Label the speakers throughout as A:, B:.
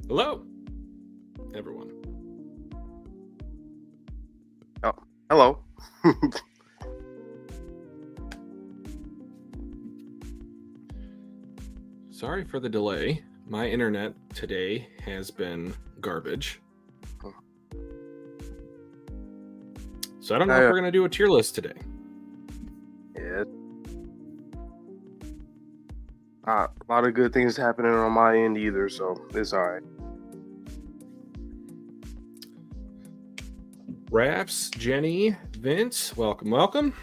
A: Hello, everyone.
B: Oh, hello.
A: Sorry for the delay. My internet today has been garbage. So I don't know if we're going to do a tier list today.
B: Yeah. A lot of good things happening on my end either, so it's all right.
A: Raps, Jenny, Vince, welcome, welcome.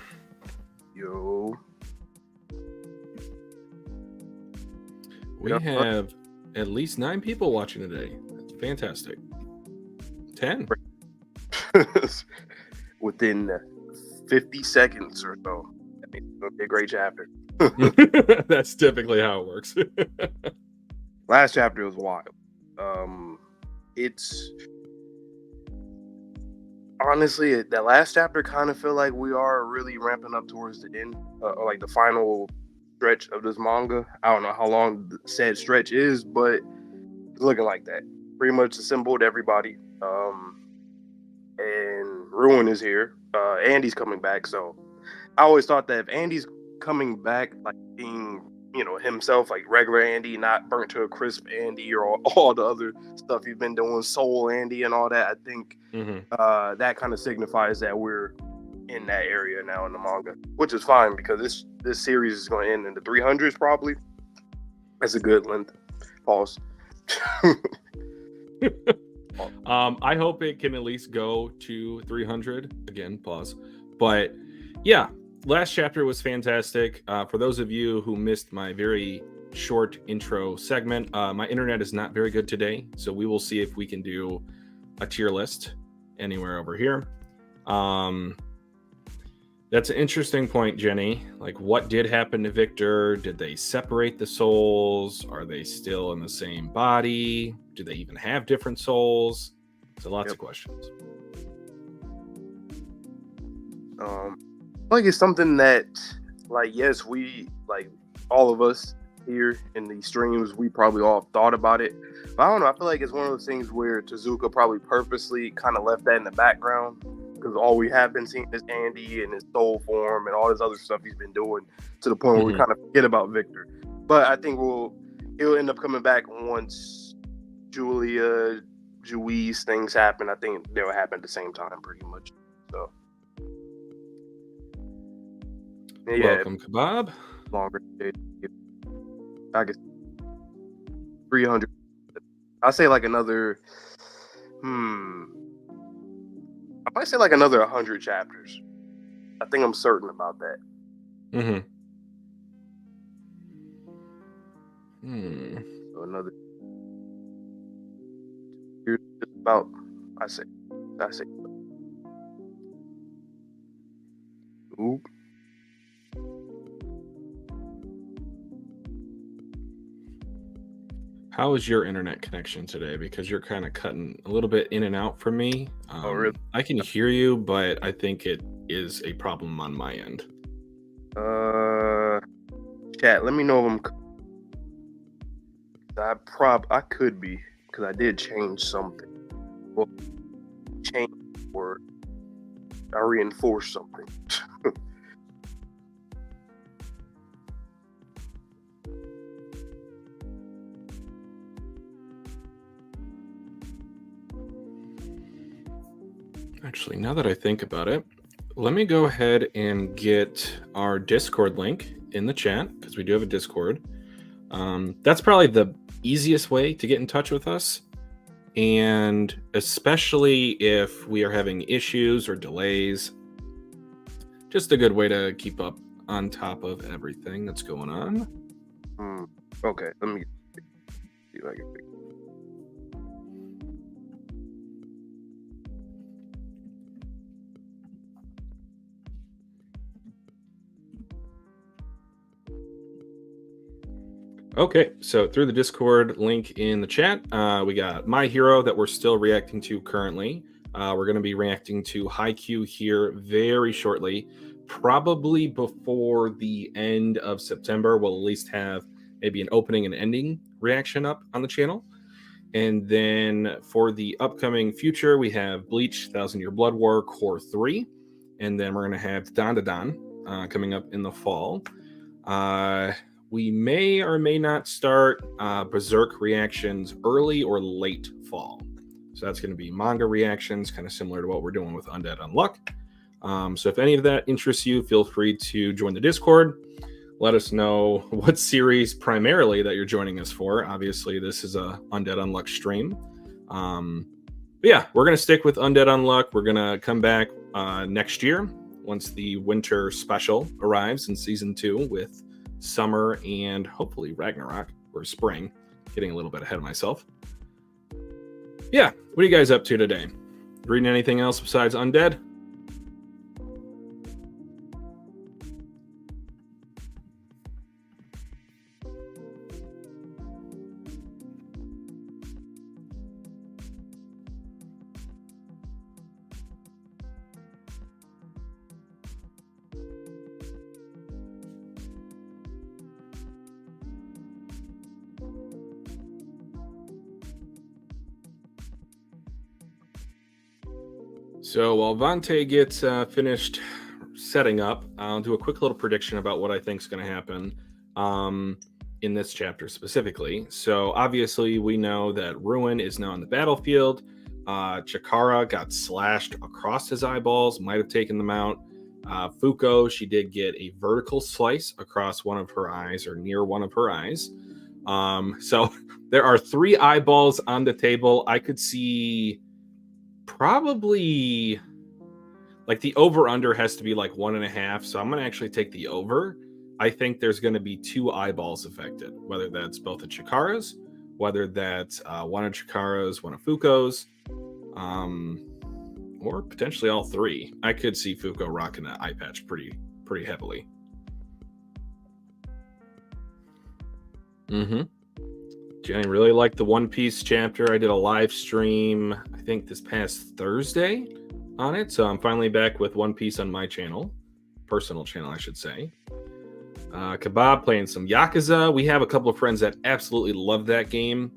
B: Yo.
A: We have at least 9 people watching today. That's fantastic. 10.
B: Within 50 seconds or so. I mean, it's going to be a great chapter.
A: That's typically how it works.
B: Last chapter was wild. It's honestly that last chapter kind of feel like we are really ramping up towards the end, or like the final stretch of this manga. I don't know how long the said stretch is, but it's looking like that. Pretty much assembled everybody. And Ruin is here. Andy's coming back, so I always thought that if Andy's coming back, like being, himself, like regular Andy, not burnt to a crisp Andy or all the other stuff he's been doing, Soul Andy and all that, I think that kind of signifies that we're in that area now in the manga, which is fine because this series is going to end in the 300s probably. That's a good length. Pause.
A: I hope it can at least go to 300. Again, pause. But yeah, last chapter was fantastic. For those of you who missed my very short intro segment, my internet is not very good today, so we will see if we can do a tier list anywhere over here. That's an interesting point, Jenny. Like, what did happen to Victor? Did they separate the souls? Are they still in the same body? Do they even have different souls? So lots of questions.
B: Like it's something that, like, yes, we, like, all of us here in these streams, we probably all thought about it. But I don't know. I feel like it's one of those things where Tezuka probably purposely kind of left that in the background because all we have been seeing is Andy and his soul form and all this other stuff he's been doing to the point where we kind of forget about Victor. But I think he'll end up coming back once Julia, Juice things happen. I think they'll happen at the same time, pretty much. So.
A: Yeah, welcome, Kebab.
B: Longer. I guess 300. I'll say like another. I might say like another 100 chapters. I think I'm certain about that. So another. Here's just about. I say. Ooh.
A: How is your internet connection today? Because you're kind of cutting a little bit in and out for me.
B: Oh, really?
A: I can hear you, but I think it is a problem on my end.
B: Chat, let me know if I could be, because I did change something. Well, change or I reinforced something.
A: Actually, now that I think about it, let me go ahead and get our Discord link in the chat, because we do have a Discord. That's probably the easiest way to get in touch with us. And especially if we are having issues or delays, just a good way to keep up on top of everything that's going on.
B: Okay, let me see if I can fix it.
A: Okay, so through the Discord link in the chat, we got My Hero that we're still reacting to currently. We're going to be reacting to Haikyuu here very shortly. Probably before the end of September, we'll at least have maybe an opening and ending reaction up on the channel. And then for the upcoming future, we have Bleach, 1,000 Year Blood War, Core 3. And then we're going to have Dan coming up in the fall. We may or may not start Berserk reactions early or late fall. So that's going to be manga reactions, kind of similar to what we're doing with Undead Unluck. So if any of that interests you, feel free to join the Discord. Let us know what series primarily that you're joining us for. Obviously, this is a Undead Unluck stream. But yeah, we're going to stick with Undead Unluck. We're going to come back next year once the winter special arrives in season 2 with summer and hopefully Ragnarok or spring. Getting a little bit ahead of myself. Yeah, what are you guys up to today? Reading anything else besides Undead? So while Vante gets finished setting up, I'll do a quick little prediction about what I think is going to happen in this chapter specifically. So obviously we know that Ruin is now on the battlefield. Chikara got slashed across his eyeballs, might have taken them out. Fuko, she did get a vertical slice across one of her eyes or near one of her eyes. So there are 3 eyeballs on the table. I could see probably like the over under has to be like 1.5, so I'm gonna actually take the over. I think there's going to be 2 eyeballs affected, whether that's both of Chikara's, whether that's one of Chikara's, one of Fuko's, or potentially all 3. I could see Fuko rocking that eye patch pretty heavily. Jenny really liked the One Piece chapter. I did a live stream, I think this past Thursday on it. So I'm finally back with One Piece on my channel. Personal channel, I should say. Kebab playing some Yakuza. We have a couple of friends that absolutely love that game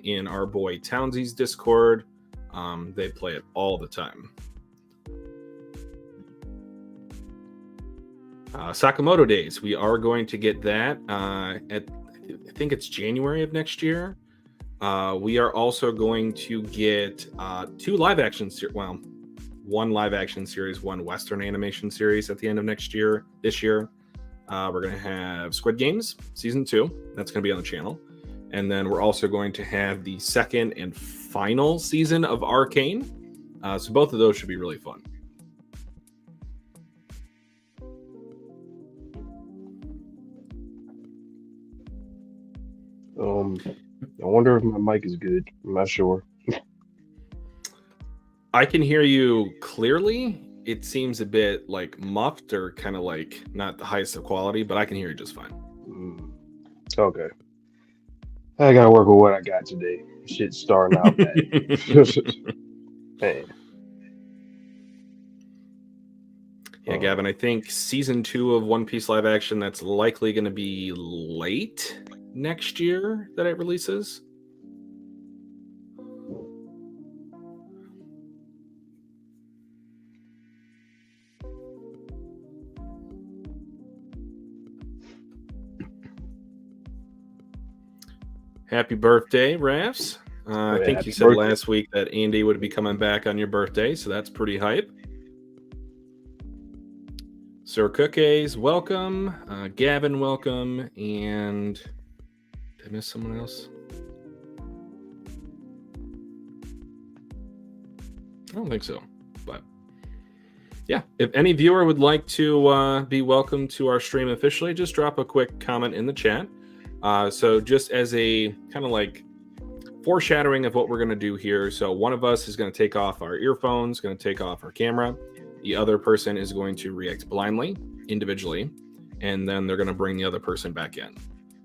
A: in our boy Townsy's Discord. They play it all the time. Sakamoto Days. We are going to get that at I think it's January of next year. We are also going to get 2 live action series. Well, 1 live action series, 1 Western animation series at the end of this year. We're going to have Squid Games season 2. That's going to be on the channel. And then we're also going to have the 2nd and final season of Arcane. So both of those should be really fun.
C: I wonder if my mic is good. I'm not sure.
A: I can hear you clearly. It seems a bit like muffed or kind of like not the highest of quality, but I can hear you just fine.
C: Okay. I gotta work with what I got today. Shit's starting out bad. Man.
A: Yeah, Gavin, I think season 2 of One Piece live action, that's likely going to be late next year that it releases. Happy birthday, Rafs. I think you said last week that Andy would be coming back on your birthday, so that's pretty hype. Sir Cookies, welcome. Gavin, welcome. And did I miss someone else? I don't think so, but yeah, if any viewer would like to be welcomed to our stream officially, just drop a quick comment in the chat. So just as a kind of like foreshadowing of what we're going to do here. So one of us is going to take off our earphones, going to take off our camera. The other person is going to react blindly, individually, and then they're going to bring the other person back in.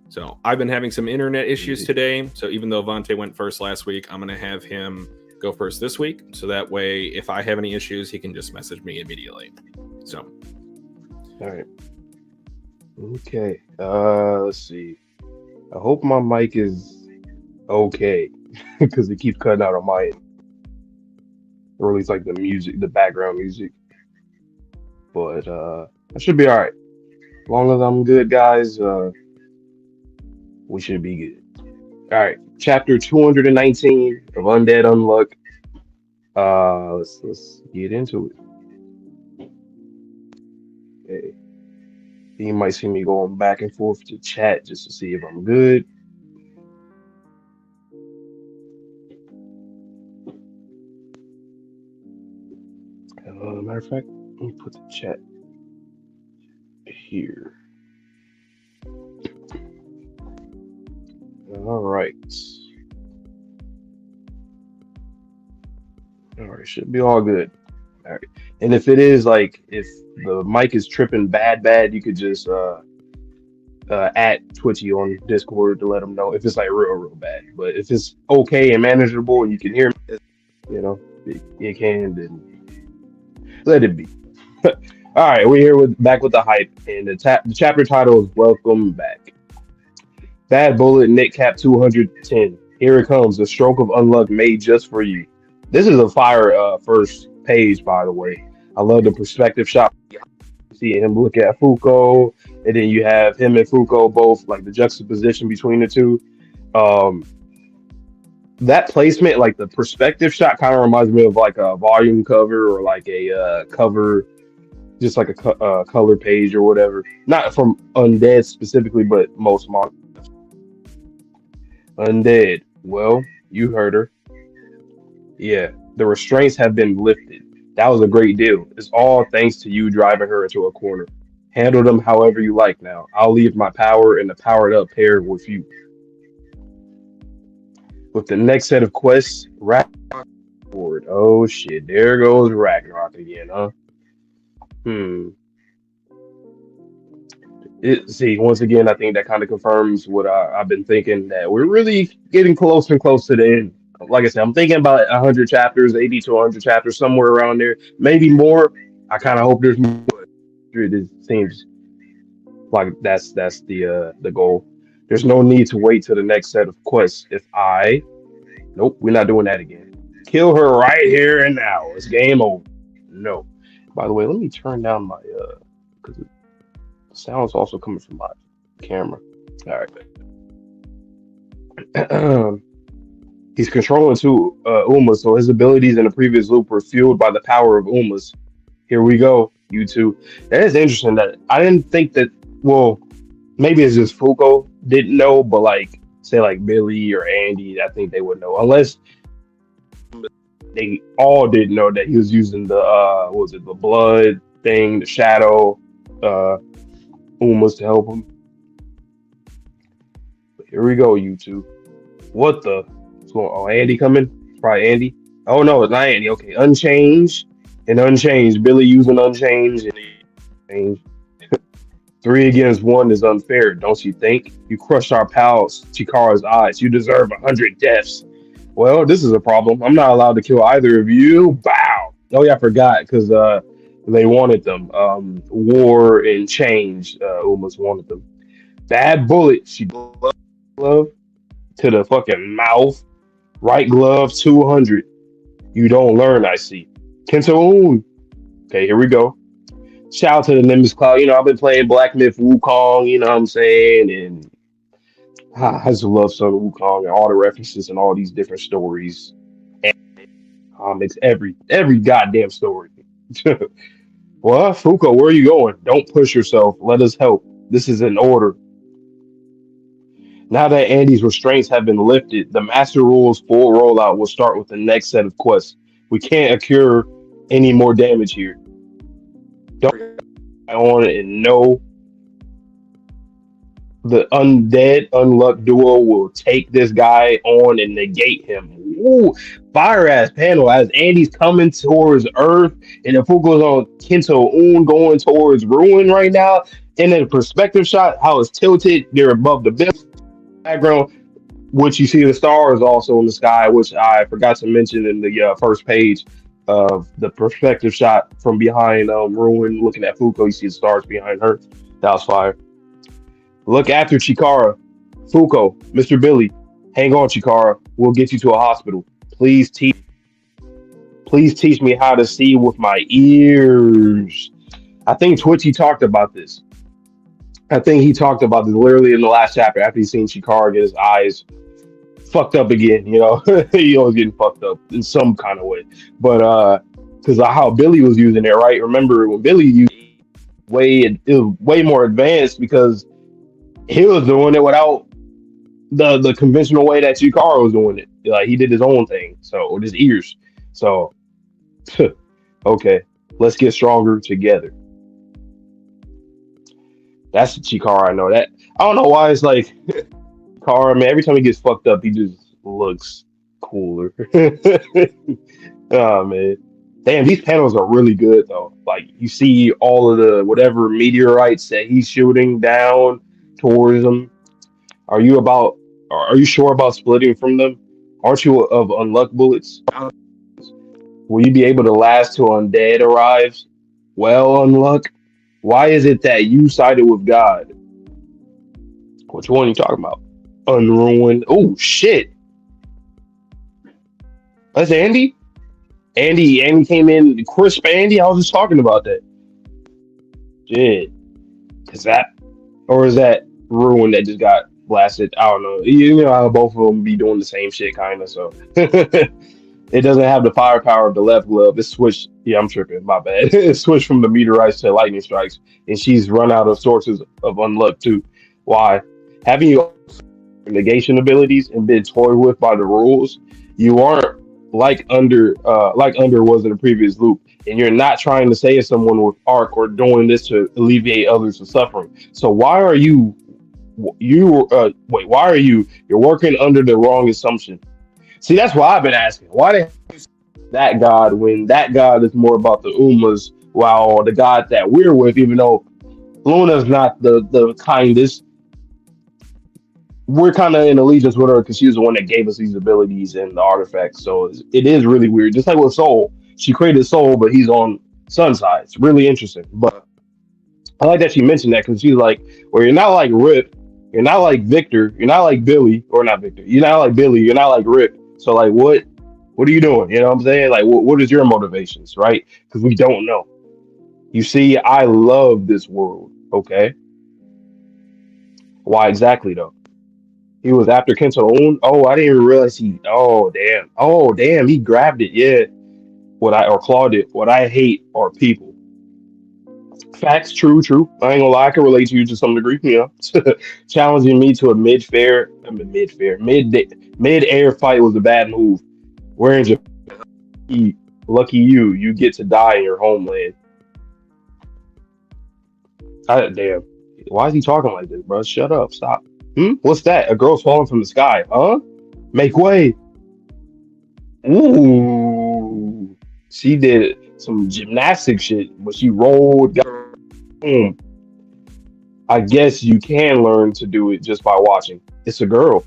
A: So I've been having some internet issues today. So even though Vante went first last week, I'm going to have him go first this week. So that way, if I have any issues, he can just message me immediately. So.
C: All right. Okay. Let's see. I hope my mic is okay. because it keeps cutting out on my end, or at least like the music, the background music. But I should be all right. As long as I'm good, guys, we should be good. All right, chapter 219 of Undead Unluck. Let's get into it. Okay. You might see me going back and forth to chat just to see if I'm good. Matter of fact, let me put the chat here. All right. All right, should be all good. All right. And if it is like if the mic is tripping bad, you could just at Twitchy on Discord to let them know if it's like real bad. But if it's okay and manageable and you can hear me, you know, you can, then let it be. All right, we're here back with the hype, and the chapter title is Welcome Back. Bad Bullet, Nick Cap 210. Here it comes, a stroke of unluck made just for you. This is a fire first page, by the way. I love the perspective shot. See him look at Fuko, and then you have him and Fuko both like the juxtaposition between the two. That placement, like the perspective shot, kind of reminds me of like a volume cover or like a cover, just like a color page or whatever. Not from Undead specifically, but most manga. Undead. Well, you heard her. Yeah, the restraints have been lifted. That was a great deal. It's all thanks to you driving her into a corner. Handle them however you like now. I'll leave my power and the powered up pair with you. With the next set of quests, Ragnarok forward. Oh shit, there goes Ragnarok again, huh? See, once again, I think that kind of confirms what I've been thinking, that we're really getting close and close to the end. Like I said, I'm thinking about 100 chapters, 80 to 100 chapters, somewhere around there. Maybe more. I kind of hope there's more. It seems like that's the goal. There's no need to wait till the next set of quests. Nope, we're not doing that again. Kill her right here and now. It's game over. No. By the way, let me turn down my because the sound's also coming from my camera. All right. He's controlling two Umas, so his abilities in the previous loop were fueled by the power of Umas. Here we go, you two. That is interesting. That I didn't think that. Well, maybe it's just Fuko didn't know, but like say like Billy or Andy, I think they would know, unless they all didn't know that he was using the what was it, the blood thing, the shadow Umas to help him. But here we go, you two. What the? Oh, Andy coming? Probably Andy. Oh no, it's not Andy. Okay, Unchanged and Unchanged. Billy using Unchanged and Unchanged. 3 against 1 is unfair, don't you think? You crushed our pals, Chikara's eyes. You deserve 100 deaths. Well, this is a problem. I'm not allowed to kill either of you. Bow. Oh yeah, I forgot because they wanted them. War and Change. Almost wanted them. Bad Bullet. She glove to the fucking mouth. Right glove 200. You don't learn, I see. Kento. Okay, here we go. Shout out to the Nimbus Cloud. You know, I've been playing Black Myth Wukong, you know what I'm saying? And I just love some Wukong and all the references and all these different stories. And comics, every goddamn story. Well, Fuko, where are you going? Don't push yourself. Let us help. This is an order. Now that Andy's restraints have been lifted, the Master Rule's full rollout will start with the next set of quests. We can't occur any more damage here. Don't on and know the Undead Unluck duo will take this guy on and negate him. Ooh, fire ass panel as Andy's coming towards Earth and the Fuko's on Kento Un going towards Ruin right now. And then the perspective shot, how it's tilted, they're above the background, which you see the stars also in the sky, which I forgot to mention in the first page of the perspective shot from behind Ruin looking at Fuko. You see the stars behind her. That was fire. Look after Chikara. Fuko, Mr. Billy, Hang on, Chikara. We'll get you to a hospital. Please teach me how to see with my ears. I think Twitchy talked about this. I think he talked about this literally in the last chapter after he's seen Chikara get his eyes fucked up again. You know, he always getting fucked up in some kind of way. But because how Billy was using it, right? Remember when Billy used it was way more advanced because he was doing it without the conventional way that Chikara was doing it. Like he did his own thing, so with his ears. So okay, let's get stronger together. That's the Chikara I know. That I don't know why it's like Chikara, man. Every time he gets fucked up, he just looks cooler. Oh man, damn, these panels are really good though. Like you see all of the whatever meteorites that he's shooting down towards them. Are you about? Are you sure about splitting from them? Aren't you of unluck bullets? Will you be able to last till undead arrives? Well, unluck. Why is it that you sided with God? Which one are you talking about? Unruined. Oh shit. That's Andy. Andy came in crisp. Andy, I was just talking about that. Shit. Is that, or is that ruin that just got blasted? I don't know. You know how both of them be doing the same shit, kind of. So it doesn't have the firepower of the left glove. It's switched. Yeah, I'm tripping. My bad. It's switched from the meteorites to lightning strikes, and she's run out of sources of unluck too. Why? Having your negation abilities and been toyed with by the rules, you aren't like under was in the previous loop, and you're not trying to save someone with arc or doing this to alleviate others of suffering. So why are wait, why are you're working under the wrong assumption? See, that's why I've been asking. Why the hell that god when that god is more about the Umas, while the god that we're with, even though Luna's not the kindest, we're kind of in allegiance with her because she was the one that gave us these abilities and the artifacts. So it is really weird. Just like with Soul, she created Soul, but he's on Sun's side. It's really interesting. But I like that she mentioned that because she's like, well, you're not like Rip, you're not like Victor, you're not like Billy, or not Victor, you're not like Billy, you're not like Rip. So like, what are you doing? You know what I'm saying? Like, what is your motivations, right? Because we don't know. You see, I love this world. Okay, why exactly though? He was after Kento Own. Oh, I didn't even realize he. Oh, damn. Oh, damn. He grabbed it. Yeah. Or clawed it. What I hate are people. Facts. True. True. I ain't gonna lie. I can relate to you to some degree. You know, challenging me to a mid air fight was a bad move. Wearing Japan, lucky you. You get to die in your homeland. Damn. Why is he talking like this, bro? Shut up. Stop. What's that? A girl's falling from the sky, huh? Make way. Ooh. She did some gymnastic shit, but she rolled. Boom. I guess you can learn to do it just by watching. It's a girl.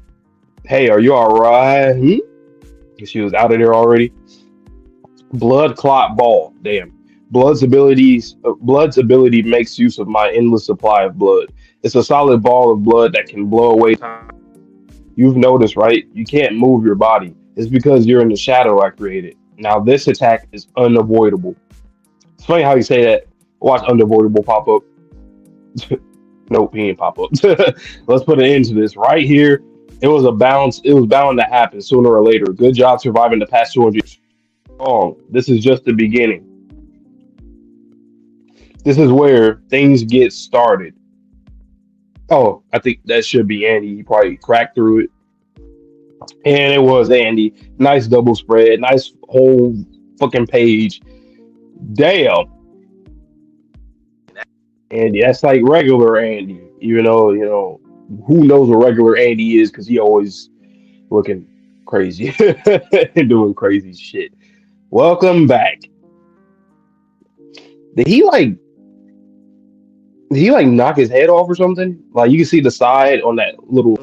C: Hey, are you alright? She was out of there already. Blood clot ball. Damn. Blood's ability makes use of my endless supply of blood. It's a solid ball of blood that can blow away time. You've noticed, right? You can't move your body. It's because you're in the shadow I created. Now this attack is unavoidable. It's funny how you say that. Watch unavoidable pop up. Nope, he ain't pop up. Let's put an end to this right here. It was a bounce. It was bound to happen sooner or later. Good job surviving the past 200 years. This is just the beginning. This is where things get started. Oh, I think that should be Andy. He probably cracked through it. And it was Andy. Nice double spread. Nice whole fucking page. Damn. Andy, that's like regular Andy. Even though, who knows what regular Andy is because he always looking crazy and doing crazy shit. Welcome back. Did he knock his head off or something? Like you can see the side on that little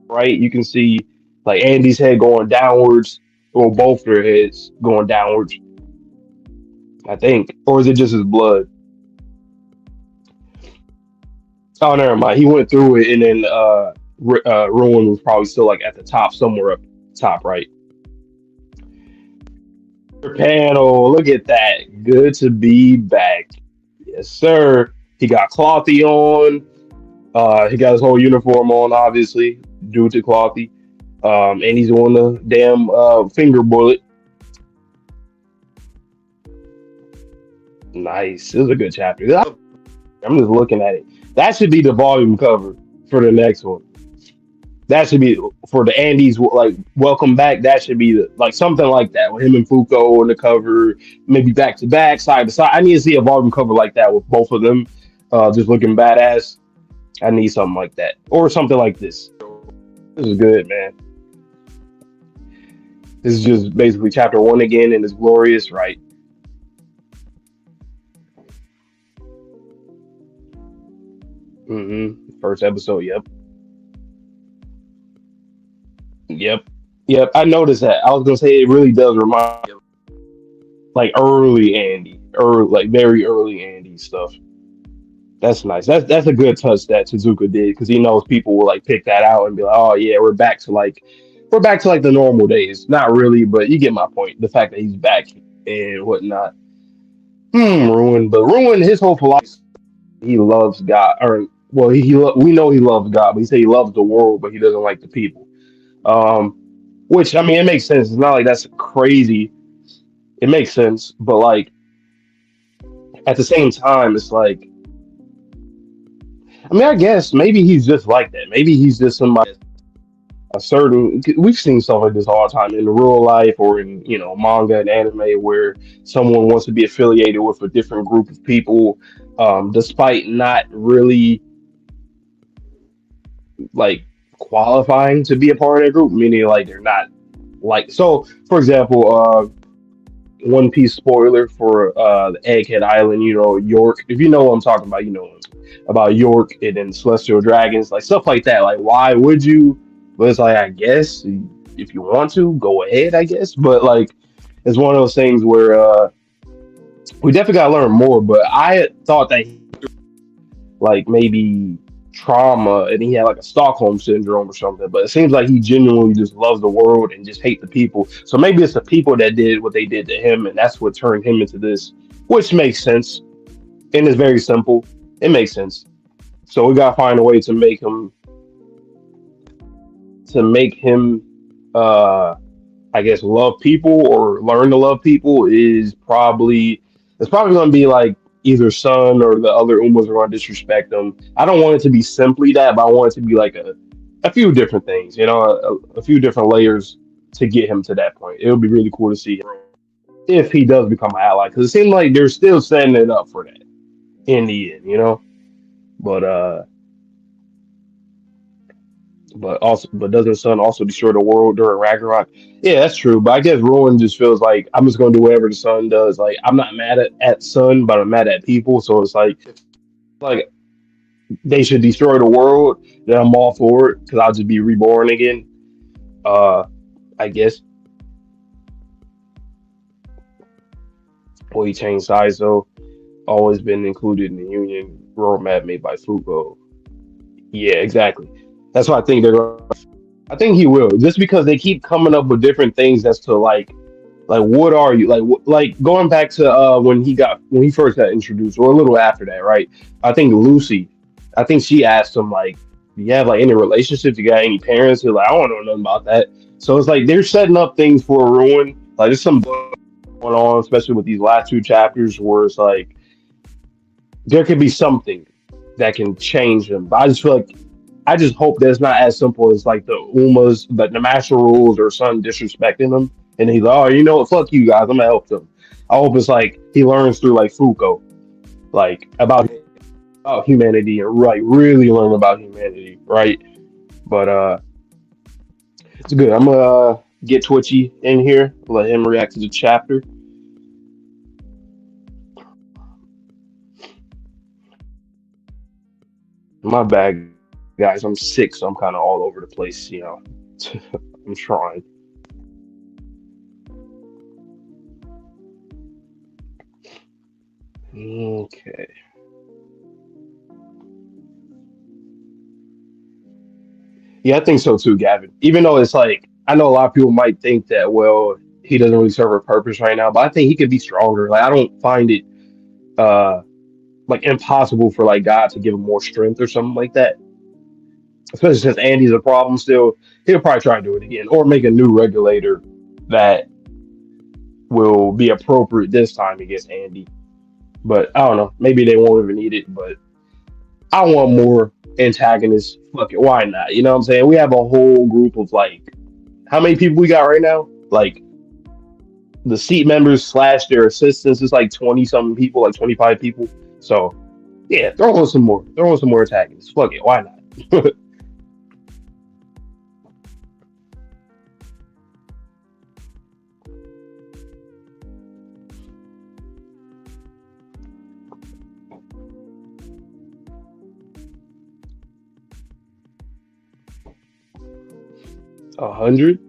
C: right. You can see like Andy's head going downwards, or both their heads going downwards. I think, or is it just his blood? Oh, never mind. He went through it, and then Ruin was probably still like at the top, somewhere up top, right? Panel, look at that. Good to be back. Yes, sir. He got Clothy on. He got his whole uniform on, obviously, due to Clothy. And he's on the damn finger bullet. Nice. This is a good chapter. I'm just looking at it. That should be the volume cover for the next one. That should be for the Andes, like welcome back. That should be like something like that with him and Fuko on the cover, maybe back to back, side to side. I need to see a volume cover like that with both of them, just looking badass. I need something like that or something like this. This is good, man. This is just basically chapter one again, and it's glorious, right? First episode. Yep. Yep. Yep. I noticed that. I was gonna say it really does remind me of like early Andy, or like very early Andy stuff. That's nice. That's a good touch that Suzuka did because he knows people will like pick that out and be like, oh yeah, we're back to like the normal days. Not really, but you get my point. The fact that he's back and whatnot. Ruin, but Ruin his whole philosophy. He loves God, or well, we know he loves God, but he said he loves the world, but he doesn't like the people. Um, which I mean, it makes sense. It's not like that's crazy. It makes sense, but like at the same time, it's like I mean, I guess maybe he's just like that. Maybe he's just somebody a certain. We've seen stuff like this all the time in real life or in manga and anime where someone wants to be affiliated with a different group of people, despite not really like qualifying to be a part of that group. Meaning like they're not like so. For example, One Piece spoiler for the Egghead Island. York. If you know what I'm talking about, about York and then Celestial Dragons, like stuff like that. Like, why would you? But it's like, I guess if you want to, go ahead, I guess. But like, it's one of those things where we definitely got to learn more. But I thought that like maybe trauma and he had like a Stockholm syndrome or something. But it seems like he genuinely just loves the world and just hate the people. So maybe it's the people that did what they did to him, and that's what turned him into this, which makes sense. And it's very simple. It makes sense. So we gotta find a way to make him uh I guess love people or learn to love people it's probably gonna be like either Sun or the other Umas are gonna disrespect them. I don't want it to be simply that, but I want it to be like a few different things, a few different layers to get him to that point. It would be really cool to see him if he does become an ally, because it seems like they're still setting it up for that in the end. But doesn't Sun also destroy the world during Ragnarok? Yeah, that's true. But I guess Ruin just feels like I'm just gonna do whatever the Sun does. Like I'm not mad at Sun, but I'm mad at people. So it's like they should destroy the world. Then I'm all for it because I'll just be reborn again. Uh, I guess. Well, he changed sides though. Always been included in the Union roadmap made by Fugo. Yeah, exactly. That's why I think they're. I think he will, just because they keep coming up with different things as to like what are you like like going back to when he first got introduced or a little after that, right? I think Lucy, I think she asked him like, do you have like any relationships? You got any parents? He's like, I don't know nothing about that. So it's like they're setting up things for a ruin. Like there's some going on, especially with these last two chapters, where it's like there could be something that can change him. But I just feel like I just hope that it's not as simple as like the Umas, but the master rules or son disrespecting them, and he's like, oh, you know what, fuck you guys, I'm gonna help them. I hope it's like he learns through like Fuko, like about humanity and like really learn about humanity, right? But it's good. I'm gonna get Twitchy in here, let him react to the chapter. My bad, guys. I'm sick, so I'm kind of all over the place. I'm trying. Okay. Yeah, I think so too, Gavin. Even though it's like I know a lot of people might think that well he doesn't really serve a purpose right now, but I think he could be stronger. Like I don't find it uh like impossible for like God to give him more strength or something like that. Especially since Andy's a problem still, he'll probably try to do it again or make a new regulator that will be appropriate this time against Andy. But I don't know. Maybe they won't even need it. But I want more antagonists. Fuck it. Why not? You know what I'm saying? We have a whole group of like, how many people we got right now? Like the seat members slash their assistants is like 20 something people, like 25 people. So yeah, throw on some more. Throw on some more antagonists. Fuck it. Why not? 100.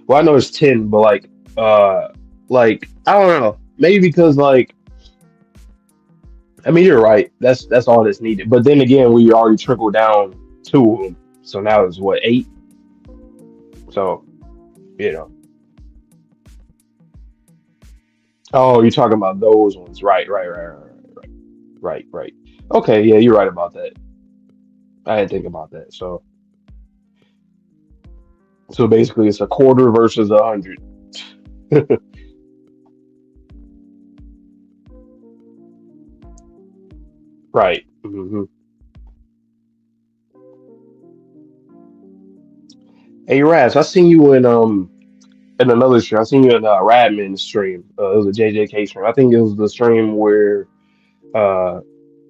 C: Well, I know it's 10, but like I don't know. Maybe because like I mean you're right. That's all that's needed. But then again, we already trickled down two of them, so now it's what 8. So you know. Oh, you're talking about those ones, right. Okay, yeah, you're right about that. I didn't think about that. So basically, it's a quarter versus 100. Right. Hey, Raz, I seen you in another stream. I seen you in Radman's stream. It was a JJK stream. I think it was the stream where uh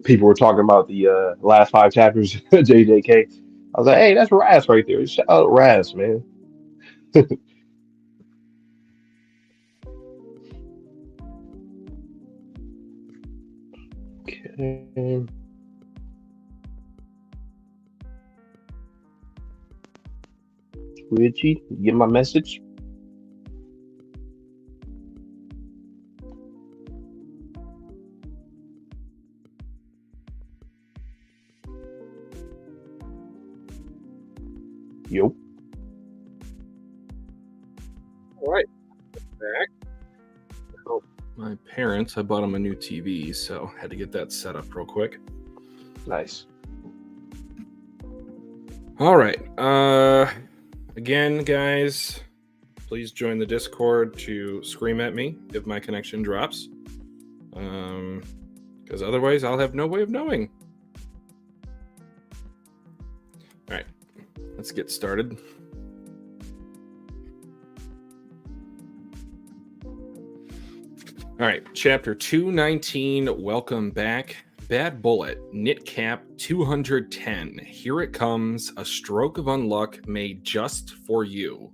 C: people were talking about the last 5 chapters of JJK. I was like, hey, that's Raz right there. Shout out Raz, man. Okay. Twitchy, you get my message? Yo.
A: All right, back. Oh, my parents, I bought them a new TV, so had to get that set up real quick.
C: Nice.
A: All right. Again, guys, please join the Discord to scream at me if my connection drops. Because otherwise I'll have no way of knowing. All right, let's get started. All right, chapter 219, welcome back. Bad Bullet, Knit Cap 210. Here it comes, a stroke of unluck made just for you.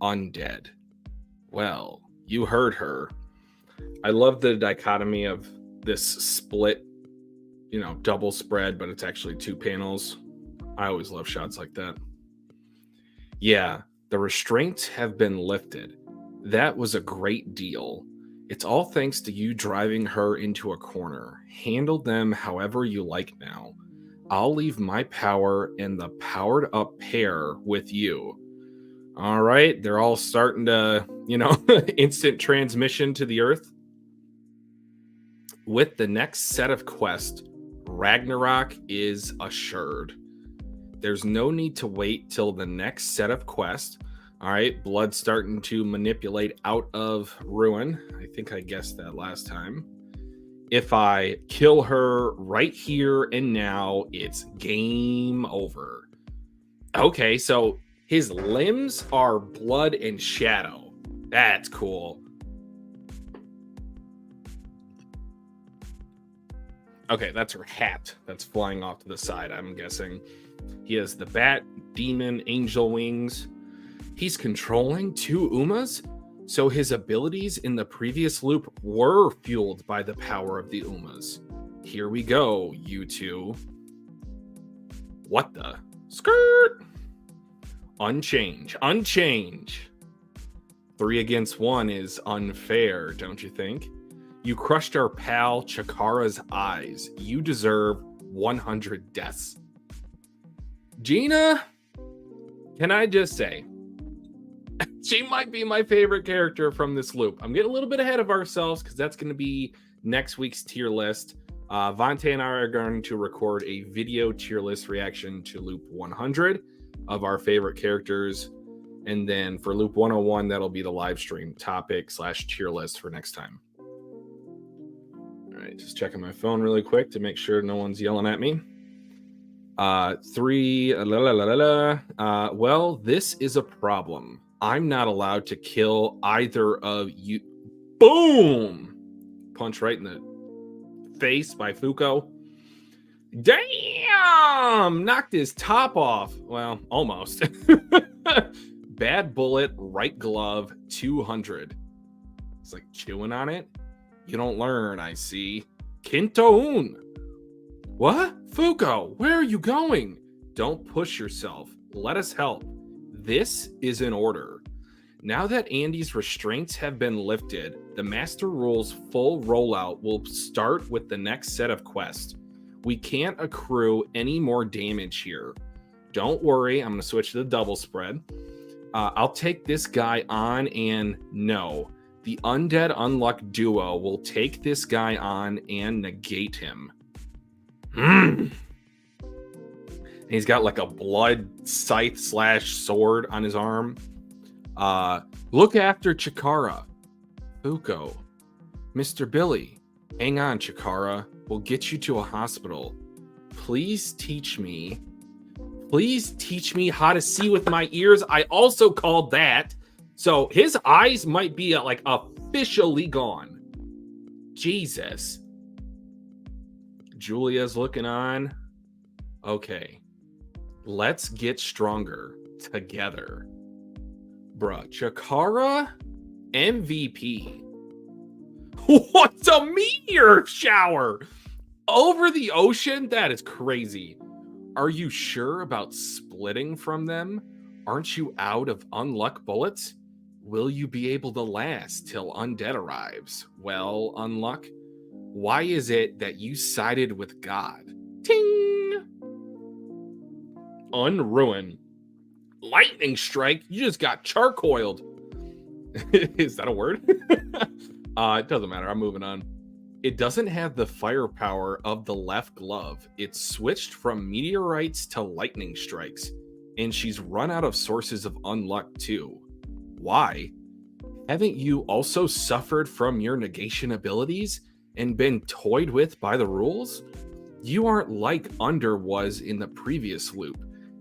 A: Undead. Well, you heard her. I love the dichotomy of this split, double spread, but it's actually 2 panels. I always love shots like that. Yeah, the restraints have been lifted. That was a great deal. It's all thanks to you driving her into a corner. Handle them however you like now. I'll leave my power and the powered up pair with you. All right, they're all starting to, instant transmission to the earth. With the next set of quests, Ragnarok is assured. There's no need to wait till the next set of quests. All right, Blood's starting to manipulate out of Ruin. I think I guessed that last time. If I kill her right here and now, it's game over. Okay, so his limbs are blood and shadow. That's cool. Okay, that's her hat that's flying off to the side, I'm guessing. He has the bat, demon, angel wings. He's controlling 2 Umas, so his abilities in the previous loop were fueled by the power of the Umas. Here we go, you 2. What the? Skirt! Unchange. 3 against 1 is unfair, don't you think? You crushed our pal Chikara's eyes. You deserve 100 deaths. Gina, can I just say, she might be my favorite character from this loop. I'm getting a little bit ahead of ourselves because that's going to be next week's tier list. Vontae and I are going to record a video tier list reaction to loop 100 of our favorite characters. And then for loop 101, that'll be the live stream topic / tier list for next time. All right, just checking my phone really quick to make sure no one's yelling at me. Well, this is a problem. I'm not allowed to kill either of you. Boom! Punch right in the face by Fuko. Damn! Knocked his top off. Well, almost. Bad bullet, right glove, 200. It's like chewing on it. You don't learn, I see. Kinto-un. What? Fuko, where are you going? Don't push yourself. Let us help. This is an order. Now that Andy's restraints have been lifted, the Master Rule's full rollout will start with the next set of quests. We can't accrue any more damage here. Don't worry, I'm going to switch to the double spread. I'll take this guy on, and no. The Undead Unluck duo will take this guy on and negate him. He's got like a blood scythe / sword on his arm. Look after Chikara. Fuko. Mr. Billy. Hang on, Chikara. We'll get you to a hospital. Please teach me how to see with my ears. I also called that. So his eyes might be like officially gone. Jesus. Julia's looking on. Okay. Let's get stronger together. Bruh, Chikara MVP. What's a meteor shower? Over the ocean? That is crazy. Are you sure about splitting from them? Aren't you out of unluck bullets? Will you be able to last till Undead arrives? Well, Unluck, why is it that you sided with God? Ting! Unruin. Lightning strike? You just got charcoiled. Is that a word? It doesn't matter. I'm moving on. It doesn't have the firepower of the left glove. It's switched from meteorites to lightning strikes. And she's run out of sources of unluck too. Why? Haven't you also suffered from your negation abilities and been toyed with by the rules? You aren't like Under was in the previous loop,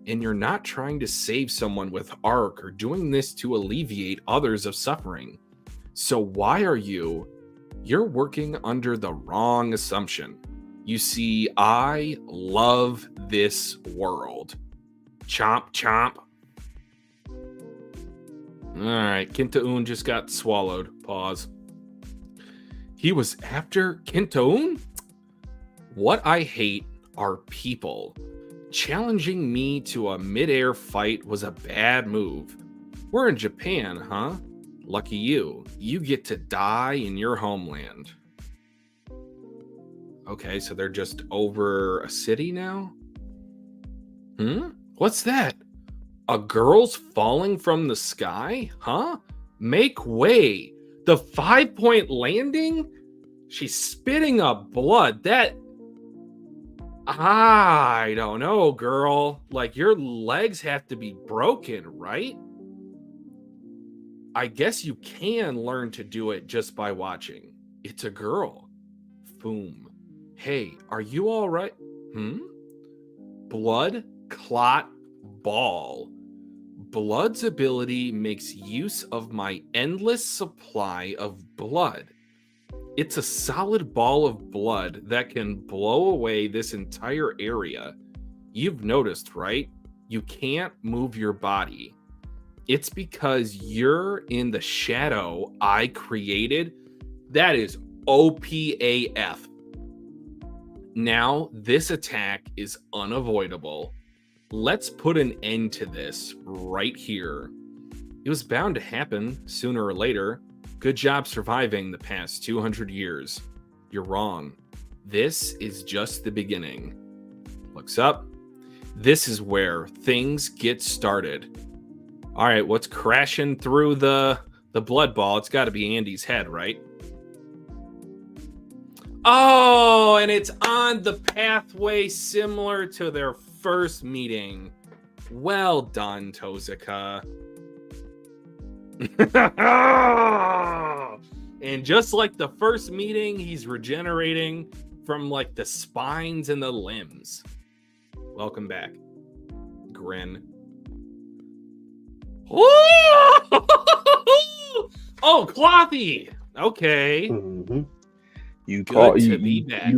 A: and you're not trying to save someone with arc or doing this to alleviate others of suffering. So why are you? You're working under the wrong assumption. You see, I love this world. Chomp, chomp. All right, Kinto-un just got swallowed. Pause. He was after Kinto-un? What I hate are people. Challenging me to a mid-air fight was a bad move. We're in Japan, huh? Lucky you. You get to die in your homeland. Okay, so they're just over a city now? What's that? A girl's falling from the sky? Huh? Make way. The 5-point landing? She's spitting up blood. That... I don't know, girl. Like, your legs have to be broken, right? I guess you can learn to do it just by watching. It's a girl. Boom. Hey, are you all right? Blood clot ball. Blood's ability makes use of my endless supply of blood. It's a solid ball of blood that can blow away this entire area. You've noticed, right? You can't move your body. It's because you're in the shadow I created. That is OPAF. Now, this attack is unavoidable. Let's put an end to this right here. It was bound to happen sooner or later. Good job surviving the past 200 years. You're wrong. This is just the beginning. Looks up. this is where things get started. All right, what's crashing through the blood ball? It's got to be Andy's head, right? Oh, and it's on the pathway similar to their first meeting. Well done, Tozuka. And just like the first meeting, he's regenerating from like the spines and the limbs. Welcome back, Grin. Oh, Clothy. Okay.
C: Mm-hmm. You
A: Good
C: called
A: to be back.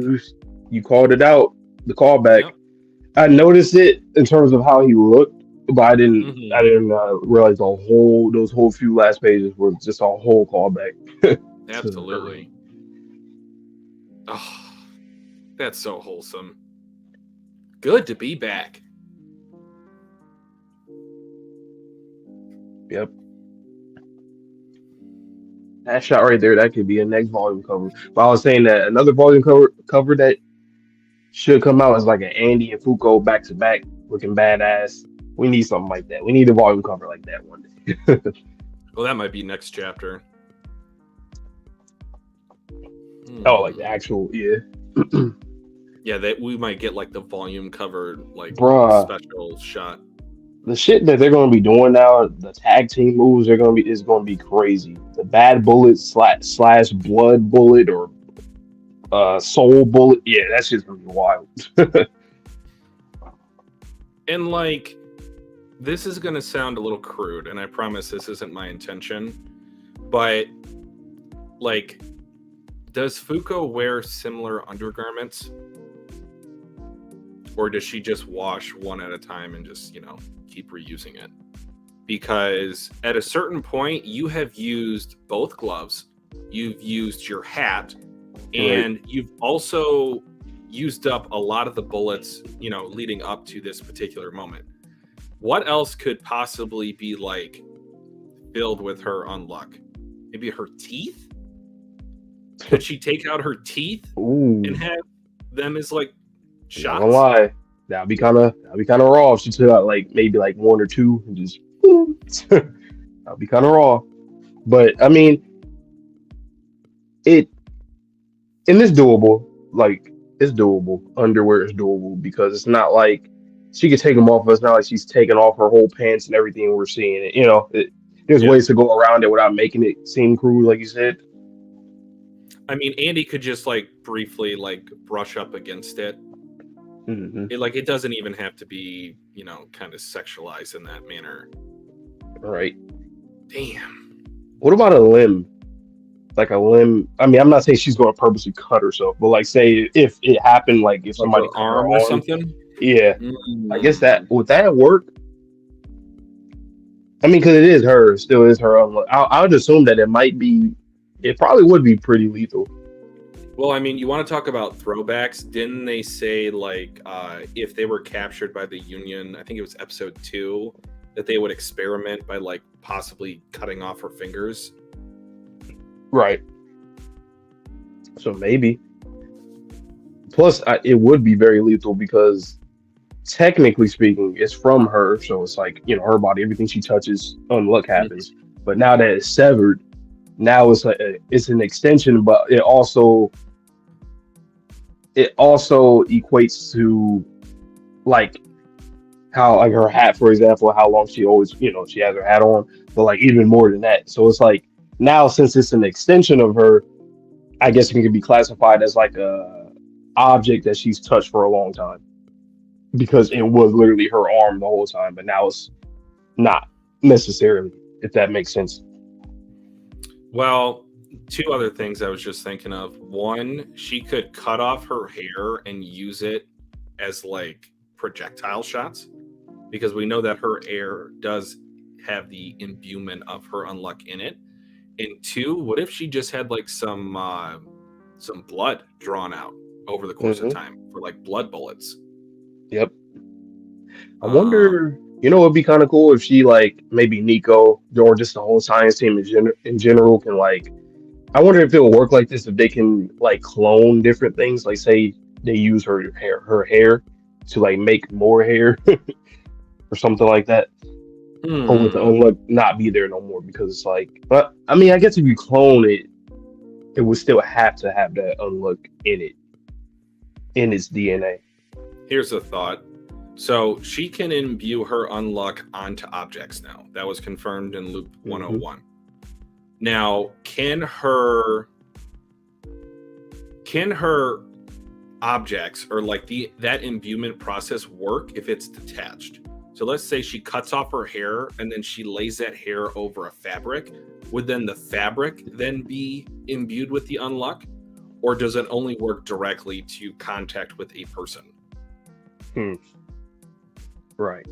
C: You called it out. The callback.
A: Yep.
C: I noticed it in terms of how he looked, but I didn't.
A: Mhm.
C: I didn't realize those whole few last pages were just a whole callback.
A: Absolutely. Oh, that's so wholesome. Good to be back.
C: Yep. That shot right there, that could be a next volume cover. But I was saying that another volume cover that should come out is like an Andy and Fuko back to back looking badass. We need something like that. We need a volume cover like that one day.
A: Well, that might be next chapter.
C: Oh, like the actual, yeah.
A: Yeah, that we might get like the volume cover, like
C: Bruh.
A: special shot.
C: The shit that they're gonna be doing now, the tag team moves is gonna be crazy. The bad bullet slash blood bullet or soul bullet, yeah, that shit's gonna be wild.
A: And like, this is gonna sound a little crude, and I promise this isn't my intention, but like, does Fuko wear similar undergarments? Or does she just wash one at a time and just, keep reusing it? Because at a certain point, you have used both gloves, you've used your hat, and you've also used up a lot of the bullets, leading up to this particular moment. What else could possibly be like filled with her unluck? Maybe her teeth? Could she take out her teeth and have them as like shots?
C: Not gonna lie, that'd be kind of raw if she took out maybe one or two and just that'd be kind of raw. But I mean, it's doable. Like, it's doable. Underwear is doable because it's not like she could take them off. But it's not like she's taking off her whole pants and everything. We're seeing it. There's ways to go around it without making it seem crude, like you said.
A: I mean, Andy could just briefly brush up against it.
C: Mm-hmm.
A: It doesn't even have to be, kind of sexualized in that manner.
C: Right.
A: Damn.
C: What about a limb? Like a limb. I mean, I'm not saying she's going to purposely cut herself, but say if it happened, if somebody
A: her arm or something.
C: Yeah. I guess would that work? I mean, because it is her, still is her. I would assume that it probably would be pretty lethal.
A: Well, I mean, you want to talk about throwbacks? Didn't they say if they were captured by the Union, I think it was episode 2, that they would experiment by possibly cutting off her fingers?
C: Right. So maybe. Plus, it would be very lethal because technically speaking, it's from her, so it's her body, everything she touches, unluck happens. Mm-hmm. But now that it's severed, now it's an extension, but it also equates to how her hat, for example, how long she always she has her hat on, but even more than that. So it's now, since it's an extension of her, I guess it can be classified as a object that she's touched for a long time, because it was literally her arm the whole time, but now it's not necessarily, if that makes sense.
A: Well, 2 other things I was just thinking of. One, she could cut off her hair and use it as projectile shots, because we know that her hair does have the imbuement of her unluck in it. And 2, what if she just had some blood drawn out over the course of time for blood bullets?
C: Yep. I wonder, it would be kind of cool if she maybe Nico or just the whole science team in general can I wonder if it will work like this, if they can clone different things. Say they use her hair to like make more hair or something like that. Or would the
A: Hmm.
C: unluck not be there no more because it's like, but I mean, I guess if you clone it, it would still have to have that unluck in it, in its DNA.
A: Here's a thought. So she can imbue her unluck onto objects now. That was confirmed in Loop 101. Now, can her objects or like that imbuement process work if it's detached? So let's say she cuts off her hair and then she lays that hair over a fabric. Would then the fabric then be imbued with the unluck? Or does it only work directly to contact with a person?
C: Right.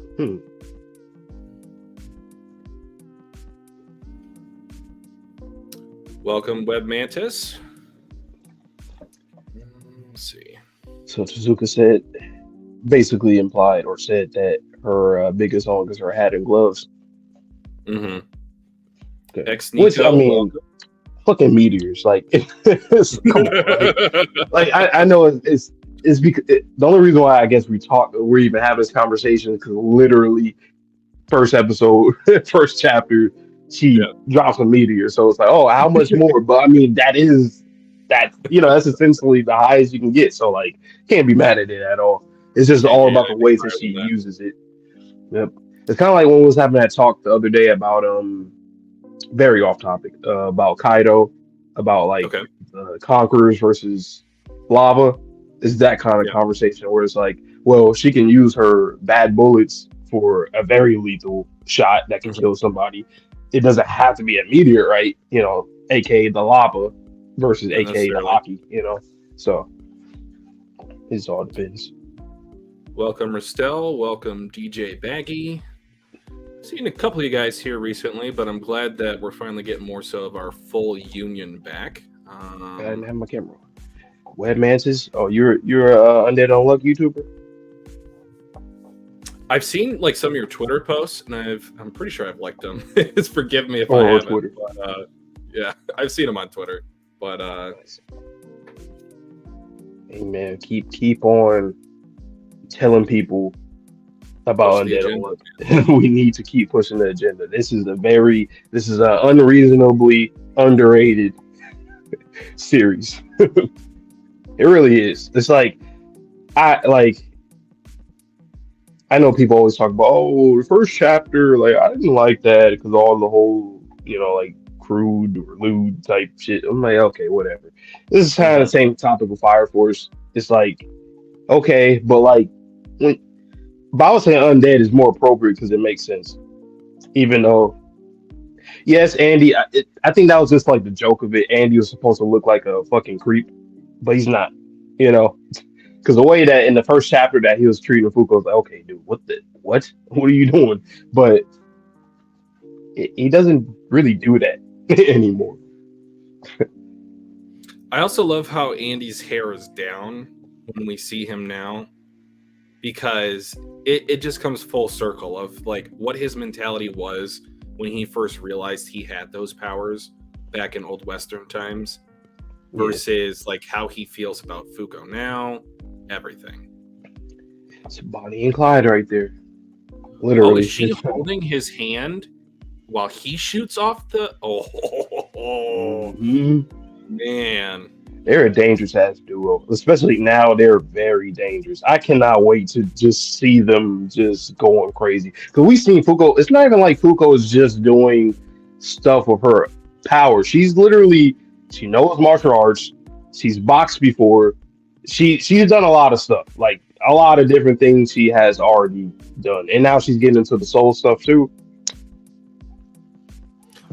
A: Welcome, Web Mantis. Let's see.
C: So Tezuka said, basically implied or said that her biggest song is her hat and gloves.
A: Mm-hmm.
C: Okay.
A: Ex
C: Which, I
A: Nico,
C: mean,
A: welcome.
C: fucking meteors. Like, come on. Like I know it's because the only reason why I guess we're even having this conversation is because literally first episode, first chapter, she drops a meteor. So it's like, oh, how much more? But I mean, that's essentially the highest you can get. So like, can't be mad at it at all. It's just
A: Can't
C: all
A: get
C: about the
A: anything
C: ways that
A: higher
C: she
A: than that.
C: uses it. Yep. It's kind of like when we was having that talk the other day about very off topic about Kaido, about like
A: Okay.
C: conquerors versus lava. It's that kind of
A: Yeah.
C: conversation where it's like, well, she can use her bad bullets for a very lethal shot that can kill somebody. It doesn't have to be a meteor, right? AKA the lava versus
A: Not
C: AKA the
A: necessarily.
C: hockey. So it all depends.
A: Welcome, Ristel. Welcome, DJ Baggy. Seen a couple of you guys here recently, but I'm glad that we're finally getting more so of our full union back.
C: I didn't have my camera on. Web Mantis. Oh, you're a Undead Unluck YouTuber.
A: I've seen like some of your Twitter posts, and I'm pretty sure I've liked them. Just forgive me if I
C: Or
A: haven't.
C: Twitter.
A: But, yeah, I've seen them on Twitter. But
C: Nice. Hey man, keep on telling people about
A: Push the
C: Undead
A: agenda.
C: Unluck. We need to keep pushing the agenda. This is a unreasonably underrated series. It really is. It's like I know people always talk about, oh, the first chapter, like I didn't like that because all the whole, like crude or lewd type shit. I'm like, okay, whatever. This is kind of the same topic with Fire Force. It's like, okay, but like but I would say undead is more appropriate because it makes sense. Even though, yes, Andy, I think that was just like the joke of it. Andy was supposed to look like a fucking creep, but he's not. Because the way that in the first chapter that he was treating Fuko, was like, okay, dude, what are you doing? But he doesn't really do that anymore.
A: I also love how Andy's hair is down when we see him now, because it just comes full circle of like what his mentality was when he first realized he had those powers back in old Western times versus like how he feels about Fuko now, everything.
C: It's Bonnie and Clyde right there. Literally.
A: Oh, is she holding his hand while he shoots off the... Man.
C: They're a dangerous ass duo. Especially now, they're very dangerous. I cannot wait to just see them just going crazy. Because we've seen Fuko. It's not even like Fuko is just doing stuff with her power. She's literally... She knows martial arts. She's boxed before. She's done a lot of stuff. Like, a lot of different things she has already done. And now she's getting into the soul stuff, too.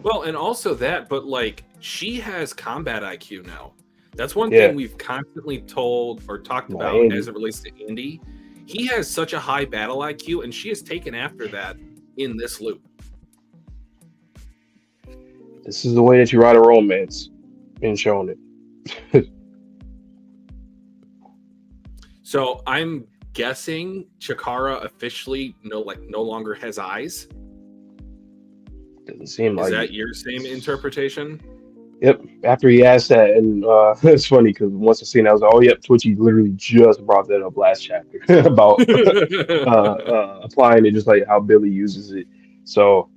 A: Well, and also that, but like, she has combat IQ now. That's one thing we've constantly told or talked about
C: Andy.
A: as it relates to Andy. He has such a high battle IQ, and she has taken after that in this loop.
C: This is the way that you write a romance. Been shown it.
A: So I'm guessing Chikara officially no longer has eyes.
C: Doesn't seem like
A: Is that your same interpretation?
C: Yep. After he asked that, and it's funny because once I seen that, I was like, "Oh, yep." Twitchy literally just brought that up last chapter about applying it, just like how Billy uses it. So,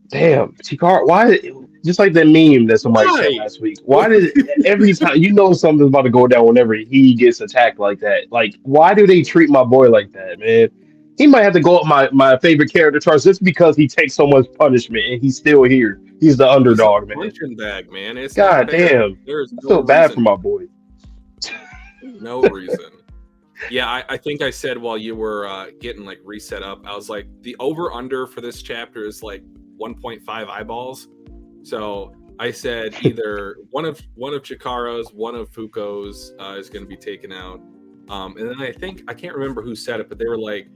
C: damn, Chikara, why? Just like that meme that somebody said
A: Why?
C: last week. Why did every time something's about to go down whenever he gets attacked like that? Like, why do they treat my boy like that, man? He might have to go up my favorite character charts just because he takes so much punishment and he's still here. He's the
A: He's a
C: underdog, man.
A: punching bag, man. It's not
C: God
A: fair.
C: damn.
A: There's
C: I
A: no
C: feel bad for
A: reason.
C: my boy.
A: No reason. Yeah, I think I said while you were getting like reset up, I was like, the over under for this chapter is like 1.5 eyeballs. So I said either one of Chikara's, one of Fuko's is going to be taken out. And then I think I can't remember who said it, but they were like,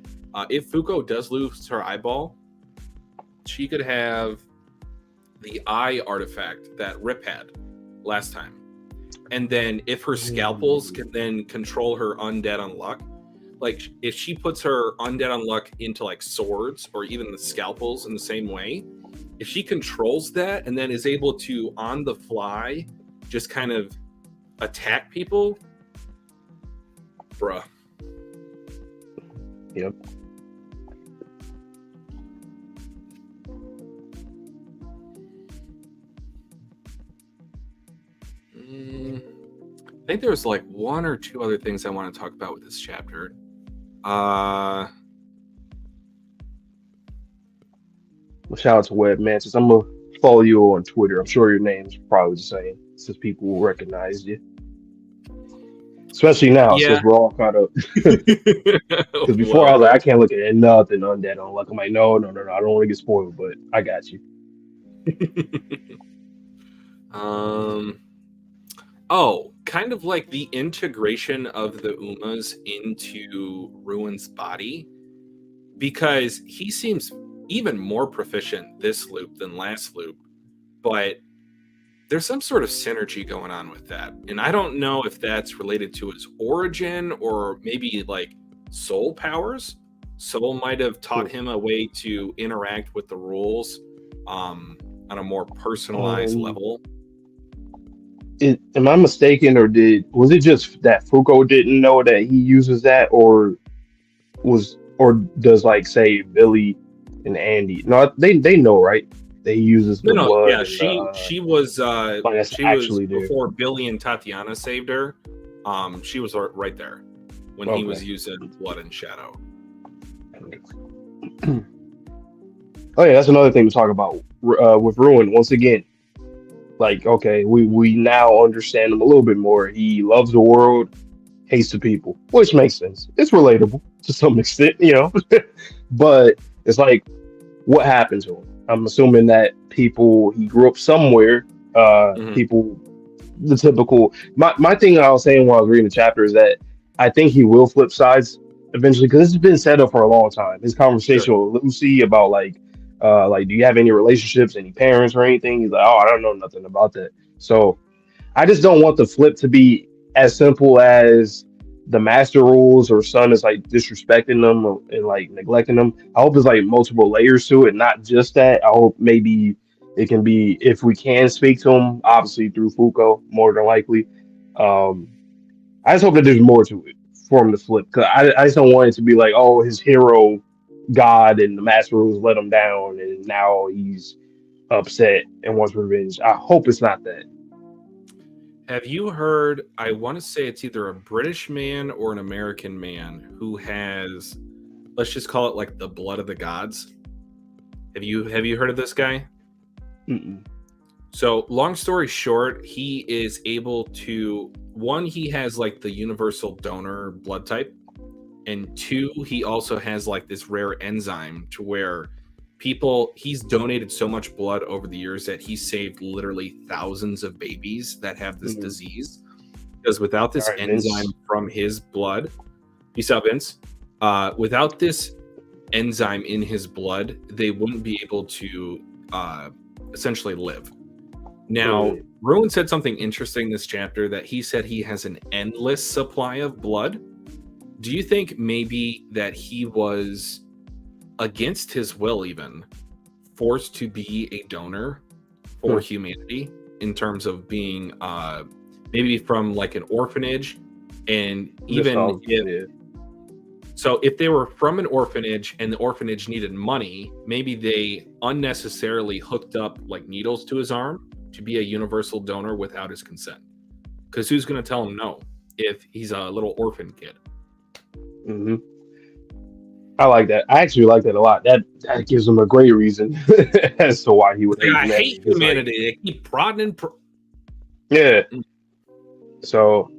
A: if Fuko does lose her eyeball, she could have the eye artifact that Rip had last time. And then if her scalpels can then control her undead unluck, like if she puts her undead unluck into like swords or even the scalpels in the same way, if she controls that and then is able to on the fly just kind of attack people, bruh.
C: Yep.
A: I think there was like one or two other things I want to talk about with this chapter.
C: Well, shout out to Web Mantis. I'm gonna follow you on Twitter. I'm sure your name's probably the same since people will recognize you. Especially now,
A: Yeah.
C: since we're all caught up. Because before I was like, I can't look at nothing undead unluck. I'm like, no, I don't want to get spoiled, but I got you.
A: Oh, kind of like the integration of the Umas into Ruin's body, because he seems even more proficient this loop than last loop, but there's some sort of synergy going on with that. And I don't know if that's related to his origin or maybe like soul powers. Soul might have taught him a way to interact with the rules on a more personalized level.
C: Am I mistaken, or was it just that Fuko didn't know that he uses that, or does like say Billy and Andy? No, they know, right? They uses the blood.
A: Yeah,
C: and,
A: she was
C: actually
A: before Billy and Tatiana saved her. She was right there when he was using blood and shadow.
C: Oh yeah, that's another thing to talk about with Ruin. Once again, like, okay, we now understand him a little bit more. He loves the world, hates the people, which makes sense. It's relatable to some extent, but it's like, what happened to him? I'm assuming that he grew up somewhere. People, the typical. My thing I was saying while I was reading the chapter is that I think he will flip sides eventually, because this has been set up for a long time. His conversation with Lucy about like, do you have any relationships, any parents or anything? He's like, oh, I don't know nothing about that. So I just don't want the flip to be as simple as the master rules or son is like disrespecting them and like neglecting them. I hope there's like multiple layers to it, not just that. I hope maybe it can be, if we can speak to him, obviously through Fuko, more than likely. I just hope that there's more to it for him to flip, because I just don't want it to be like, oh, his hero God and the master rules let him down and now he's upset and wants revenge. I hope it's not that.
A: Have you heard, I want to say it's either a British man or an American man who has, let's just call it like the blood of the gods? Have you heard of this guy?
C: Mm-mm.
A: So long story short, he is able to, one, he has like the universal donor blood type, and two, he also has like this rare enzyme to where he's donated so much blood over the years that he saved literally thousands of babies that have this disease, because without this enzyme from his blood, you saw Vince, without this enzyme in his blood, they wouldn't be able to essentially live. Now, Ruin said something interesting this chapter, that he said he has an endless supply of blood. Do you think maybe that he was, against his will even, forced to be a donor for humanity in terms of being maybe from like an orphanage, and even if they were from an orphanage and the orphanage needed money, maybe they unnecessarily hooked up like needles to his arm to be a universal donor without his consent. Because who's going to tell him no if he's a little orphan kid?
C: Mm-hmm. I like that. I actually like that a lot. That gives him a great reason as to why he would hate
A: I
C: humanity.
A: hate humanity. They keep prodding and
C: yeah. So,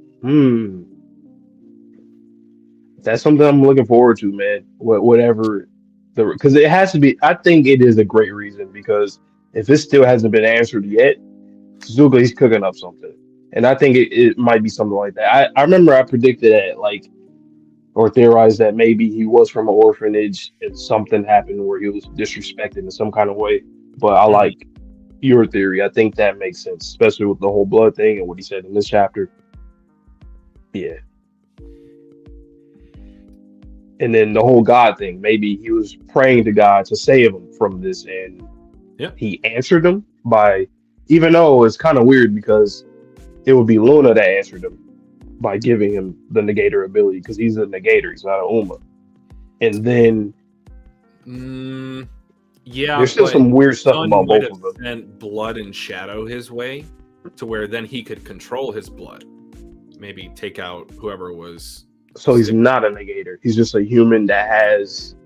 C: that's something I'm looking forward to, man. Whatever, because it has to be. I think it is a great reason, because if it still hasn't been answered yet, Suzuka, he's cooking up something, and I think it might be something like that. I remember I predicted that, like, or theorized that maybe he was from an orphanage and something happened where he was disrespected in some kind of way. But I like your theory. I think that makes sense, especially with the whole blood thing and what he said in this chapter. Yeah. And then the whole God thing. Maybe he was praying to God to save him from this, and he answered him by, even though it's kind of weird because it would be Luna that answered him by giving him the negator ability, because he's a negator, he's not an Uma. And then there's still some weird stuff about both of them.
A: Sent blood and shadow his way to where then he could control his blood, maybe take out whoever was.
C: So he's not a negator, he's just a human that has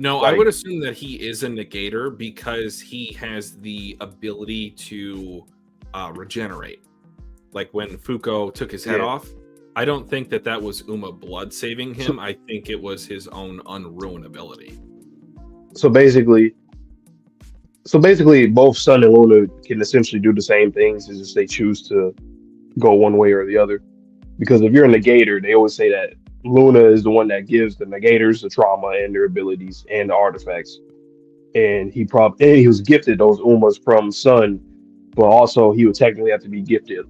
A: I would assume that he is a negator because he has the ability to regenerate. Like when Fuko took his head off, I don't think that was Uma blood saving him. I think it was his own unruin ability.
C: So basically, both Sun and Luna can essentially do the same things. It's just they choose to go one way or the other. Because if you're a negator, they always say that Luna is the one that gives the negators the trauma and their abilities and the artifacts. And he was gifted those Umas from Sun, but also he would technically have to be gifted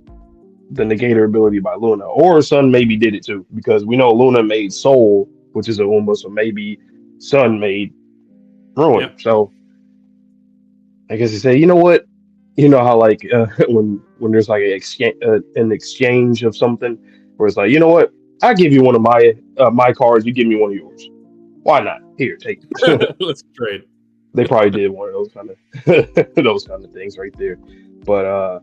C: the negator ability by Luna. Or Sun maybe did it too, because we know Luna made Soul, which is a Uma, so maybe Sun made Ruin. Yep. So I guess he said, you know what? You know how like when there's like an exchange of something, where it's like, you know what? I give you one of my cards, you give me one of yours. Why not? Here, take it.
A: Let's trade.
C: They probably did one of those kind of things right there. But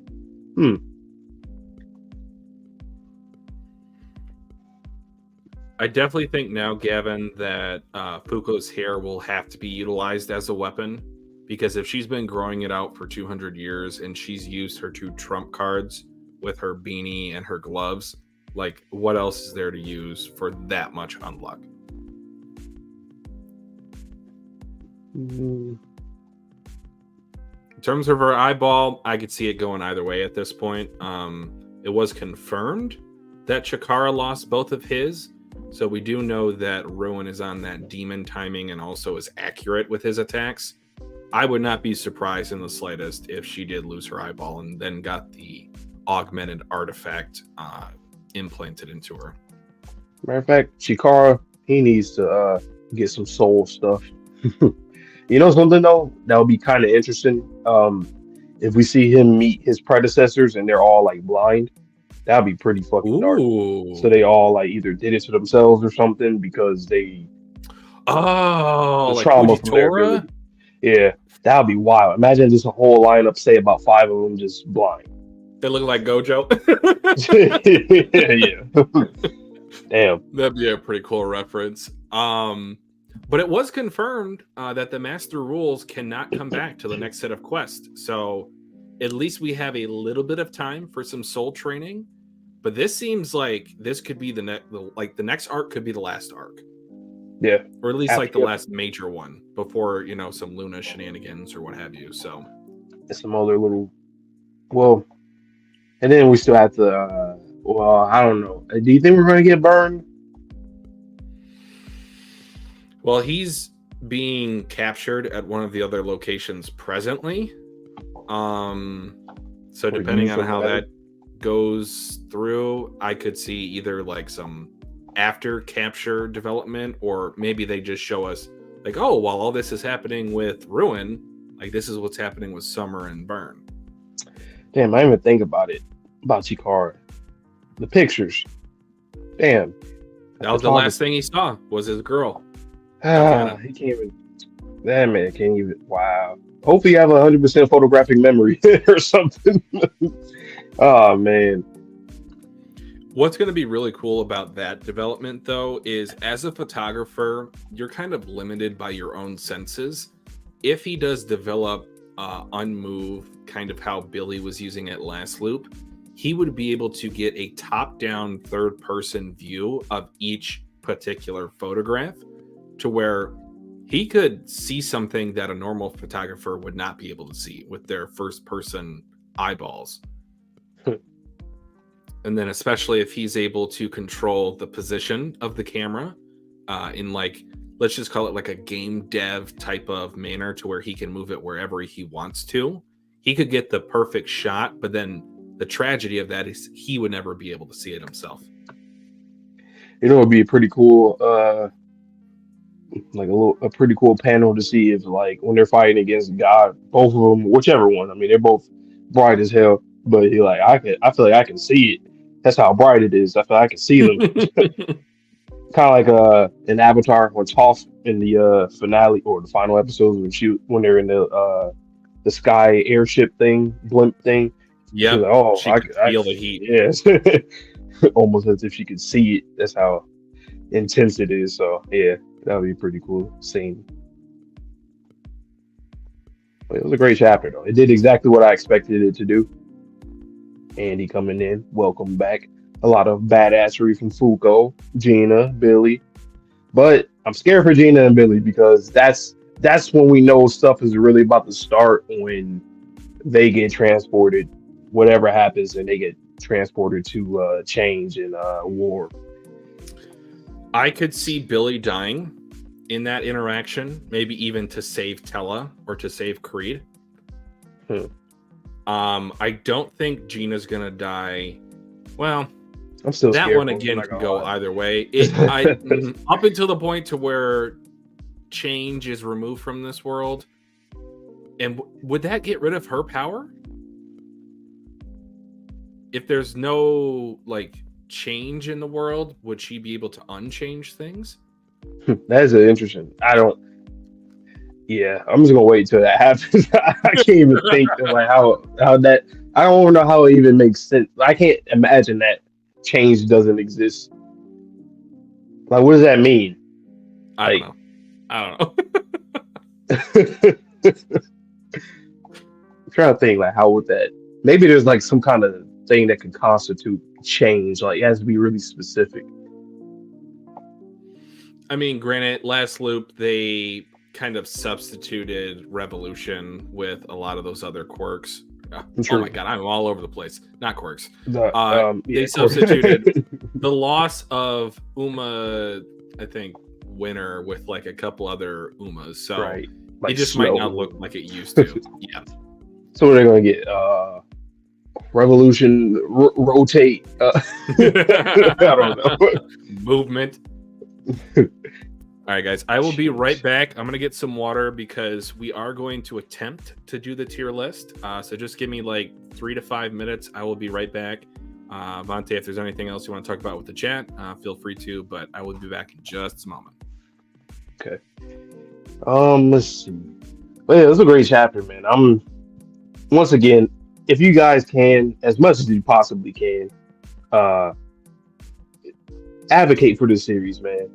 A: I definitely think now, Gavin, that Fuko's hair will have to be utilized as a weapon, because if she's been growing it out for 200 years and she's used her 2 trump cards with her beanie and her gloves, like, what else is there to use for that much unluck? In terms of her eyeball, I could see it going either way at this point. It was confirmed that Chikara lost both of his, so we do know that Ruin is on that demon timing and also is accurate with his attacks. I would not be surprised in the slightest if she did lose her eyeball and then got the augmented artifact implanted into her.
C: Matter of fact, Chikara, he needs to get some soul stuff. You know something though? That would be kind of interesting. If we see him meet his predecessors and they're all like blind, that'd be pretty fucking dark. So they all like either did it to themselves or something because they
A: like
C: trauma from their ability. Yeah, that would be wild. Imagine just a whole lineup, say about 5 of them just blind.
A: They look like Gojo.
C: Yeah. Damn.
A: That'd be a pretty cool reference. But it was confirmed that the Master Rules cannot come back to the next set of quests. So at least we have a little bit of time for some soul training. But this seems like this could be the next arc could be the last arc.
C: Yeah.
A: Or at least like the last major one before, some Luna shenanigans or what have you. So
C: some other little, and then we still have to, I don't know. Do you think we're going to get burned?
A: Well, he's being captured at one of the other locations presently. So depending on how that goes through, I could see either like some after capture development, or maybe they just show us like, oh, while all this is happening with Ruin, like this is what's happening with Summer and Burn.
C: Damn, I didn't even think about it. About Chikara. The pictures. Damn.
A: That was the last thing he saw was his girl.
C: Ah, he can't even. That man can't even. Wow. Hopefully, you have 100% photographic memory or something. Oh man.
A: What's going to be really cool about that development, though, is as a photographer, you're kind of limited by your own senses. If he does develop unmove, kind of how Billy was using it last loop, he would be able to get a top-down third-person view of each particular photograph to where he could see something that a normal photographer would not be able to see with their first-person eyeballs. And then especially if he's able to control the position of the camera in like, let's just call it like a game dev type of manner to where he can move it wherever he wants to, he could get the perfect shot. But then the tragedy of that is he would never be able to see it himself.
C: You know, it'd be pretty cool, like a pretty cool panel to see if like when they're fighting against God, both of them, whichever one. I mean, they're both bright as hell, but he like I feel like I can see it. That's how bright it is. I feel like I can see them. Kind of like an Avatar when Toph in the finale or the final episodes when they're in the sky airship thing, blimp thing.
A: Yeah.
C: Like, oh,
A: she could feel the heat.
C: Yes. Almost as if she could see it. That's how intense it is. So yeah, that would be pretty cool scene. But it was a great chapter though. It did exactly what I expected it to do. Andy coming in, welcome back. A lot of badassery from Fuko, Gina, Billy. But I'm scared for Gina and Billy because that's when we know stuff is really about to start, when they get transported, whatever happens, and they get transported to change in war.
A: I could see Billy dying in that interaction, maybe even to save Tella or to save Creed. I don't think Gina's gonna die. Well,
C: I'm still
A: that
C: scared
A: one again can go either way. Up until the point to where change is removed from this world, and would that get rid of her power? If there's no like change in the world, would she be able to unchange things?
C: That is an interesting. Yeah, I'm just gonna wait till that happens. I can't even think of like how that. I don't know how it even makes sense. I can't imagine that change doesn't exist. Like, what does that mean?
A: I don't know. I'm
C: trying to think like how would that? Maybe there's like some kind of thing that could constitute change. Like, it has to be really specific.
A: I mean, granted, last loop they kind of substituted revolution with a lot of those other quirks. Oh my god, I'm all over the place. Not quirks. They substituted the loss of Uma, I think, winner with like a couple other Umas. So
C: right. Like
A: it just might not look like it used to. Yeah.
C: So they're gonna get revolution, rotate. I don't know.
A: Movement. All right, guys, I will be right back. I'm going to get some water because we are going to attempt to do the tier list. So just give me like 3 to 5 minutes. I will be right back. Vontae, if there's anything else you want to talk about with the chat, feel free to, but I will be back in just a moment.
C: Okay. Let's see. But yeah, it was a great chapter, man. Once again, if you guys can, as much as you possibly can, advocate for this series, man.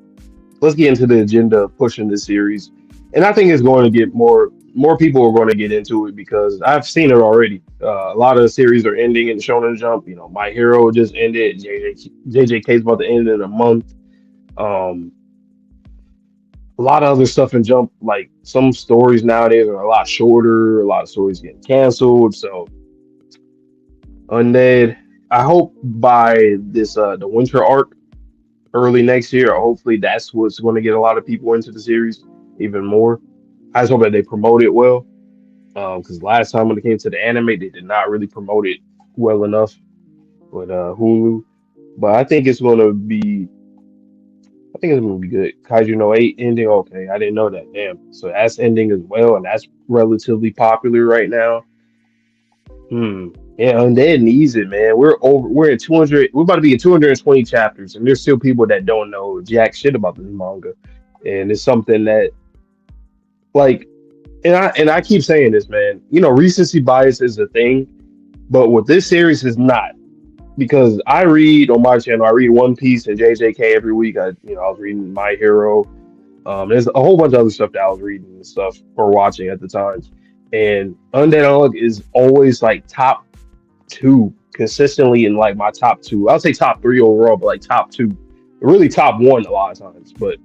C: Let's get into the agenda of pushing this series. And I think it's going to get more people are going to get into it because I've seen it already. A lot of the series are ending in Shonen Jump. You know, My Hero just ended. JJK is about to end in a month. A lot of other stuff in Jump, like some stories nowadays are a lot shorter. A lot of stories getting canceled. So, Undead, I hope by this the winter arc early next year, or hopefully that's what's going to get a lot of people into the series even more. I just hope that they promote it well, because last time when it came to the anime, they did not really promote it well enough with Hulu. But I think it's going to be good. Kaiju no 8 ending. Okay, I didn't know that. Damn. So that's ending as well, and that's relatively popular right now. Yeah, Undead needs it, man. We're in 200. We're about to be in 220 chapters, and there's still people that don't know jack shit about this manga, and it's something that like, and I keep saying this, man. You know, recency bias is a thing, but with this series is not because I read on my channel. I read One Piece and JJK every week. I was reading My Hero. There's a whole bunch of other stuff that I was reading and stuff or watching at the time, and Undead Unluck is always like top two consistently in like my top two. I'll say top three overall, but like top two, really top one a lot of times. But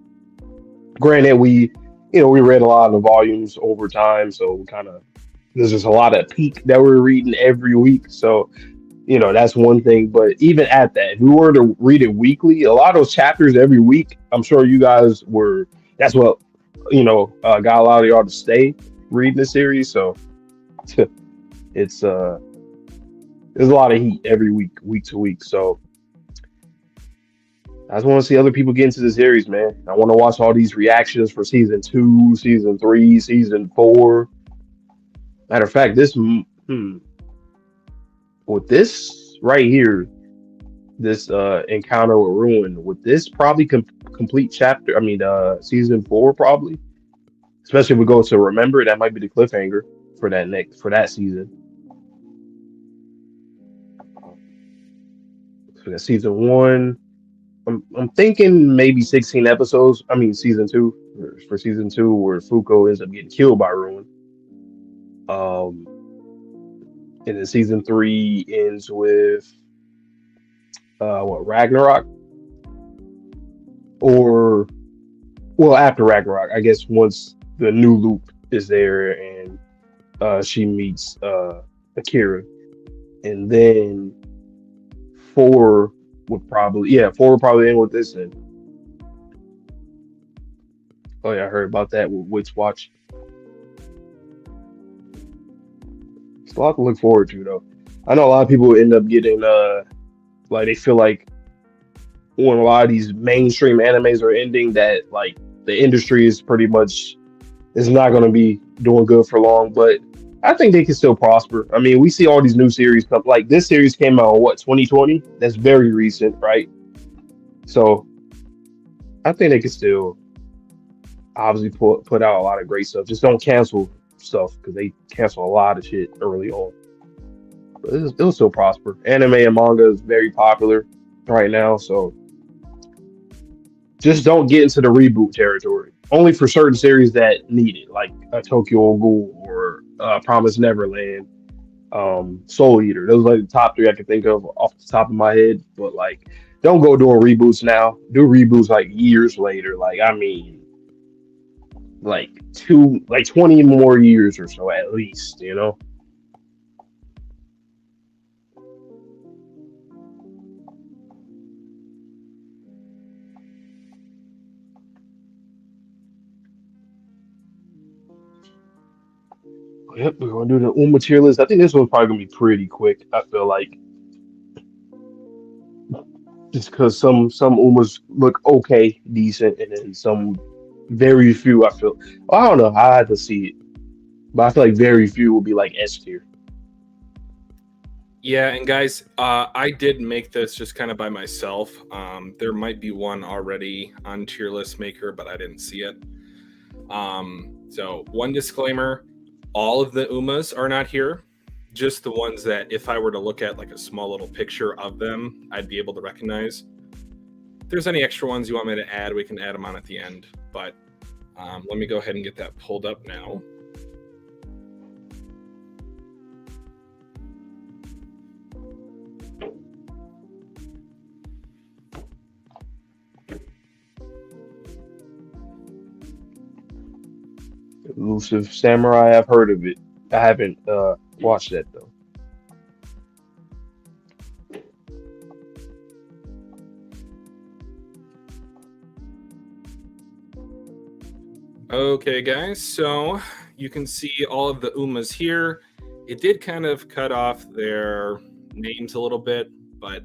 C: granted, we read a lot of the volumes over time, so we kind of there's just a lot of peak that we're reading every week. So that's one thing. But even at that, if we were to read it weekly, a lot of those chapters every week, I'm sure you guys were. That's what got a lot of y'all to stay reading the series. So it's there's a lot of heat every week, week to week. So I just want to see other people get into the series, man. I want to watch all these reactions for season 2, season 3, season 4. Matter of fact, with this right here, this encounter with Ruin, with this probably complete chapter. I mean, season 4 probably. Especially if we go to Remember, that might be the cliffhanger for that season. So we got season 1. I'm thinking maybe 16 episodes. I mean, season 2 for season 2, where Fuko ends up getting killed by Ruin. And then season 3 ends with Ragnarok, or after Ragnarok, I guess, once the new loop is there and she meets Akira, and then 4 would probably end with this. And oh yeah, I heard about that with Witch Watch. It's a lot to look forward to, though. I know a lot of people end up getting like they feel like when a lot of these mainstream animes are ending, that like the industry is pretty much is not going to be doing good for long. But I think they can still prosper. I mean, we see all these new series come. Like this series came out in 2020? That's very recent, right? So I think they can still obviously put out a lot of great stuff. Just don't cancel stuff, because they cancel a lot of shit early on. But it'll still prosper. Anime and manga is very popular right now, so just don't get into the reboot territory. Only for certain series that need it, like a Tokyo Ghoul or Promise Neverland, Soul Eater. Those are like the top 3 I can think of off the top of my head. But like, don't go doing reboots now. Do reboots like years later. Like, I mean, like 20 more years or so at least. Yep, we're gonna do the Uma tier list. I think this one's probably gonna be pretty quick. I feel like, just because some Umas look okay, decent, and then some very few. I feel, I don't know. I had to see it, but I feel like very few will be like S tier.
A: Yeah, and guys, I did make this just kind of by myself. There might be one already on tier list maker, but I didn't see it. So one disclaimer: all of the Umas are not here. Just the ones that, if I were to look at like a small little picture of them, I'd be able to recognize. If there's any extra ones you want me to add, we can add them on at the end. But let me go ahead and get that pulled up now.
C: Elusive Samurai, I've heard of it. I haven't watched that though.
A: Okay, guys, so you can see all of the Umas here. It did kind of cut off their names a little bit, but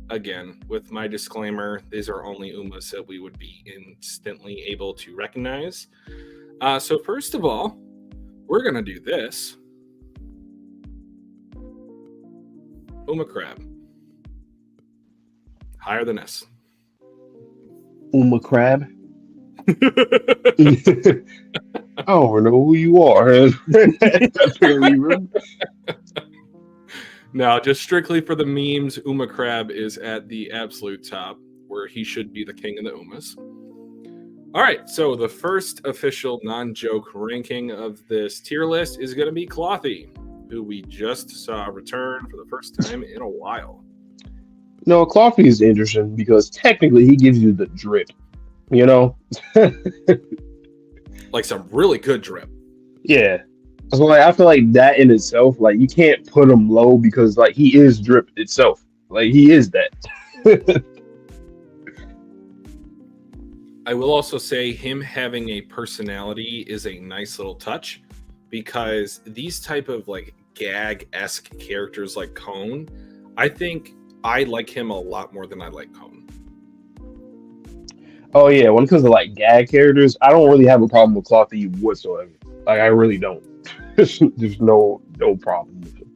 A: again, with my disclaimer, these are only Umas that we would be instantly able to recognize. So first of all, we're going to do this. Uma Crab. Higher than S.
C: Uma Crab. I don't know who you are.
A: Now, just strictly for the memes, Uma Crab is at the absolute top, where he should be the king of the Umas. All right, so the first official non-joke ranking of this tier list is going to be Clothy, who we just saw return for the first time in a while.
C: No, Coffee is interesting because technically he gives you the drip, you know?
A: Like some really good drip.
C: Yeah. So like I feel like that in itself, like you can't put him low because like he is drip itself. Like he is that.
A: I will also say him having a personality is a nice little touch, because these type of like gag-esque characters like Cone, I think I like him a lot more than I like Cone.
C: Oh yeah, when it comes to like gag characters, I don't really have a problem with Clothy whatsoever. Like I really don't. There's no problem with him.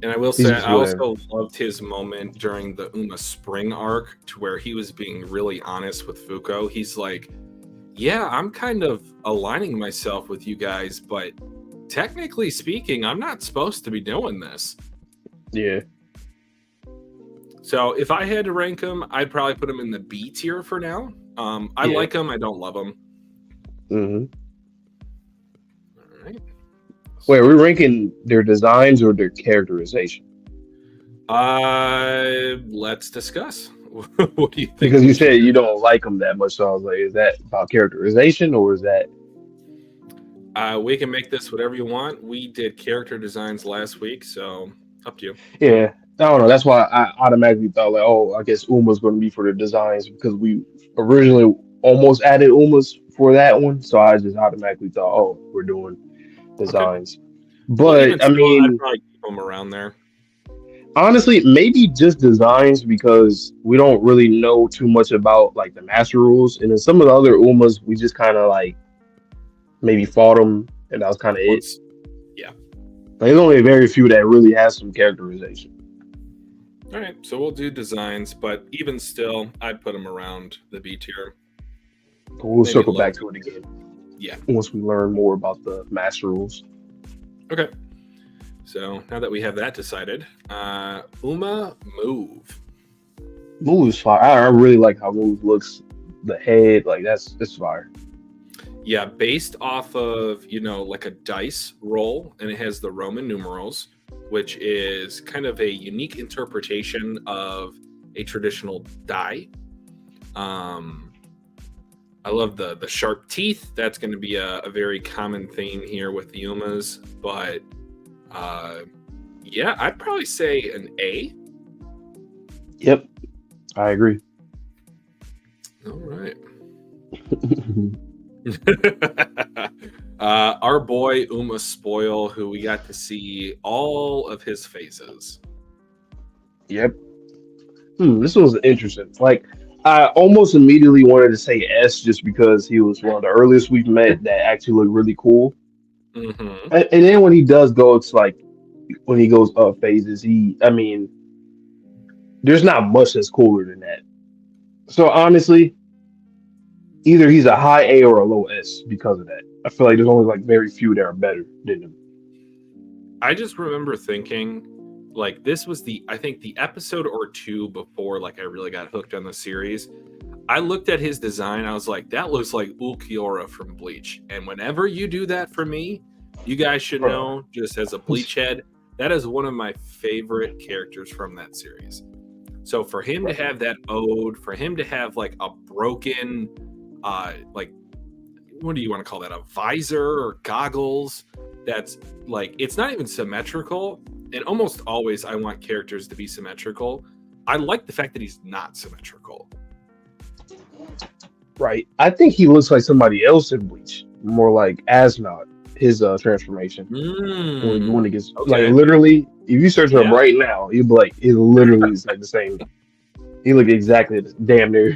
A: And I will
C: He's
A: say,
C: just
A: I
C: whatever.
A: also loved his moment during the Uma Spring arc, to where he was being really honest with Fuko. He's like, yeah, I'm kind of aligning myself with you guys, but technically speaking, I'm not supposed to be doing this.
C: Yeah.
A: So if I had to rank him, I'd probably put him in the B tier for now. I
C: Yeah.
A: like him. I don't love him.
C: Mm-hmm.
A: All right.
C: Wait, are we ranking their designs or their characterization?
A: Let's discuss. What do you think?
C: Because you said you don't like them that much, so I was like, is that about characterization or is that?
A: We can make this whatever you want. We did character designs last week, so up to you.
C: Yeah, I don't know. That's why I automatically thought like, oh, I guess Uma's going to be for the designs because we originally almost added Uma's for that one, so I just automatically thought, oh, we're doing designs.
A: Well, even
C: But I
A: still, I'd
C: mean,
A: probably keep him around there.
C: honestly, maybe just designs because we don't really know too much about like the master rules, and then some of the other Umas we just kind of like maybe fought them, and that was kind of it.
A: Once, yeah.
C: Like, there's only very few that really has some characterization.
A: All right, so we'll do designs, but even still, I'd put him around the B tier.
C: But we'll
A: Maybe
C: circle
A: low.
C: back to it again.
A: Yeah.
C: Once we learn more about the master rules.
A: Okay. So now that we have that decided, Uma Move.
C: Move's fire. I really like how Move looks. The head, like that's fire.
A: Yeah, based off of, like a dice roll, and it has the Roman numerals, which is kind of a unique interpretation of a traditional die. I love the sharp teeth. That's going to be a very common theme here with the Umas, but yeah, I'd probably say an A.
C: Yep, I agree.
A: All right. Our boy Uma Spoil, who we got to see all of his phases.
C: Yep. This was interesting. Like, I almost immediately wanted to say S just because he was one of the earliest we've met that actually looked really cool.
A: Mm-hmm.
C: And then when he does go, it's like when he goes up phases, I mean, there's not much that's cooler than that. So honestly, either he's a high A or a low S because of that. I feel like there's only like very few that are better than him.
A: I just remember thinking, like, this was I think the episode or two before, like, I really got hooked on the series. I looked at his design, I was like, that looks like Ulquiorra from Bleach. And whenever you do that for me, you guys should know, just as a Bleach head, that is one of my favorite characters from that series. So for him to have that ode, for him to have like a broken, like, what do you want to call that? A visor or goggles? That's like, it's not even symmetrical. And almost always I want characters to be symmetrical. I like the fact that he's not symmetrical.
C: Right. I think he looks like somebody else in Bleach. More like Asnod, his transformation. When it gets like literally, if you search him right now, you'll be like, it literally is like the same. He looked exactly damn near.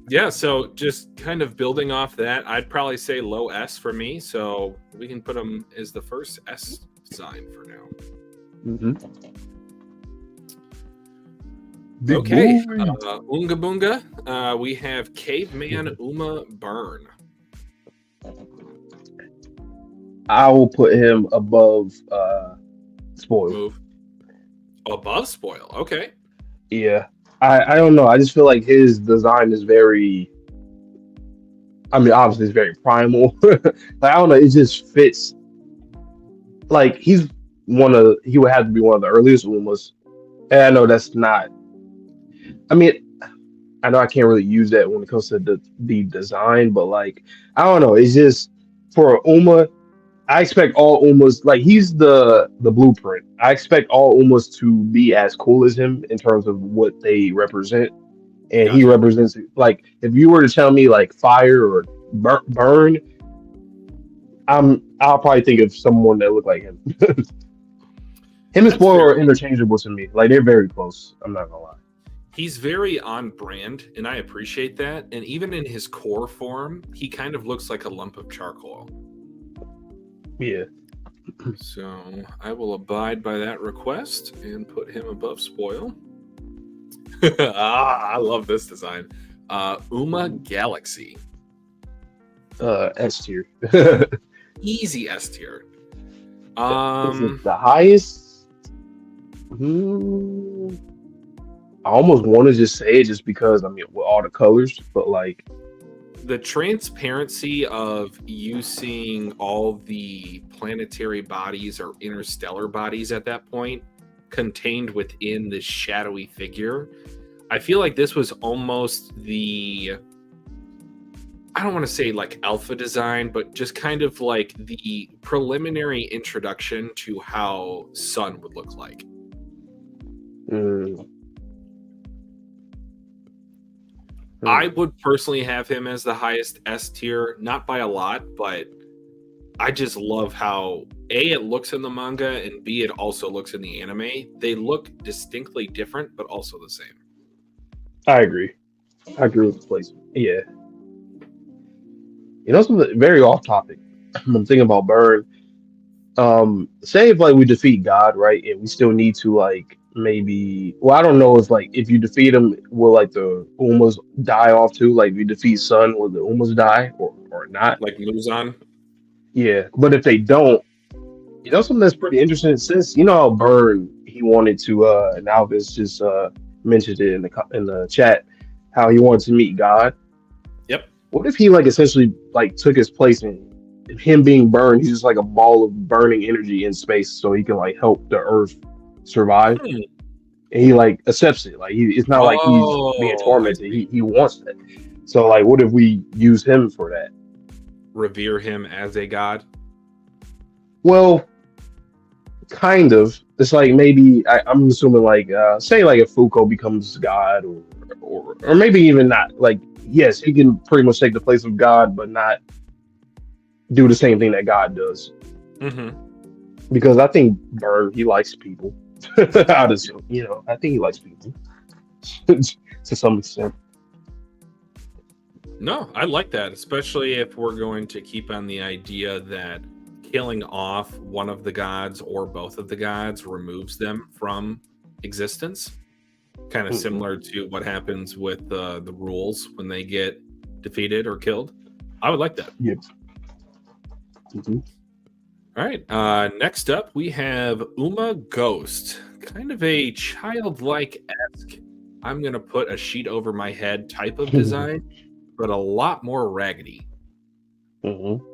A: Yeah, so just kind of building off that, I'd probably say low S for me. So we can put him as the first S design for now.
C: Mm-hmm. Big
A: Okay,
C: boy.
A: Unga Boonga. We have Caveman Uma Burn.
C: I will put him above Spoil.
A: Move above Spoil. Okay.
C: Yeah. I don't know. I just feel like his design is very, I mean, obviously it's very primal. Like, I don't know, it just fits. Like he would have to be one of the earliest Umas. And I know that's not, I mean, I know I can't really use that when it comes to the design, but like I don't know, it's just for Uma, I expect all Umas, like he's the blueprint. I expect all Umas to be as cool as him in terms of what they represent. And he
A: Gotcha.
C: represents, like if you were to tell me like fire or burn, I'll probably think of someone that looked like him. Him and
A: That's
C: Spoiler
A: fair.
C: are interchangeable to me. Like they're very close. I'm not gonna lie.
A: He's very on brand, and I appreciate that. And even in his core form, he kind of looks like a lump of charcoal.
C: Yeah.
A: So I will abide by that request and put him above Spoil. I love this design. Uma Galaxy.
C: S tier.
A: Easy S tier.
C: Is it the highest? Hmm. I almost want to just say it just because I mean with all the colors, but like
A: the transparency of you seeing all the planetary bodies or interstellar bodies at that point contained within this shadowy figure. I feel like this was almost the, I don't want to say like alpha design, but just kind of like the preliminary introduction to how Sun would look like. I would personally have him as the highest S tier, not by a lot, but I just love how A, it looks in the manga, and B, it also looks in the anime. They look distinctly different, but also the same.
C: I agree. I agree with the placement. Yeah. You know, something very off topic. I'm thinking about Burn. Say if like we defeat God, right? And we still need to like maybe, well, I don't know if like if you defeat him, will like the Umas die off too? Like if you defeat Sun, will the Umas die or not?
A: Like Muzan?
C: Yeah. But if they don't, you know something that's pretty interesting, since you know how Burn he wanted to and Alvis just mentioned it in the chat, how he wanted to meet God.
A: Yep.
C: What if he like essentially like took his place in him being burned? He's just like a ball of burning energy in space, so he can like help the Earth survive. And he like accepts it. Like it's not like he's being tormented. He wants that. So like, what if we use him for that?
A: Revere him as a god?
C: Well, kind of. It's like maybe I'm assuming like say like if Foucault becomes God or maybe even not. Like yes, he can pretty much take the place of God, but not do the same thing that God does.
A: Mm-hmm.
C: Because I think Bird, he likes people. I think he likes people to some extent.
A: No, I like that, especially if we're going to keep on the idea that killing off one of the gods or both of the gods removes them from existence. Kind of similar to what happens with the rules when they get defeated or killed. I would like that.
C: Yep. Mm-hmm.
A: All right. Next up, we have Uma Ghost. Kind of a childlike-esque, I'm going to put a sheet over my head type of design, but a lot more raggedy.
C: Mm-hmm.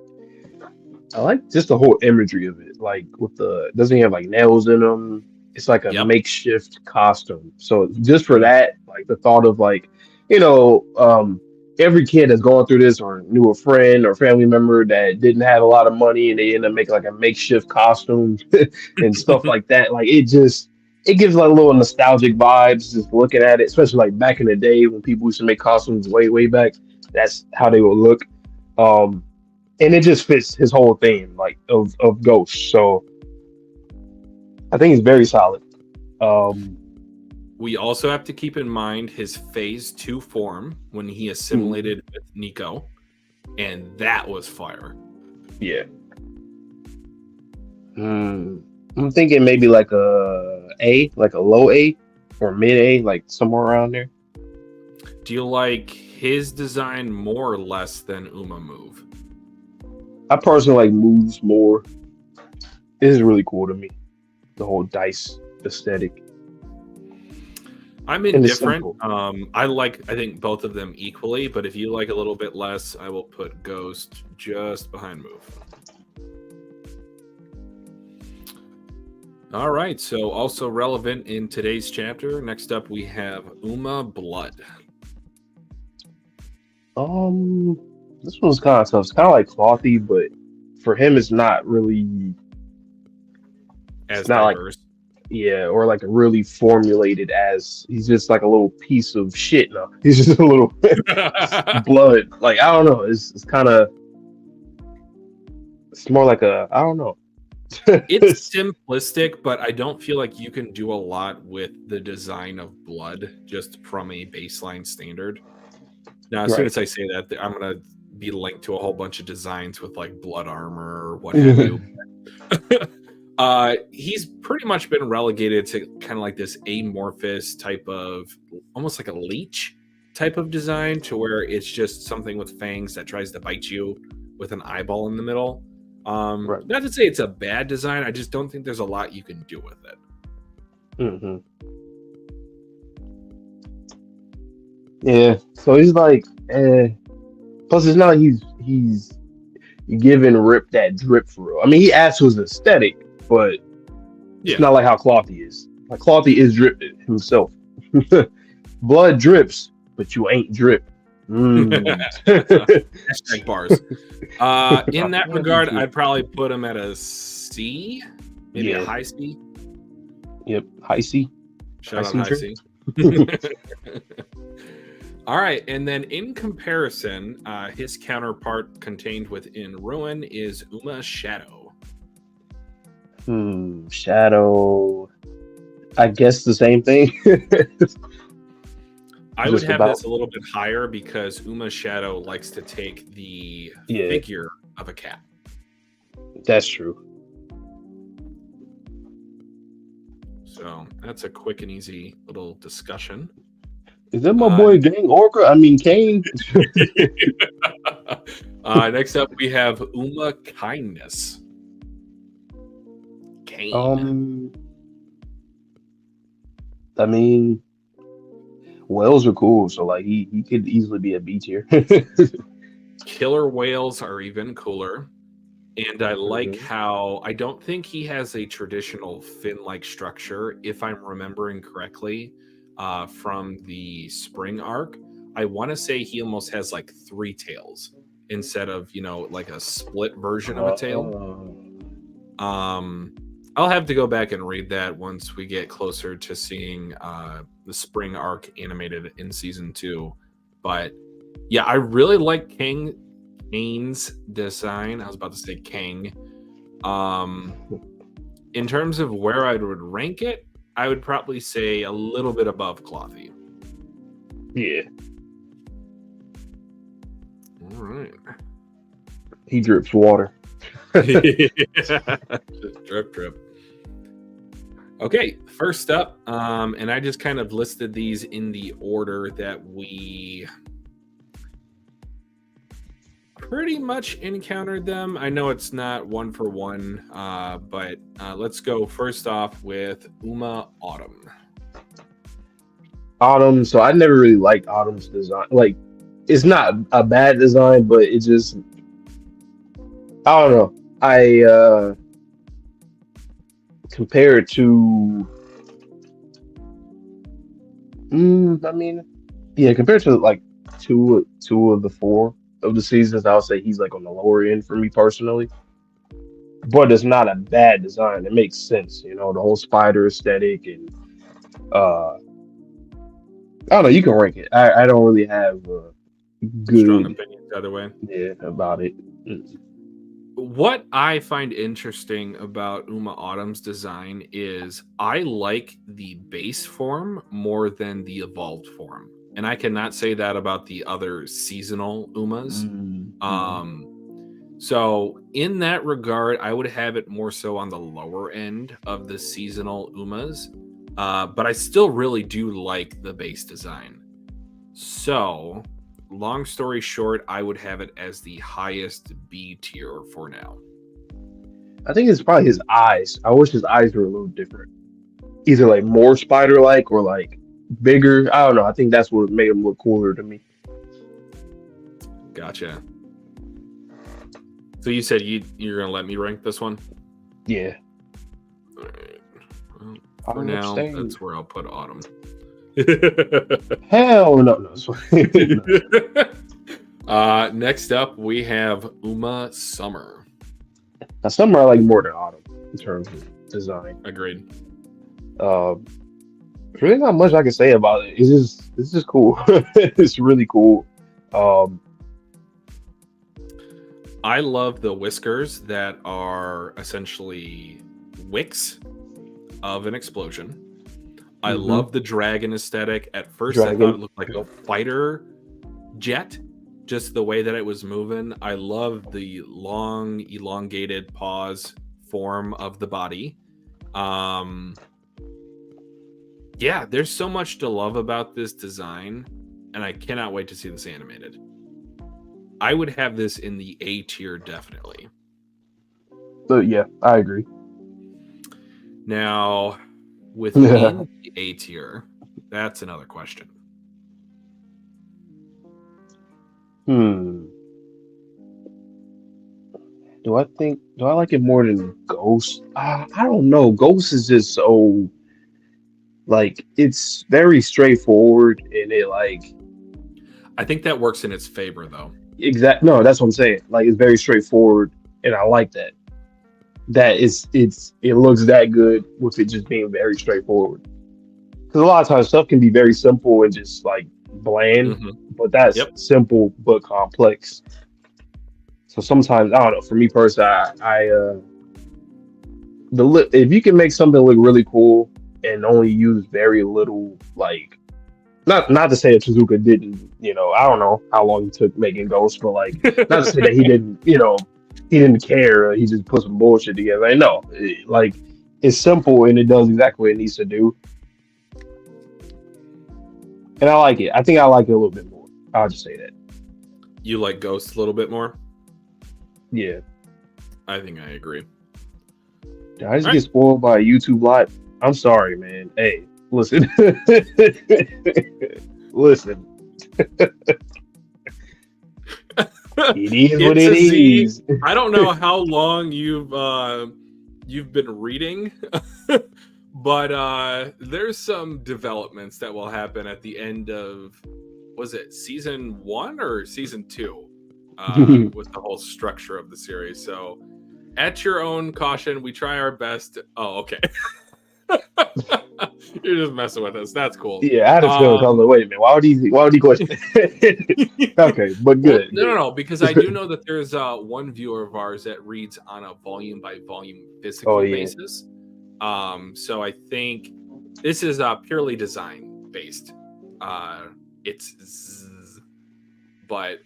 C: I like just the whole imagery of it. Like with doesn't he have like nails in them? It's like a makeshift costume. So just for that, like the thought of like, every kid that's going through this or knew a friend or family member that didn't have a lot of money and they end up making like a makeshift costume and stuff like that. Like it gives like a little nostalgic vibes just looking at it, especially like back in the day when people used to make costumes way, way back. That's how they would look. And it just fits his whole theme like of Ghost. So I think he's very solid.
A: We also have to keep in mind his phase 2 form when he assimilated with Nico, and that was fire.
C: Yeah. I'm thinking maybe like like a low A or mid A, like somewhere around there.
A: Do you like his design more or less than Uma move?
C: I personally like moves more. It is really cool to me. The whole dice aesthetic.
A: I'm
C: And it's
A: indifferent.
C: simple.
A: I think both of them equally, but if you like a little bit less, I will put Ghost just behind Move. All right, so also relevant in today's chapter. Next up, we have Uma Blood.
C: This one's kind of tough. It's kind of like Clothy, but for him, it's not really.
A: As
C: It's not like
A: diverse.
C: yeah, or like really formulated as he's just like a little piece of shit now. He's just a little blood. Like I don't know. It's kind of. It's more like a. I don't know.
A: It's simplistic, but I don't feel like you can do a lot with the design of blood just from a baseline standard. Now, as soon as I say that, I'm going to be linked to a whole bunch of designs with like blood armor or what have you. He's pretty much been relegated to kind of like this amorphous type of, almost like a leech type of design, to where it's just something with fangs that tries to bite you with an eyeball in the middle. Not to say it's a bad design, I just don't think there's a lot you can do with it.
C: Mm-hmm. Yeah, so he's like, plus it's not like he's giving Rip that drip for real. I mean, he adds to his aesthetic, but it's not like how Clothy is. Like Clothy is dripping himself. Blood drips, but you ain't drip.
A: Hashtag bars. In that regard, I'd probably put him at a C, maybe a high C.
C: Yep, high C.
A: Shout out high C. All right, and then in comparison, his counterpart contained within Ruin is Uma Shadow.
C: Shadow. I guess the same thing.
A: I would have this a little bit higher because Uma Shadow likes to take the figure of a cat.
C: That's true.
A: So that's a quick and easy little discussion.
C: Is that my boy Gang Orca? I mean Kane.
A: Next up, we have Uma Kindness. Kane.
C: I mean, whales are cool, so like he could easily be a B tier.
A: Killer whales are even cooler. And I like how I don't think he has a traditional fin-like structure, if I'm remembering correctly, from the spring arc. I want to say he almost has like 3 tails instead of, like a split version of a tail. I'll have to go back and read that once we get closer to seeing the spring arc animated in season 2. But yeah, I really like Kane's design. I was about to say Kang. In terms of where I would rank it, I would probably say a little bit above Clothy.
C: Yeah.
A: All right.
C: He drips water.
A: Just drip. Okay, first up, and I just kind of listed these in the order that we pretty encountered them. I know it's not one for one, but let's go first off with Uma Autumn.
C: Autumn, so I never really liked Autumn's design. Like, it's not a bad design, but it just, I don't know. I compare it to, compared to like two of the 4 of the seasons, I would say he's like on the lower end for me personally. But it's not a bad design. It makes sense, the whole spider aesthetic, and I don't know. You can rank it. I don't really have good
A: strong opinions either way.
C: Yeah, about it.
A: What I find interesting about Uma Autumn's design is I like the base form more than the evolved form. And I cannot say that about the other seasonal Umas. So in that regard, I would have it more so on the lower end of the seasonal Umas, but I still really do like the base design. So, long story short, I would have it as the highest B tier for now.
C: I think it's probably his eyes. I wish his eyes were a little different. Either like more spider-like or like bigger. I don't know. I think that's what made him look cooler to me.
A: Gotcha. So you said you're gonna let me rank this one?
C: Yeah.
A: All right. Well,
C: I
A: for
C: don't
A: now,
C: understand.
A: that's where I'll put Autumn.
C: Hell no.
A: Next up, we have Uma Summer.
C: Now, some I like more than Autumn in terms of design.
A: Agreed.
C: There's really not much I can say about it. It's just cool. It's really cool.
A: I love the whiskers that are essentially wicks of an explosion. I love the dragon aesthetic. At first, I thought it looked like a fighter jet, just the way that it was moving. I love the long, elongated paws form of the body. Yeah, there's so much to love about this design, and I cannot wait to see this animated. I would have this in the A tier, definitely.
C: So yeah, I agree.
A: Now, within the A tier, that's another question.
C: Do I like it more than Ghost? I don't know. Ghost is just so like it's very straightforward and it like
A: I think that works in its favor, though.
C: no, that's what I'm saying. Like it's very straightforward and I like that. It looks that good with it just being very straightforward. Because a lot of times stuff can be very simple and just like bland, but that's simple but complex. So sometimes I don't know. For me personally, if you can make something look really cool and only use very little, like not to say that Tezuka didn't, I don't know how long he took making Ghost, but like not to say that he didn't, he didn't care. He just put some bullshit together. Like, no, it's simple and it does exactly what it needs to do. And I like it. I think I like it a little bit more. I'll just say that.
A: You like Ghost a little bit more?
C: Yeah.
A: I think I agree.
C: Did I just get spoiled by a YouTube live? I'm sorry, man. Hey, listen. Listen. It is what it is.
A: I don't know how long you've been reading, but there's some developments that will happen at the end of, was it season 1 or season 2? With the whole structure of the series. So at your own caution, we try our best. Oh, okay. You're just messing with us. That's cool.
C: Yeah, I had a feeling. I was like, wait a minute. Why would he question? Okay, but good.
A: Well, no, because I do know that there's one viewer of ours that reads on a volume by volume physical basis. So I think this is purely design based. But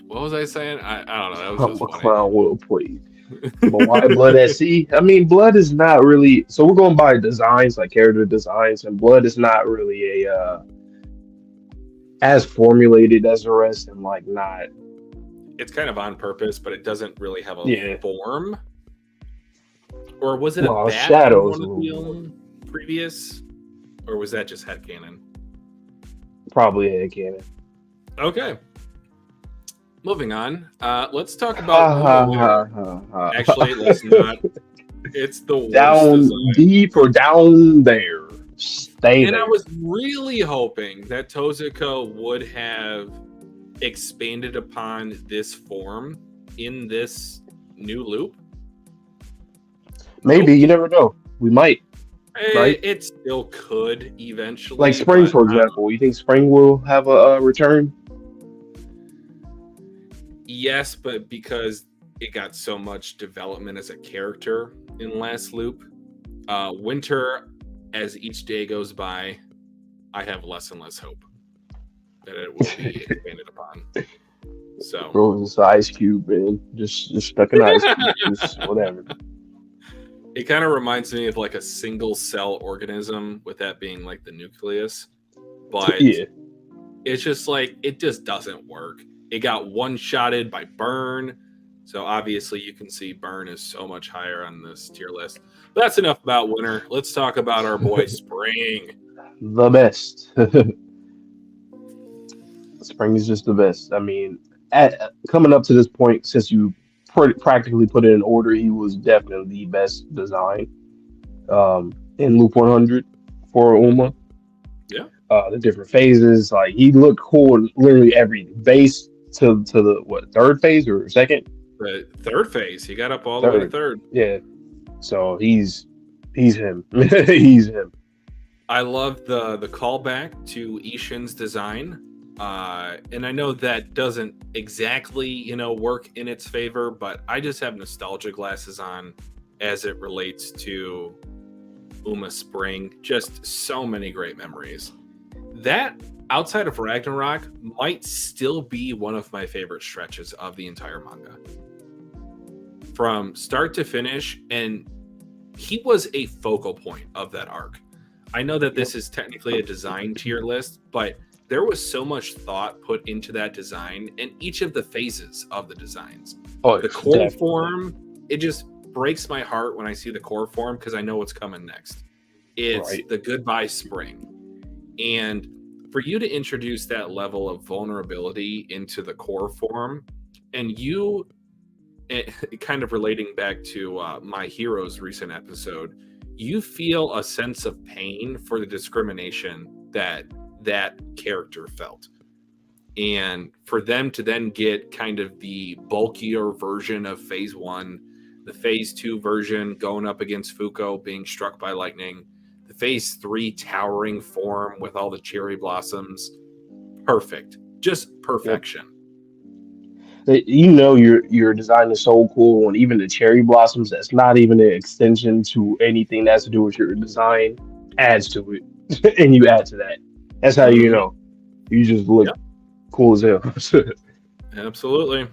A: what was I saying? I don't know. That was just funny.
C: Clown will please. But why Blood at Sea? I mean, Blood is not really. So we're going by designs, like character designs, and Blood is not really a as formulated as the rest, and like not.
A: It's kind of on purpose, but it doesn't really have a form. Or was it a bat
C: shadows
A: in one of the previous? Or was that just headcanon?
C: Probably headcanon.
A: Okay. Moving on. Let's talk about. Actually, let's not. It's the worst
C: down
A: design.
C: Deep or down there. Stay
A: and
C: there.
A: I was really hoping that Tozuka would have expanded upon this form in this new loop.
C: Maybe, you never know. We might. Right?
A: It still could eventually.
C: Like Spring, for example. You think Spring will have a return?
A: Yes, but because it got so much development as a character in last loop. Winter, as each day goes by, I have less and less hope that it will be expanded upon. So
C: Bro, it's an ice cube, man. Just stuck in ice cube. Just whatever.
A: it kind of reminds me of like a single cell organism, with that being like the nucleus. But
C: Yeah.
A: it's just like, it just doesn't work. It got one-shotted by Burn. So obviously you can see Burn is so much higher on this tier list. But that's enough about Winter. Let's talk about our boy Spring.
C: The best. Spring is just the best. I mean, coming up to this point, since you practically put it in order, he was definitely the best design in Loop 100 for Uma.
A: Yeah.
C: The different phases, like he looked cool in literally every base to the what, third phase or second?
A: The third phase. He got up all the way to third.
C: Yeah. So he's him. He's him.
A: I love the callback to Ishin's design. And I know that doesn't exactly, work in its favor, but I just have nostalgia glasses on as it relates to Uma Spring. Just so many great memories. That, outside of Ragnarok, might still be one of my favorite stretches of the entire manga. From start to finish, and he was a focal point of that arc. I know that this is technically a design tier list, but there was so much thought put into that design and each of the phases of the designs. The core form, it just breaks my heart when I see the core form because I know what's coming next. It's the Goodbye Spring. And for you to introduce that level of vulnerability into the core form, and you, kind of relating back to My Hero's recent episode, you feel a sense of pain for the discrimination that character felt. And for them to then get kind of the bulkier version of phase 1, the phase 2 version going up against Fuko being struck by lightning, the phase 3 towering form with all the cherry blossoms, perfect, just perfection.
C: Your design is so cool, and even the cherry blossoms, that's not even an extension to anything that has to do with your design, adds to it. And you add to that. That's how you just look cool as hell.
A: Absolutely.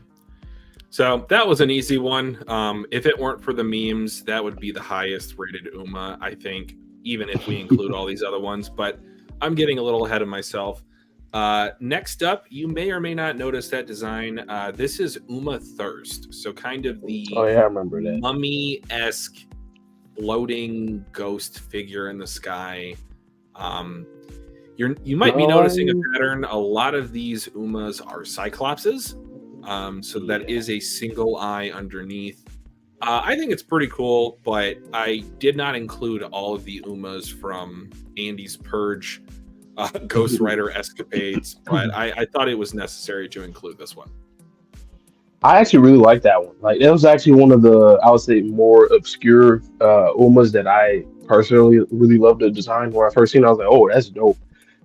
A: So that was an easy one. If it weren't for the memes, that would be the highest rated Uma, I think, even if we include all these other ones. But I'm getting a little ahead of myself. Next up, you may or may not notice that design. This is Uma Thirst. So kind of the
C: I remember that
A: mummy-esque floating ghost figure in the sky. You might be noticing a pattern. A lot of these Umas are Cyclopses. So that is a single eye underneath. I think it's pretty cool, but I did not include all of the Umas from Andy's Purge Ghost Rider escapades, but I thought it was necessary to include this one.
C: I actually really like that one. Like, that was actually one of the, I would say, more obscure Umas that I personally really loved the design. When I first seen it, I was like, oh, that's dope.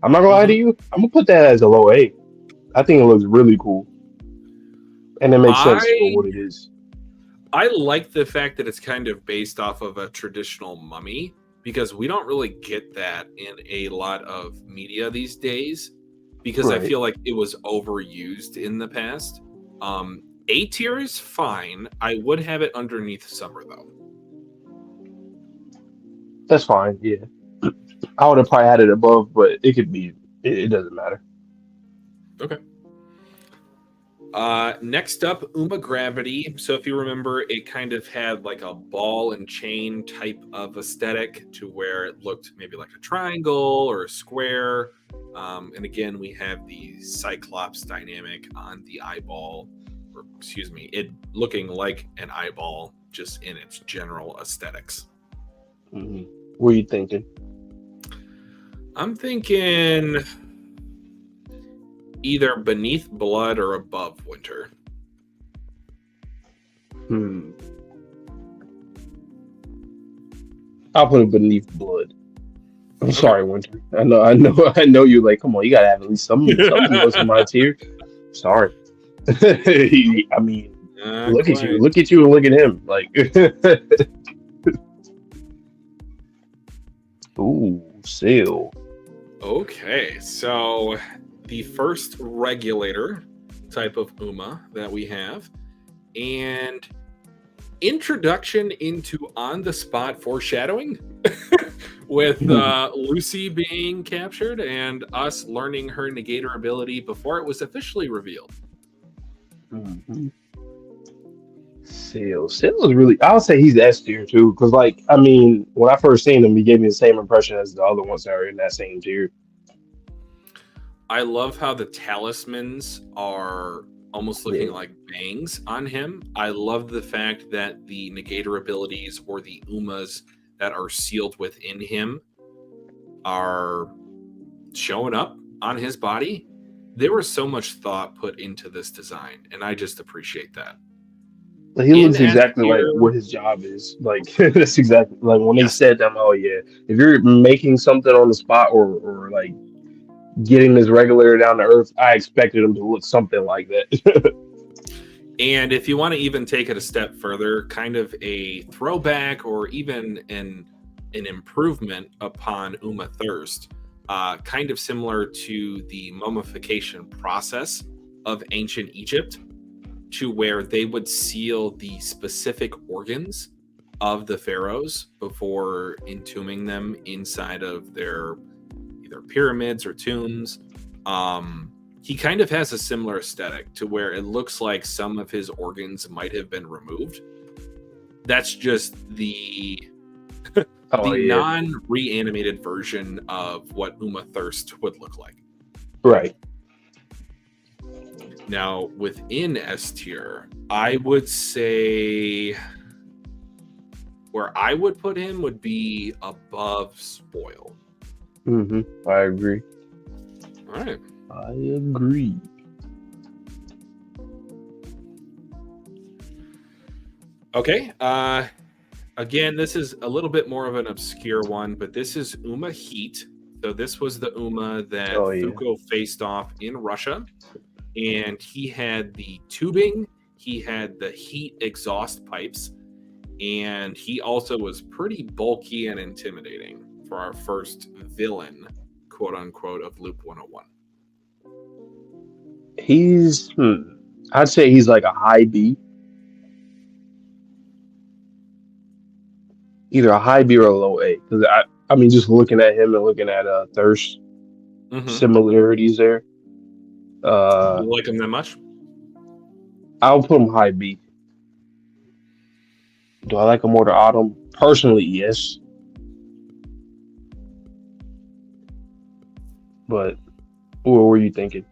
C: I'm not gonna lie to you, I'm gonna put that as a low A. I think it looks really cool. And it makes sense for what it is.
A: I like the fact that it's kind of based off of a traditional mummy, because we don't really get that in a lot of media these days, because I feel like it was overused in the past. A tier is fine. I would have it underneath Summer, though.
C: That's fine, yeah. I would have probably had it above, but it could be, it doesn't matter.
A: Okay. Next up, Uma Gravity. So if you remember, it kind of had like a ball and chain type of aesthetic to where it looked maybe like a triangle or a square. And again, we have the Cyclops dynamic on the eyeball, or excuse me, it looking like an eyeball just in its general aesthetics.
C: Mm-hmm. What are you thinking?
A: I'm thinking either beneath Blood or above Winter.
C: I'll put it beneath Blood. I'm sorry, Winter. I know. You're like, come on, you gotta have at least some looks in my tier. Sorry. I mean, look at you, and look at him. Like, ooh, Seal.
A: Okay, so the first regulator type of Uma that we have, and introduction into on-the-spot foreshadowing with Lucy being captured and us learning her negator ability before it was officially revealed.
C: Mm-hmm. Seal is really. I would say he's S tier too, because like I mean, when I first seen him, he gave me the same impression as the other ones that are in that same tier.
A: I love how the talismans are almost looking like bangs on him. I love the fact that the negator abilities or the Umas that are sealed within him are showing up on his body. There was so much thought put into this design, and I just appreciate that.
C: Like, he looks
A: In S
C: exactly like
A: tier,
C: what his job is. Like that's exactly like when they
A: yes.
C: said them. Oh yeah, if you're making something on the spot or like getting this regulator down to earth, I expected him to look something like that.
A: And if you want to even take it a step further, kind of a throwback or even an improvement upon Uma Thirst, kind of similar to the mummification process of ancient Egypt, to where they would seal the specific organs of the pharaohs before entombing them inside of their either pyramids or tombs. He kind of has a similar aesthetic to where it looks like some of his organs might have been removed. That's just the non-reanimated version of what Uma Thirst would look like.
C: Right.
A: Now, within S tier, I would say where I would put him would be above Spoil.
C: Mm-hmm. I agree.
A: All right.
C: I agree.
A: Okay. Again, this is a little bit more of an obscure one, but this is Uma Heat. So this was the Uma that Fuko faced off in Russia. And he had the tubing, he had the heat exhaust pipes, and he also was pretty bulky and intimidating for our first villain, quote unquote, of Loop 101.
C: He's, I'd say he's like a high B. Either a high B or a low A. Because I mean, just looking at him and looking at Thirst, similarities there.
A: You like him that much?
C: I'll put him high B. Do I like him more than Autumn? Personally, yes. But what were you thinking?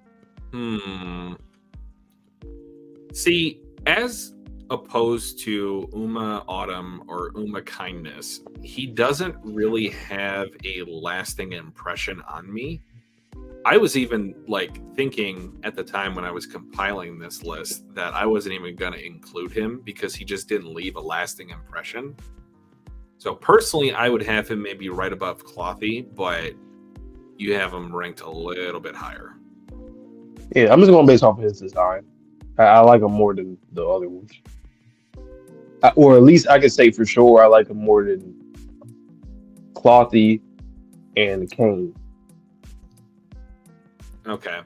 A: See, as opposed to Uma Autumn or Uma Kindness, he doesn't really have a lasting impression on me. I was even like thinking at the time when I was compiling this list that I wasn't even going to include him because he just didn't leave a lasting impression. So personally, I would have him maybe right above Clothy, but you have him ranked a little bit higher.
C: Yeah, I'm just going based off of his design. I like him more than the other ones. Or at least I could say for sure I like him more than Clothy and Kane.
A: Okay.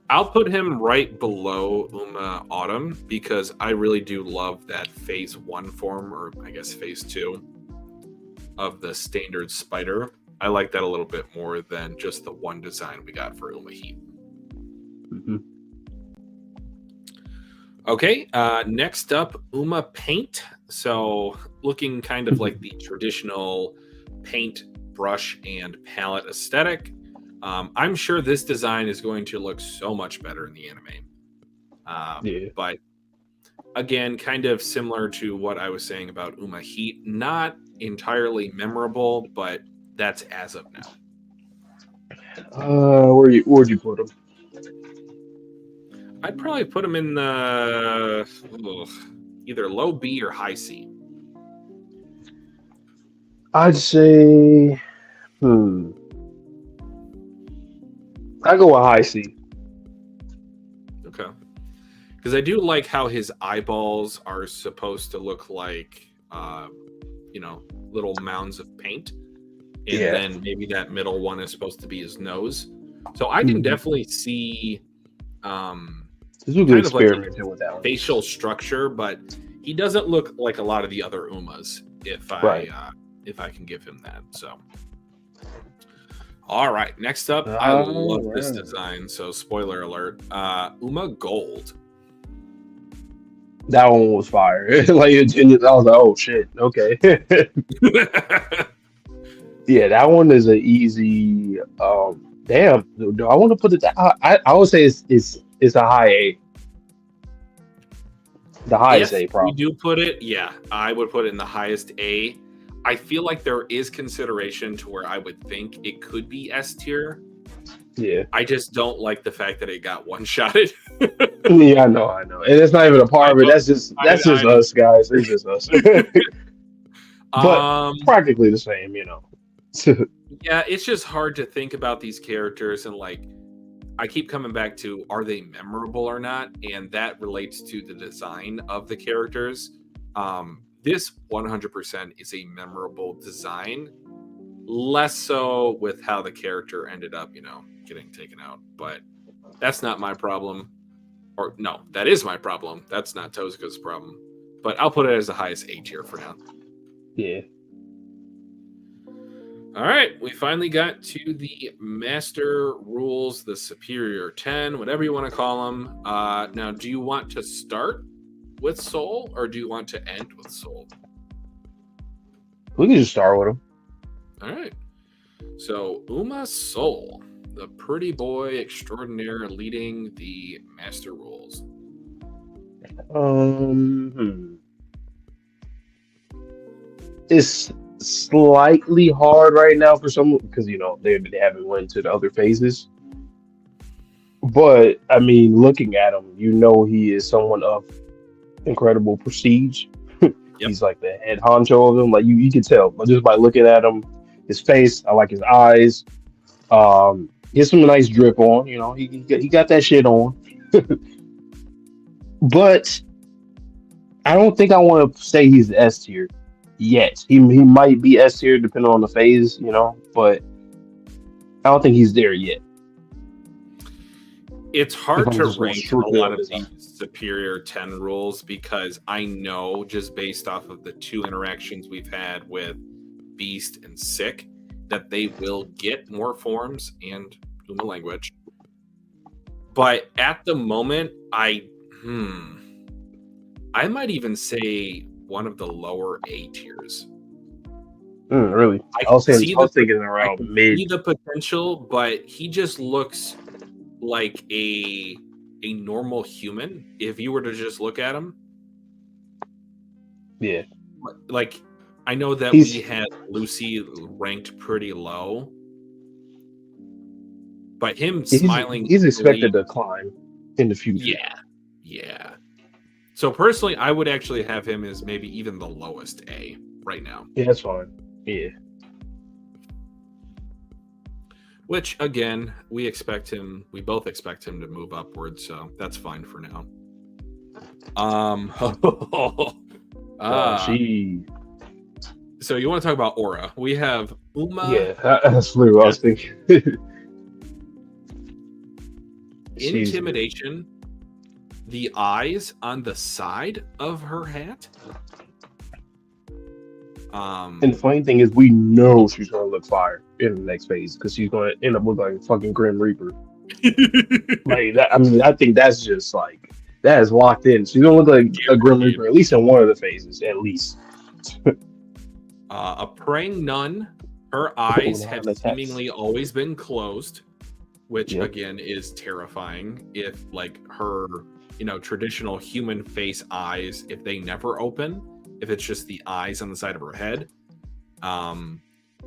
A: I'll put him right below Uma Autumn because I really do love that phase 1 form, or I guess phase 2 of the standard spider. I like that a little bit more than just the one design we got for Uma Heat.
C: Mm-hmm.
A: Okay, next up, Uma Paint. So looking kind of like the traditional paint, brush, and palette aesthetic. I'm sure this design is going to look so much better in the anime. But again, kind of similar to what I was saying about Uma Heat. Not entirely memorable, but that's as of now.
C: Where'd you put him?
A: I'd probably put him in the either low B or high C.
C: I'd say, I go with high C.
A: Okay. Because I do like how his eyeballs are supposed to look like, little mounds of paint. And then maybe that middle one is supposed to be his nose. So I can definitely see
C: Suzuka
A: kind of like
C: experimented with that one.
A: facial structure, but he doesn't look like a lot of the other Umas. If I can give him that, so. All right, next up, I love this design. So, spoiler alert: Uma Gold.
C: That one was fire. Like, I was like, oh shit, okay. Yeah, that one is an easy. Damn, do I want to put it? I would say it's a high A. The highest A,
A: If
C: probably.
A: we do put it, yeah, I would put it in the highest A. I feel like there is consideration to where I would think it could be S tier.
C: Yeah.
A: I just don't like the fact that it got one-shotted.
C: Yeah, I know, and it's not even a part of it. That's just us, guys. It's just us. But practically the same, you know.
A: Yeah, it's just hard to think about these characters and like I keep coming back to are they memorable or not, and that relates to the design of the characters. This 100% is a memorable design, less so with how the character ended up, you know, getting taken out. But that's not my problem. Or no, that is my problem. That's not Tozuka's problem. But I'll put it as the highest A tier for now.
C: Yeah.
A: All right, we finally got to the Master Rules, the Superior 10, whatever you want to call them. Now, do you want to start with Soul, or do you want to end with Soul?
C: We can just start with him.
A: All right. So, Uma Soul, the pretty boy extraordinaire leading the Master Rules.
C: It's slightly hard right now for some because you know they haven't went to the other phases. But I mean, looking at him, you know he is someone of incredible prestige. Yep. He's like the head honcho of them. Like you can tell, but just by looking at him, his face, I like his eyes. He has some nice drip on. You know, he got that shit on. But I don't think I want to say he's S tier yet. He might be S tier depending on the phase, you know, but I don't think he's there yet.
A: It's hard to rank a lot of these Superior 10 rules because I know just based off of the two interactions we've had with Beast and Sick that they will get more forms and Uma language. But at the moment, I might even say one of the lower A tiers.
C: Really? I was thinking around mid.
A: See the potential, but he just looks like a normal human if you were to just look at him.
C: Yeah.
A: Like, I know that we had Lucy ranked pretty low, but him smiling...
C: He's expected to climb in the future.
A: Yeah. So personally, I would actually have him as maybe even the lowest A right now.
C: Yeah, that's fine. Yeah.
A: Which, again, we both expect him to move upward, so that's fine for now. So you want to talk about aura? We have Uma.
C: Yeah, that's literally what I was thinking.
A: Intimidation. The eyes on the side of her hat.
C: And the funny thing is, we know she's gonna look fire in the next phase because she's gonna end up looking like a fucking Grim Reaper. Like that. I mean, I think that's just like that is locked in. She's gonna look like a Grim Reaper at least in one of the phases, at least.
A: A praying nun. Her eyes have seemingly always been closed, which again is terrifying. If like her, you know, traditional human face eyes, if they never open, if it's just the eyes on the side of her head,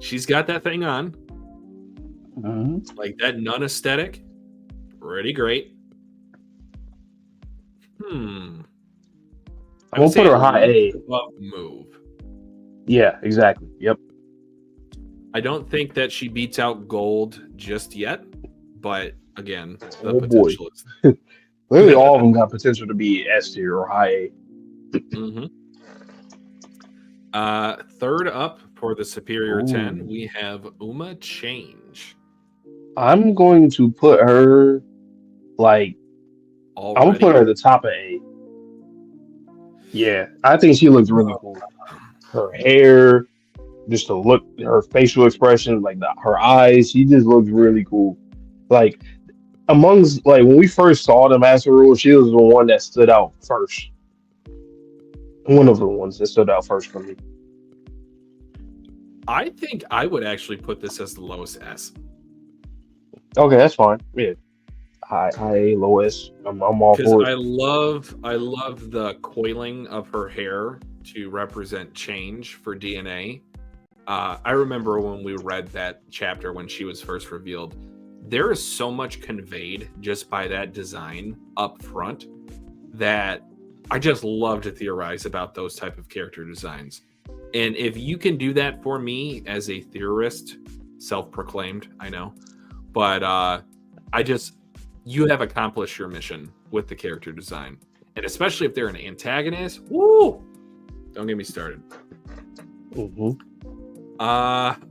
A: she's got that thing on. Like that nun aesthetic, pretty great.
C: I'm gonna put her high A.
A: Move.
C: Yeah, exactly. Yep.
A: I don't think that she beats out Gold just yet, but again, the potential is.
C: Literally, all of them got potential to be S tier or high
A: A. Third up for the Superior 10, we have Uma Change.
C: I'm going to put her like I'm gonna put her at the top of A. Yeah, I think she looks really cool. Her hair, just the look, her facial expression, like her eyes, she just looks really cool. Like amongst like when we first saw the Master Rule, she was the one that stood out first. One of the ones that stood out first for me.
A: I think I would actually put this as the lowest S.
C: Okay, that's fine. Yeah, high, low S. I'm all
A: Because
C: for it.
A: I love the coiling of her hair to represent change for DNA. I remember when we read that chapter when she was first revealed. There is so much conveyed just by that design up front that I just love to theorize about those type of character designs. And if you can do that for me as a theorist, self-proclaimed, I know, but you have accomplished your mission with the character design. And especially if they're an antagonist, woo! Don't get me started.
C: Mm-hmm.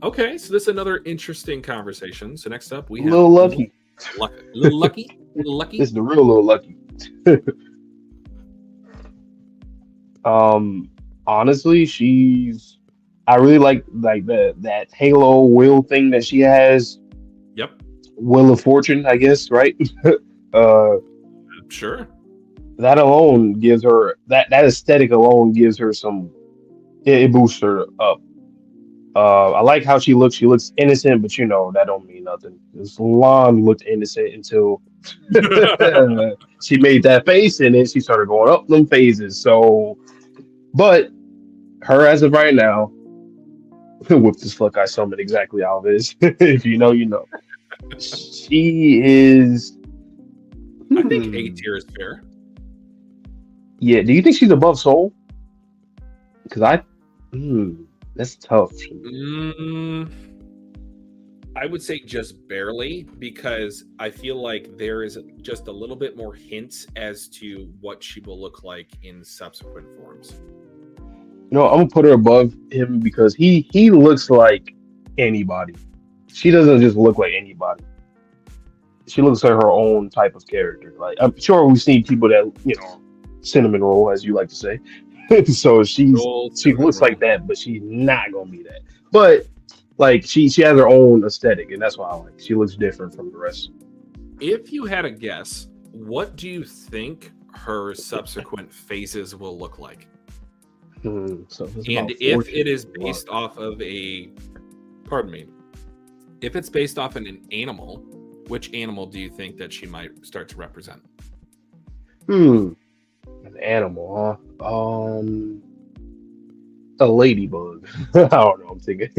A: Okay, so this is another interesting conversation. So next up we have
C: Little Lucky.
A: Little Lucky. Little Lucky.
C: This is the real Little Lucky. Honestly, I really like that Halo will thing that she has.
A: Yep.
C: Wheel of Fortune, I guess, right?
A: Sure.
C: That alone gives her that aesthetic alone gives her some. It boosts her up. I like how she looks. She looks innocent, but that don't mean nothing. Salon looked innocent until she made that face, and then she started going up them phases. So, but her as of right now, with this fuck I summoned exactly how it is. If you know, you know. She is.
A: I think A tier is fair.
C: Yeah. Do you think she's above Soul? Because that's tough.
A: I would say just barely, because I feel like there is just a little bit more hints as to what she will look like in subsequent forms.
C: I'm gonna put her above him because he looks like anybody. She doesn't just look like anybody. She looks like her own type of character. Like I'm sure we've seen people that cinnamon roll, as you like to say. So she looks like that, but she's not gonna be that. But like she has her own aesthetic, and that's why I like. She looks different from the rest.
A: If you had a guess, what do you think her subsequent phases will look like?
C: So
A: and if it is based off of if it's based off an animal, which animal do you think that she might start to represent?
C: An animal, huh? A ladybug. I don't know. I'm thinking.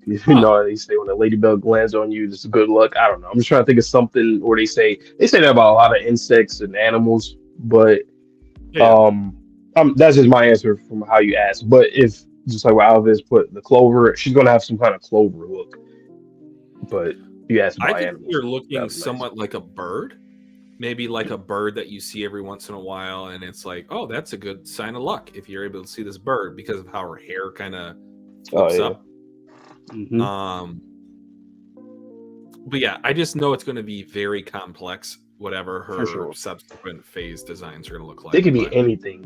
C: They say when a ladybug lands on you, it's good luck. I don't know. I'm just trying to think of something where they say that about a lot of insects and animals, but that's just my answer from how you asked. But if just like what Alvis put the clover, she's gonna have some kind of clover look. But you asked about animals.
A: You're looking somewhat like a bird, maybe like a bird that you see every once in a while, and it's like, oh, that's a good sign of luck if you're able to see this bird because of how her hair kind of flips up.
C: Mm-hmm.
A: But yeah, I just know it's going to be very complex, whatever her subsequent phase designs are going to look like.
C: It could be anything.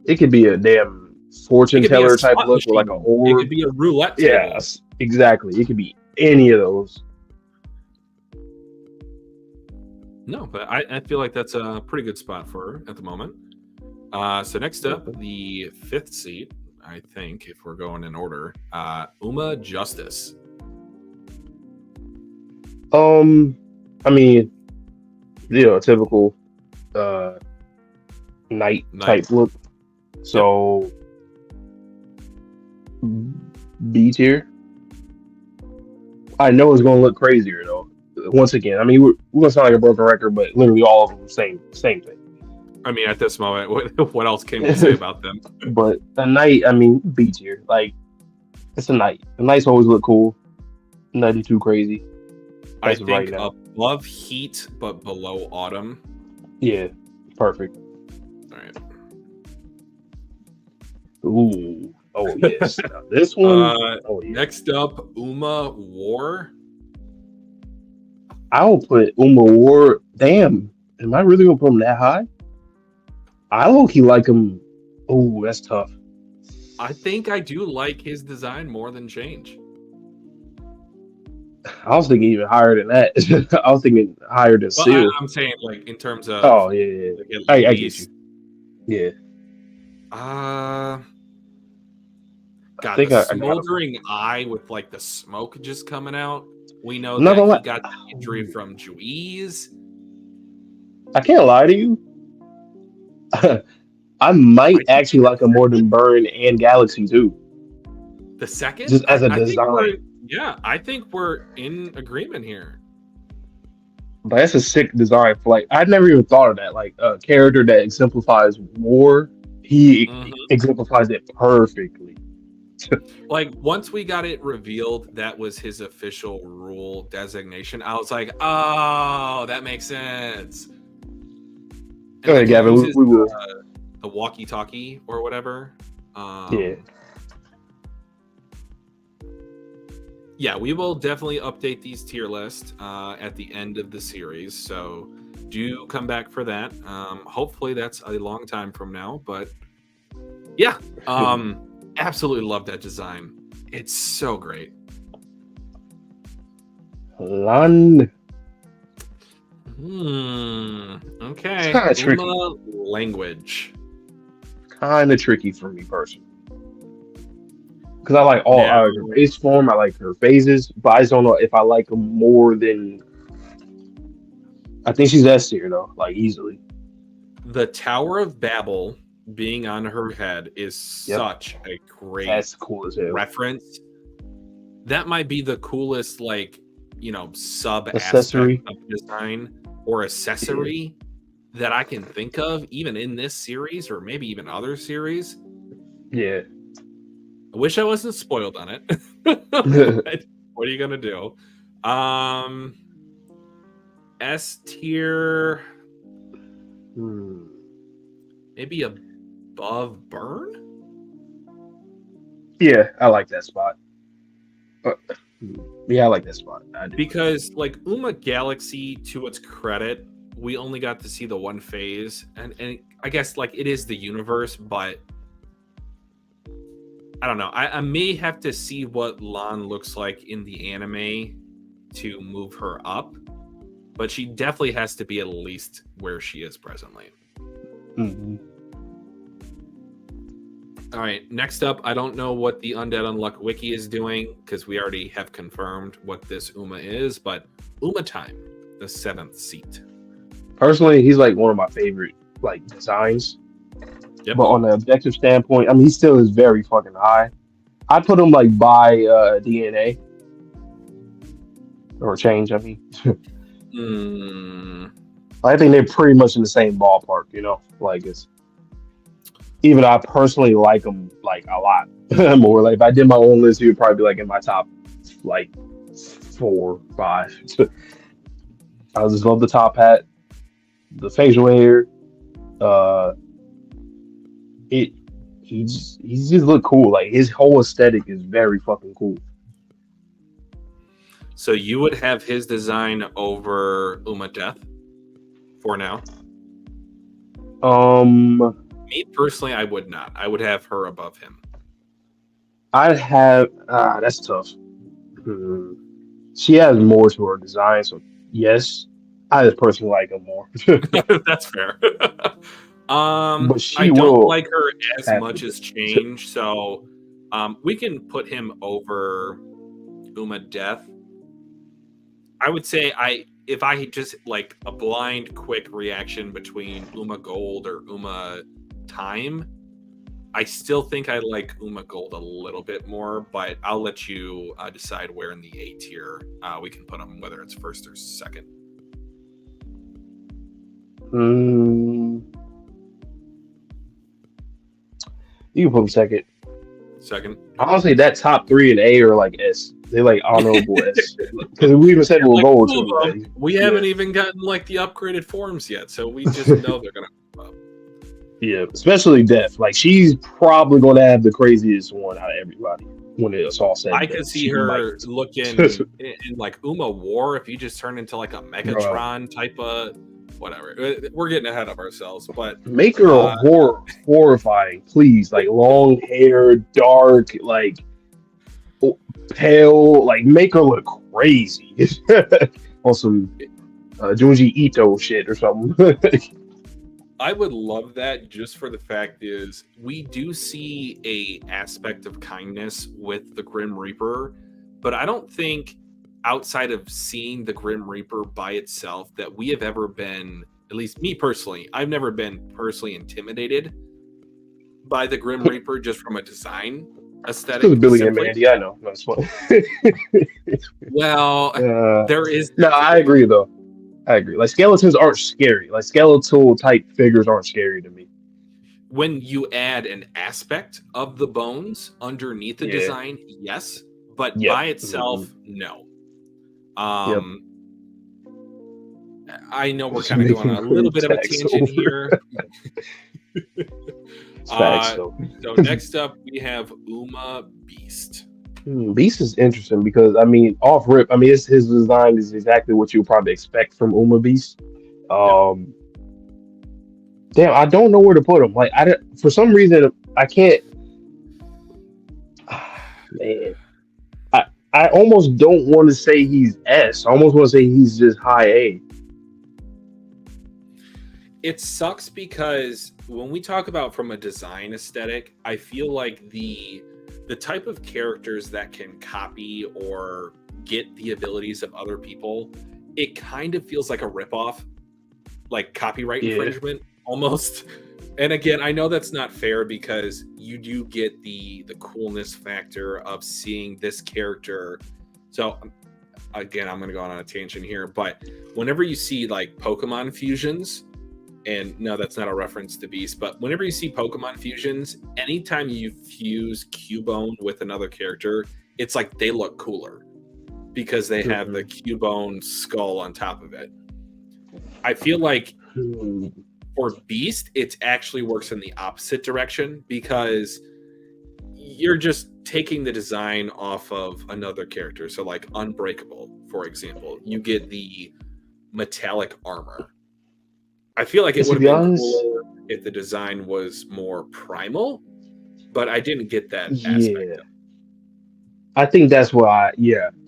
C: It could be a damn fortune teller type look, or like an orb.
A: It could be a roulette table.
C: Yes, exactly. It could be any of those.
A: No, but I feel like that's a pretty good spot for her at the moment. So next up, the 5th seat, I think, if we're going in order, Uma Justice.
C: I mean, a typical knight type look. So B tier. I know it's gonna look crazier though. Once again, I mean, we're gonna sound like a broken record, but literally all of them same thing.
A: I mean, at this moment, what else can we say about them?
C: But a knight, I mean, B tier. Like, it's a knight. The knights always look cool. Nothing too crazy.
A: I think above heat, but below autumn.
C: Yeah, perfect.
A: All right.
C: Ooh. Oh, yes. Now, this one.
A: Next up, Uma War.
C: I'll put Uma War. Damn. Am I really gonna put him that high? I low-key like him. Oh, that's tough.
A: I think I do like his design more than Change.
C: I was thinking even higher than that. I was thinking higher than
A: Well,
C: Seal.
A: I'm saying like in terms of
C: Oh yeah.
A: like, at
C: I get you.
A: least
C: Yeah.
A: uh
C: I
A: God,
C: think
A: the
C: I got him.
A: smoldering eye with like the smoke just coming out. We know
C: I'm not
A: that
C: gonna
A: he
C: lie.
A: got the injury from Juiz.
C: I can't lie to you. I
A: I
C: might
A: think
C: actually like him more than Burn and Galaxy too,
A: the second,
C: just as a
A: I think
C: design.
A: I think we're in agreement here.
C: But that's a sick design for like I'd never even thought of that. Like a character that exemplifies war, he
A: Mhm.
C: exemplifies it perfectly.
A: Like once we got it revealed that was his official rule designation, I was like, oh, that makes sense. And
C: Go ahead,
A: like he
C: Gavin.
A: uses
C: We will.
A: the walkie-talkie or whatever.
C: Yeah.
A: Yeah, we will definitely update these tier lists at the end of the series. So do come back for that. Hopefully that's a long time from now, but yeah, absolutely love that design. It's so great.
C: Lan.
A: Okay.
C: It's kinda tricky.
A: Uma language.
C: Kind of tricky for me personally. Because I like all
A: Now,
C: her base form, I like her phases, but I just don't know if I like them more than. I think she's S tier though, like easily.
A: the Tower of Babel being on her head is such a great
C: That's cool as hell.
A: reference. That might be the coolest, like, sub
C: Accessory.
A: aspect of design or accessory that I can think of, even in this series or maybe even other series.
C: Yeah.
A: I wish I wasn't spoiled on it. But what are you gonna do? S tier, maybe above Burn.
C: Yeah, I like that spot. Yeah, I like that spot. I do.
A: Because like Uma Galaxy, to its credit, we only got to see the one phase, and I guess like it is the universe, but I don't know. I may have to see what Lan looks like in the anime to move her up, but she definitely has to be at least where she is presently.
C: Mm-hmm.
A: All right, next up, I don't know what the Undead Unluck wiki is doing because we already have confirmed what this Uma is, but Uma Time, the 7th seat.
C: Personally, he's like one of my favorite like designs.
A: Yep.
C: But on the objective standpoint, I mean, he still is very fucking high. I put him like by DNA or Change. I mean, I think they're pretty much in the same ballpark. Like it's. Even I personally like him like a lot more. Like if I did my own list, he would probably be like in my top like 4, 5. I just love the top hat, the facial hair. He just look cool. Like his whole aesthetic is very fucking cool.
A: So you would have his design over Uma Death for now? Me personally, I would not. I would have her above him.
C: I'd have that's tough. She has more to her design, so yes, I just personally like him more.
A: That's fair.
C: But she
A: I don't
C: will
A: like her as
C: have
A: much
C: to.
A: as Change, so we can put him over Uma Death. I would say if I just like a blind quick reaction between Uma Gold or Uma Time, I still think I like Uma Gold a little bit more, but I'll let you decide where in the A tier we can put him, whether it's first or second.
C: You can put him second.
A: Second.
C: Honestly, that top 3 and A are like S. They're like honorable S. Because we even said we'll
A: like,
C: go to them.
A: We haven't even gotten like the upgraded forms yet, so we just know they're gonna come up.
C: Yeah, especially Death. Like she's probably going to have the craziest one out of everybody when it's all said.
A: I could see her looking in like Uma War if you just turn into like a Megatron type of whatever. We're getting ahead of ourselves, but
C: Make her horrifying, please. Like long hair, dark, like pale. Like make her look crazy on some Junji Ito shit or something.
A: I would love that just for the fact is we do see a aspect of kindness with the Grim Reaper, but I don't think outside of seeing the Grim Reaper by itself that we have ever been, at least me personally, I've never been personally intimidated by the Grim Reaper just from a design aesthetic.
C: Because Billy and Mandy, I know. That's fun.
A: Well, there is.
C: No, I agree though. I agree. Like skeletons aren't scary. Like skeletal type figures aren't scary to me.
A: When you add an aspect of the bones underneath the design, yes, but by itself, no. I know we're kind of going on a little bit of a tangent here. So next up, we have Uma Beast.
C: Beast is interesting because I mean, off rip, I mean, his design is exactly what you would probably expect from Uma Beast. Damn, I don't know where to put him. Like, for some reason, I can't. Man, I almost don't want to say he's S. I almost want to say he's just high A.
A: It sucks because when we talk about from a design aesthetic, I feel like the type of characters that can copy or get the abilities of other people, it kind of feels like a ripoff, like copyright infringement almost. And again, I know that's not fair because you do get the coolness factor of seeing this character. So again, I'm going to go on a tangent here, but whenever you see like Pokemon fusions, and no, that's not a reference to Beast, but whenever you see Pokemon fusions, anytime you fuse Cubone with another character, it's like they look cooler because they have the Cubone skull on top of it. I feel like for Beast, it actually works in the opposite direction because you're just taking the design off of another character. So like Unbreakable, for example, you get the metallic armor. I feel like it would have been cooler if the design was more primal, but I didn't get that aspect.
C: I think that's why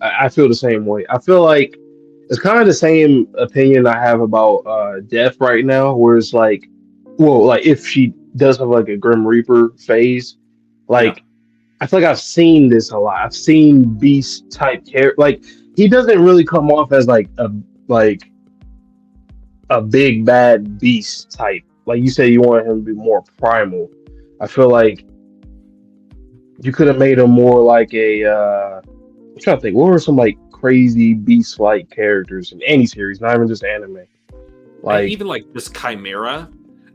C: I feel the same way. I feel like it's kind of the same opinion I have about Death right now, where it's like, well, like if she does have like a Grim Reaper phase, like I feel like I've seen this a lot. I've seen Beast type character, like he doesn't really come off as like a big bad beast type. Like you said, you want him to be more primal. I feel like you could have made him more like a I'm trying to think, what were some like crazy beast like characters in any series, not even just anime? Like
A: even like this Chimera,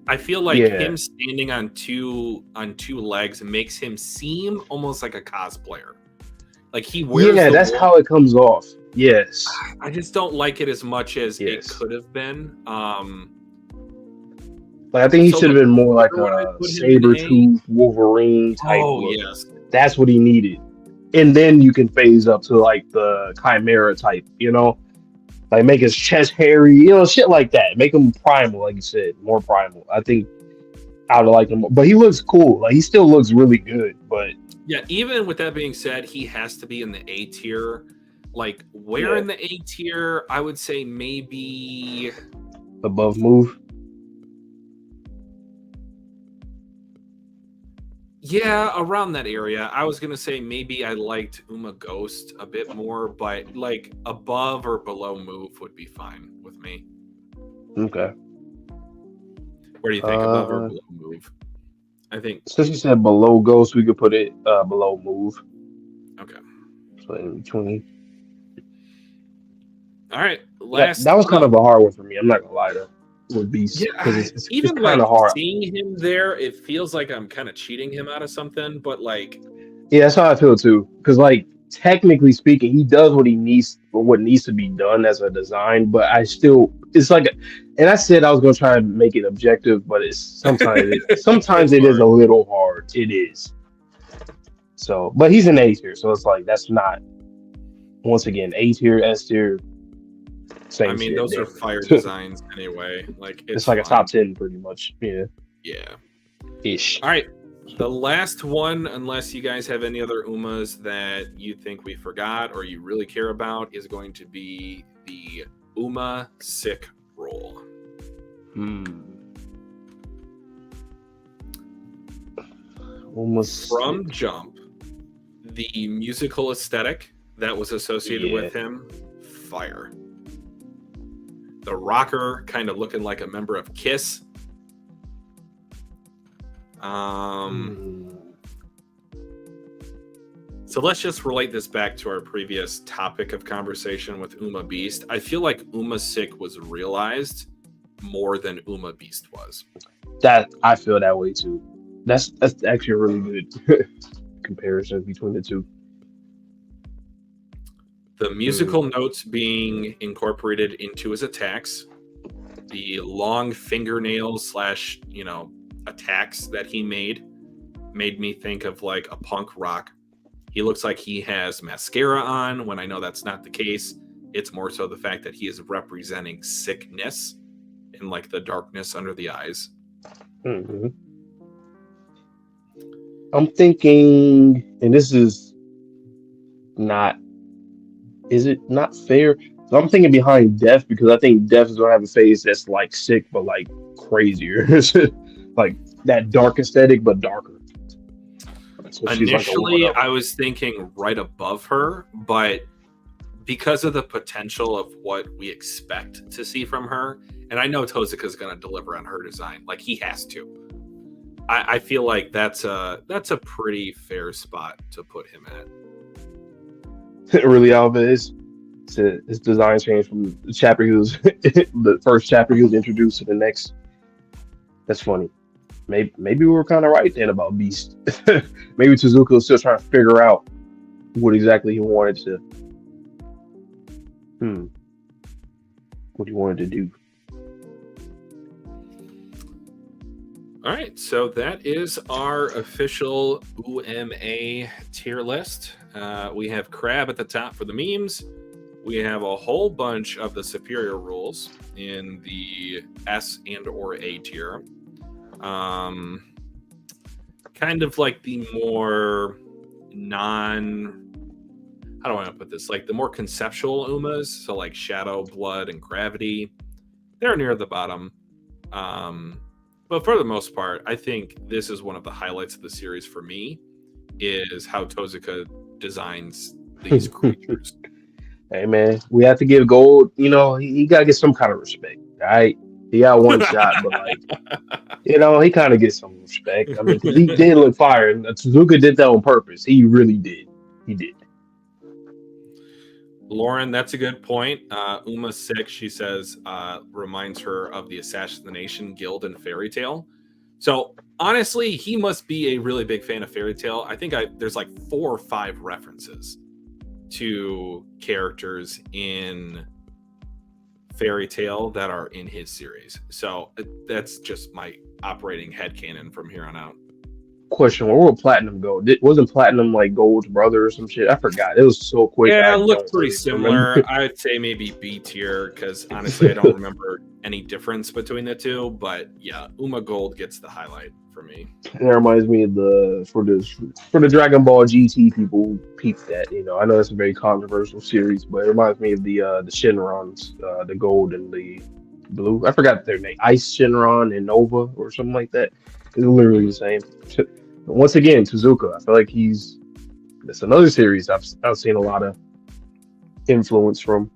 A: I feel like him standing on two legs makes him seem almost like a cosplayer. Like he wears
C: that's how it comes off. Yes.
A: I just don't like it as much as it could have been.
C: Like I think he should have been more like a saber-tooth Wolverine type look. Yes. That's what he needed. And then you can phase up to like the Chimera type, you know? Like make his chest hairy, you know, shit like that. Make him primal, like you said, more primal. I think I would like him more. But he looks cool. Like he still looks really good, but
A: yeah, even with that being said, he has to be in the A tier. Like where in the A tier, I would say maybe
C: above Move.
A: Yeah, around that area. I was gonna say maybe I liked Uma Ghost a bit more, but like above or below Move would be fine with me.
C: Okay.
A: Where do you think above or below Move? I think
C: since you said below Ghost, we could put it below Move.
A: Okay.
C: So in between.
A: All right.
C: That was kind of a hard one for me. I'm not gonna lie though. With Beast,
A: because
C: it's
A: even
C: kind
A: like
C: of hard.
A: Seeing him there, it feels like I'm kind of cheating him out of something. But like,
C: yeah, that's how I feel too. Because like technically speaking, he does what he needs, or what needs to be done as a design. But I still, it's like, and I said I was gonna try and make it objective, but it's sometimes it is a little hard. It is. So, but he's an A tier, so it's like that's not. Once again, A tier, S tier. Same
A: I mean,
C: shit.
A: those are
C: Damn.
A: fire designs anyway. Like
C: It's like a
A: fine.
C: top 10 pretty much. Yeah.
A: Yeah.
C: Ish.
A: All right. The last one, unless you guys have any other Umas that you think we forgot or you really care about, is going to be the Uma Sick roll.
C: Almost
A: From jump, the musical aesthetic that was associated with him, fire. The rocker kind of looking like a member of Kiss. So let's just relate this back to our previous topic of conversation with Uma Beast. I feel like Uma Sick was realized more than Uma Beast was.
C: That I feel that way too. That's actually a really good comparison between the two.
A: The musical notes being incorporated into his attacks, the long fingernails / attacks that he made me think of like a punk rock. He looks like he has mascara on when I know that's not the case. It's more so the fact that he is representing sickness in like the darkness under the eyes.
C: Mm-hmm. I'm thinking, and this is it not fair? So I'm thinking behind Death because I think Death is gonna have a face that's like sick but like crazier. Like that dark aesthetic but darker. So
A: Initially, I was thinking right above her, but because of the potential of what we expect to see from her, and I know Tozuka's going to deliver on her design, like he has to. I feel like that's a pretty fair spot to put him at.
C: Really, Alves, his design changed from the chapter he was the first chapter he was introduced to the next. That's funny. Maybe we were kind of right then about Beast. Maybe Tezuka was still trying to figure out what exactly he wanted to. What he wanted to do.
A: All right, so that is our official UMA tier list. We have Crab at the top for the memes. We have a whole bunch of the superior rules in the S and or A tier. Kind of like the more how do I put this? Like the more conceptual Umas, so like Shadow, Blood, and Gravity. They're near the bottom. But for the most part, I think this is one of the highlights of the series for me, is how Tozuka designs these creatures.
C: Hey man, we have to give Gold, he got to get some kind of respect, right? He got one shot, but like, he kind of gets some respect. I mean, 'cause he did look fire, and Suzuka did that on purpose. He really did. He did.
A: Lauren, that's a good point. Uma 6, she says, reminds her of the Assassination Guild and Fairy Tail. So honestly, he must be a really big fan of Fairy Tail. I think there's like 4 or 5 references to characters in Fairy Tail that are in his series. So that's just my operating headcanon from here on out.
C: Question: where would Platinum go? Wasn't Platinum like Gold's brother or some shit? I forgot. It was so quick.
A: Yeah, it looked pretty similar. I'd say maybe B tier because honestly, I don't remember any difference between the two. But yeah, Uma Gold gets the highlight for me.
C: That reminds me of for the Dragon Ball GT people who peeped that. I know it's a very controversial series, but it reminds me of the Shenrons, the gold and the blue. I forgot their name. Ice Shenron and Nova or something like that. It's literally the same. Once again, Tezuka. I feel like that's another series I've seen a lot of influence from.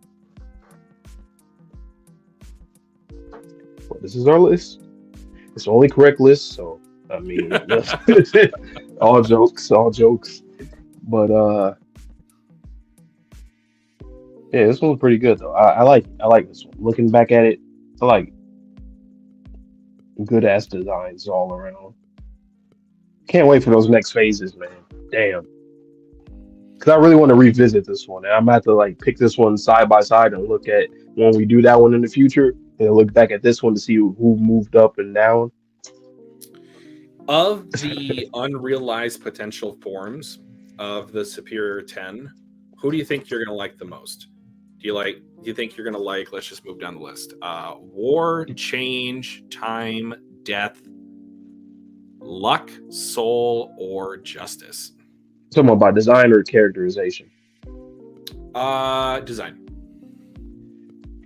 C: Well, this is our list. It's the only correct list, so I mean, all jokes. But yeah, this one's pretty good though. I like this one. Looking back at it, I like good ass designs all around. Can't wait for those next phases, man. Damn. Because I really want to revisit this one. And I'm going to have to pick this one side by side and look at when we do that one in the future and look back at this one to see who moved up and down.
A: Of the unrealized potential forms of the Superior 10, who do you think you're going to like the most? Do you think you're gonna like? Let's just move down the list. War, change, time, death, luck, soul, or justice.
C: Talking about design or characterization.
A: Design.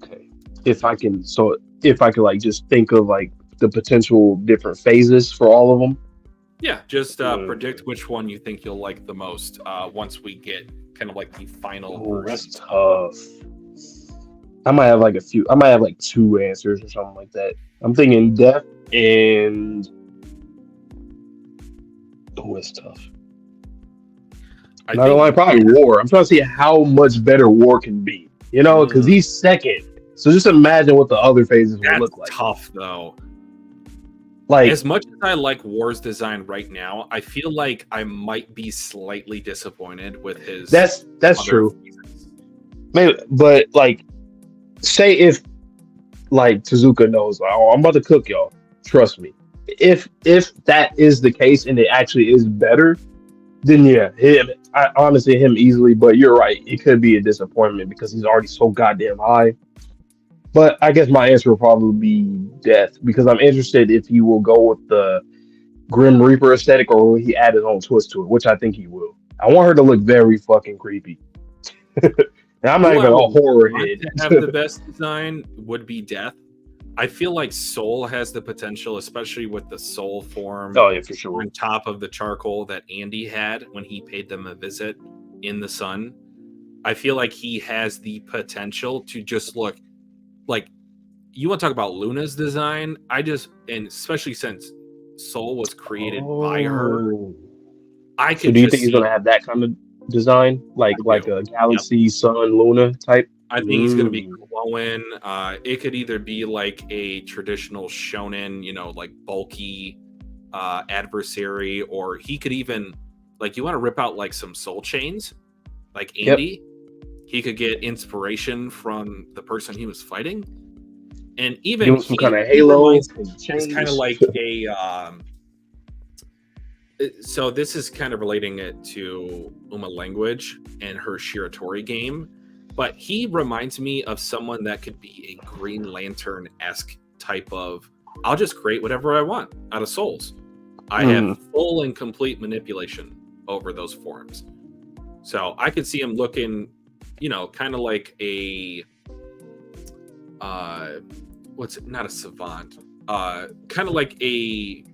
C: Okay. If I can like just think of like the potential different phases for all of them.
A: Yeah, just predict which one you think you'll like the most once we get kind of like the final version.
C: That's tough. I might have like I might have like two answers or something like that. I'm thinking death and it's tough. Not gonna lie, probably war. I'm trying to see how much better war can be. You know, because he's second. So just imagine what the other phases will look like.
A: Tough though.
C: Like,
A: as much as I like War's design right now, I feel like I might be slightly disappointed with his.
C: That's true. Phases. Maybe, but like, say if like Tezuka knows, like, oh, I'm about to cook y'all. Trust me. If that is the case and it actually is better, then yeah, him easily. But you're right, it could be a disappointment because he's already so goddamn high. But I guess my answer will probably be death because I'm interested if he will go with the Grim Reaper aesthetic or will he add his own twist to it, which I think he will. I want her to look very fucking creepy. And I'm not even a horror head.
A: To have the best design would be death. I feel like Soul has the potential, especially with the soul form.
C: Oh yeah, for sure.
A: On top of the charcoal that Andy had when he paid them a visit in the sun. I feel like he has the potential to just look like, you want to talk about Luna's design? And especially since Soul was created by her, I could. So
C: do you think he's going to have that kind of design, like a Galaxy Sun Luna type?
A: I think he's going to be glowing. It could either be like a traditional shonen, like bulky adversary, or he could even, like, you want to rip out like some soul chains, like Andy. Yep. He could get inspiration from the person he was fighting, and even
C: some kind of halo.
A: It's kind of like a. So this is kind of relating it to Uma Language and her Shiratori game, but he reminds me of someone that could be a Green Lantern-esque type of. I'll just create whatever I want out of souls. I have full and complete manipulation over those forms, so I could see him looking. Kind of like a not a savant, kind of like a,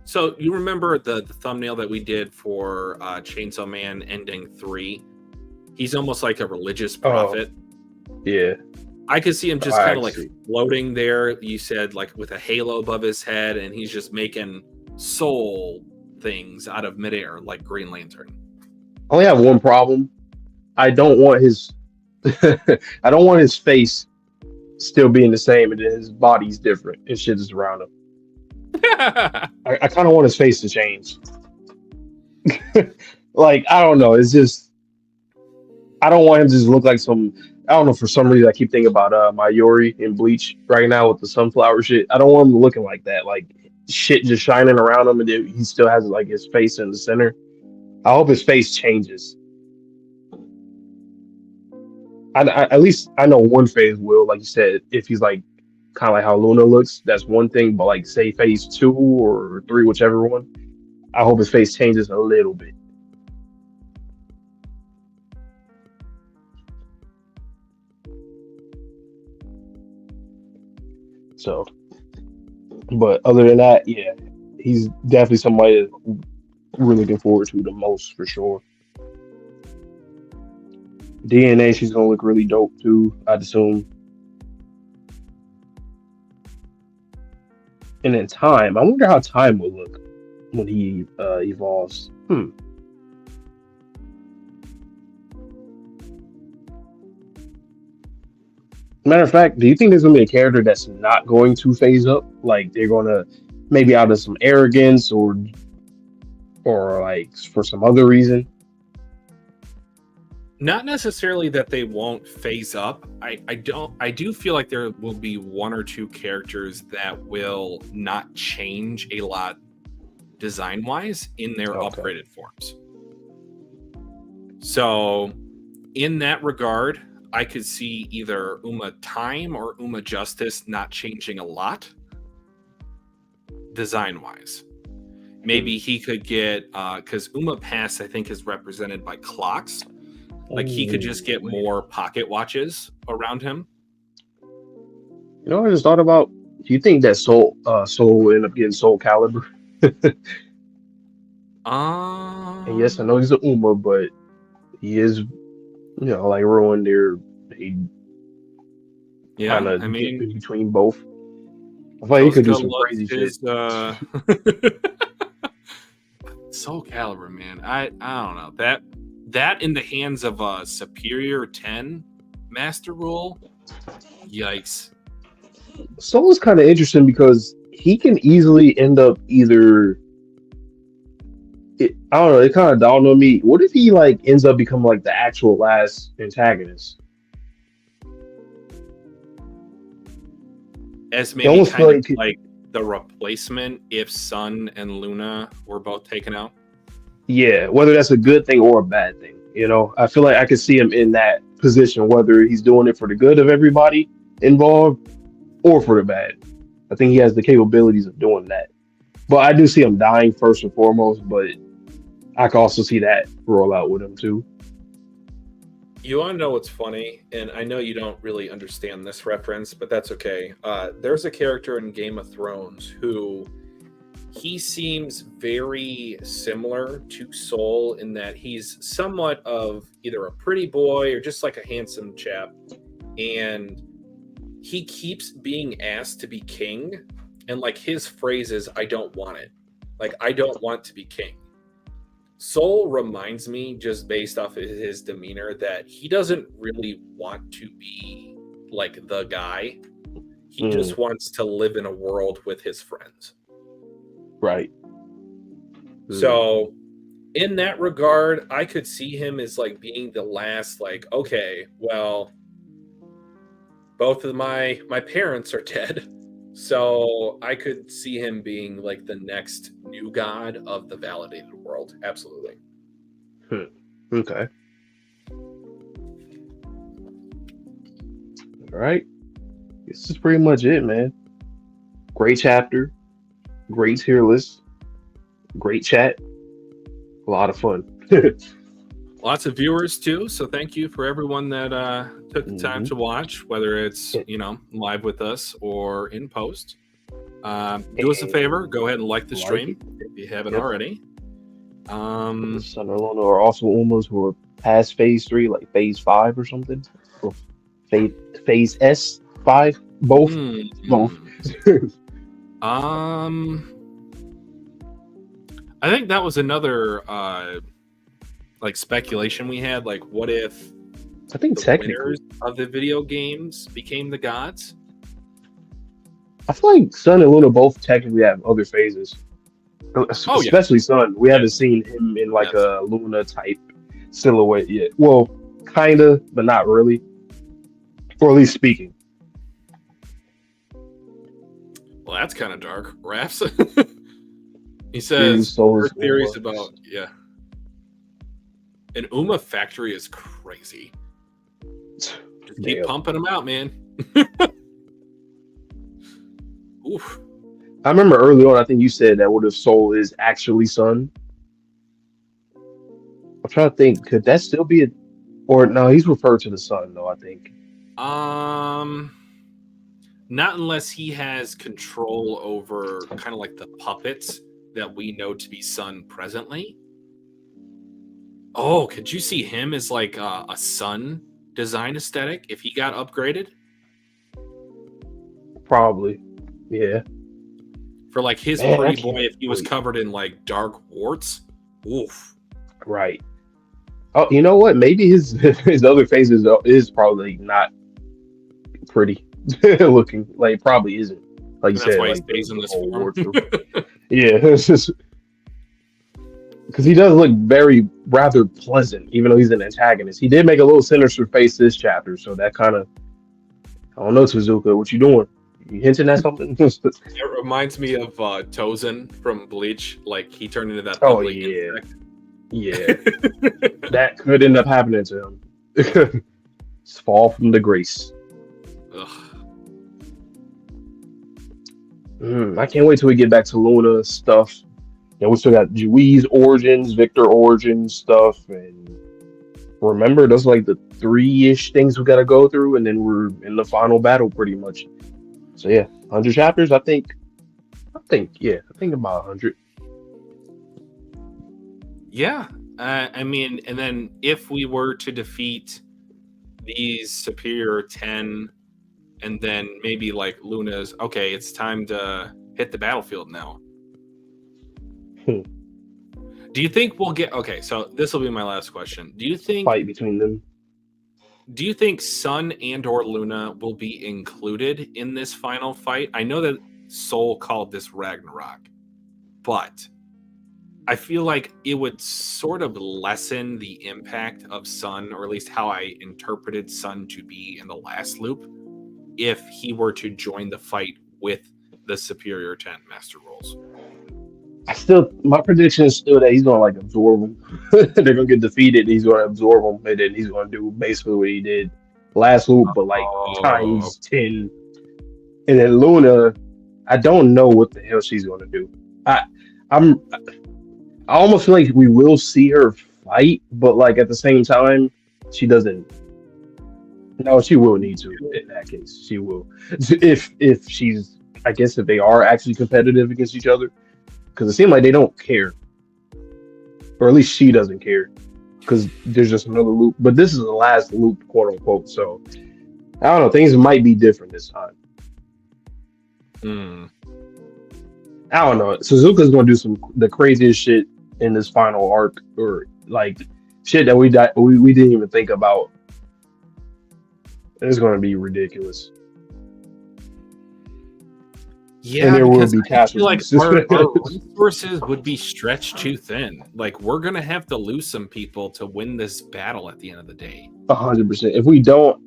A: so you remember the thumbnail that we did for Chainsaw Man Ending 3? He's almost like a religious prophet.
C: Yeah.
A: I could see him just kind of like floating there, you said, like with a halo above his head, and he's just making soul things out of midair like Green Lantern.
C: I only have one problem. I don't want his I don't want his face still being the same and then his body's different and shit is around him. I kind of want his face to change. Like, I don't know. It's just, I don't want him to just look like some, I don't know, for some reason I keep thinking about Mayuri in Bleach right now with the sunflower shit. I don't want him looking like that. Like, shit just shining around him and he still has like his face in the center. I hope his face changes. I at least I know one phase will, like you said, if he's like kind of like how Luna looks, that's one thing. But like, say phase 2 or 3, whichever one, I hope his face changes a little bit. So, but other than that, yeah, he's definitely somebody that we're looking forward to the most for sure. DNA, she's gonna look really dope too, I'd assume. And then Time, I wonder how Time will look when he evolves. Matter of fact, do you think there's gonna be a character that's not going to phase up? Like they're gonna maybe out of some arrogance or like for some other reason?
A: Not necessarily that they won't phase up. I do feel like there will be one or two characters that will not change a lot design wise in their upgraded forms. So in that regard, I could see either Uma Time or Uma Justice not changing a lot design wise. Maybe he could get because Uma Pass I think is represented by clocks. Like he could just get more pocket watches around him.
C: You know, I just thought about. Do you think that Soul will end up getting Soul Calibur? And yes, I know he's a Uma, but he is, like ruined their. They kind of in between both. I thought he could do some crazy shit.
A: Soul Calibur, man. I don't know that in the hands of a superior 10 Master Rule. Yikes.
C: Soul is kind of interesting because he can easily end up either. I don't know. It kind of dawned on me. What if he like ends up becoming like the actual last antagonist?
A: As maybe kind of like the replacement if Sun and Luna were both taken out.
C: Yeah, whether that's a good thing or a bad thing. I feel like I could see him in that position, whether he's doing it for the good of everybody involved or for the bad. I think he has the capabilities of doing that. But I do see him dying first and foremost, but I can also see that roll out with him too.
A: You want to know what's funny? And I know you don't really understand this reference, but that's okay. There's a character in Game of Thrones who he seems very similar to Soul in that he's somewhat of either a pretty boy or just like a handsome chap. And he keeps being asked to be king. And like his phrase is, I don't want it. Like, I don't want to be king. Soul reminds me, just based off of his demeanor, that he doesn't really want to be like the guy. He just wants to live in a world with his friends.
C: Right.
A: So in that regard, I could see him as like being the last, like, okay, well, both of my parents are dead. So I could see him being like the next new god of the validated world. Absolutely.
C: Okay. All right. This is pretty much it, man. Great chapter. Great tier list. Great chat. A lot of fun.
A: Lots of viewers too. So thank you for everyone that took the time to watch, whether it's live with us or in post. Do us a favor, go ahead and like the stream if you haven't already.
C: Sun or Luna are also Umas who are past phase 3, like phase 5 or something. Or phase S5, both. Both.
A: I think that was another like speculation we had. Like, what if
C: I think
A: the
C: technically
A: winners of the video games became the gods?
C: I feel like Sun and Luna both technically have other phases. Especially Sun. We haven't seen him in like a Luna type silhouette yet. Well, kinda, but not really. Or at least speaking.
A: Well, that's kind of dark. Raps. He says theories about an Uma factory is crazy. Just keep pumping them out, man. Oof.
C: I remember early on, I think you said that what if Soul is actually Sun? I'm trying to think, could that still be or no, he's referred to the Sun though, I think.
A: Not unless he has control over kind of like the puppets that we know to be Sun presently. Oh, could you see him as like a Sun design aesthetic if he got upgraded?
C: Probably, yeah.
A: For like his pretty boy, if he was covered in like dark warts, oof.
C: Right. Oh, you know what? Maybe his other phase is probably not pretty looking. Like, probably isn't. Like you said,
A: that's why
C: like,
A: he stays in this form.
C: Yeah, it's just because he does look rather pleasant, even though he's an antagonist. He did make a little sinister face this chapter, so that kind of, I don't know, Tezuka, what you doing? You hinting at something?
A: It reminds me of Tozen from Bleach. Like, he turned into that ugly insect.
C: Yeah. That could end up happening to him. Fall from the grace.
A: Ugh.
C: I can't wait till we get back to Luna stuff. We still got Jui's origins, Victor origins stuff, and remember, those are like the 3-ish things we got to go through, and then we're in the final battle pretty much. So yeah, 100 chapters. I think about 100.
A: Yeah, I mean, and then if we were to defeat these superior 10, and then maybe like Luna's, okay, it's time to hit the battlefield now. Do you think we'll get, okay, so this will be my last question. Do you think
C: fight between them?
A: Do you think Sun and or Luna will be included in this final fight? I know that Soul called this Ragnarok, but I feel like it would sort of lessen the impact of Sun, or at least how I interpreted Sun to be in the last loop, if he were to join the fight with the Superior 10 Master Rules.
C: My prediction is still that he's gonna like absorb them. They're gonna get defeated. He's gonna absorb them, and then he's gonna do basically what he did last loop, but like times 10. And then Luna, I don't know what the hell she's gonna do. I almost feel like we will see her fight, but like at the same time, she doesn't. No, she will need to. In that case, she will. If she's, I guess, if they are actually competitive against each other. Because it seems like they don't care, or at least she doesn't care, because there's just another loop. But this is the last loop, quote unquote. So I don't know. Things might be different this time. I don't know. Suzuka's gonna do the craziest shit in this final arc, or like shit that we didn't even think about. It's gonna be ridiculous.
A: Yeah,
C: and there will
A: because
C: be
A: I feel like
C: casualties.
A: our resources would be stretched too thin. Like, we're gonna have to lose some people to win this battle at the end of the day.
C: 100%. If we don't,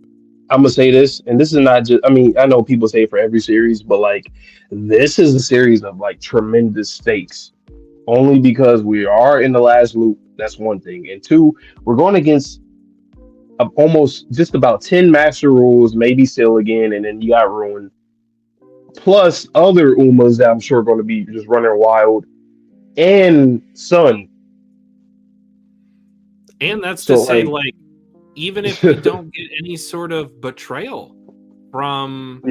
C: I'm gonna say this, and this is not just. I mean, I know people say it for every series, but like, this is a series of like tremendous stakes. Only because we are in the last loop. That's one thing, and two, we're going against almost just about 10 master rules, maybe still again, and then you got ruined. Plus other Umas that I'm sure are going to be just running wild, and Sun.
A: And that's to say, like, even if we don't get any sort of betrayal from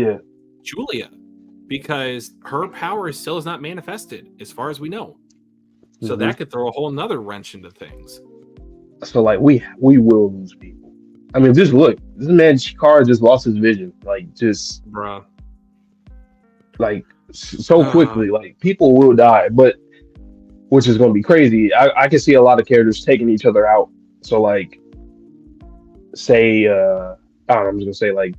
A: Julia, because her power still is not manifested, as far as we know. So that could throw a whole nother wrench into things.
C: So, like, we will lose people. I mean, just look. This man, Chikara, just lost his vision. Like, just...
A: Bruh.
C: Like so quickly, like people will die, but which is going to be crazy. I can see a lot of characters taking each other out. So like, say, I don't know, I'm just gonna say like,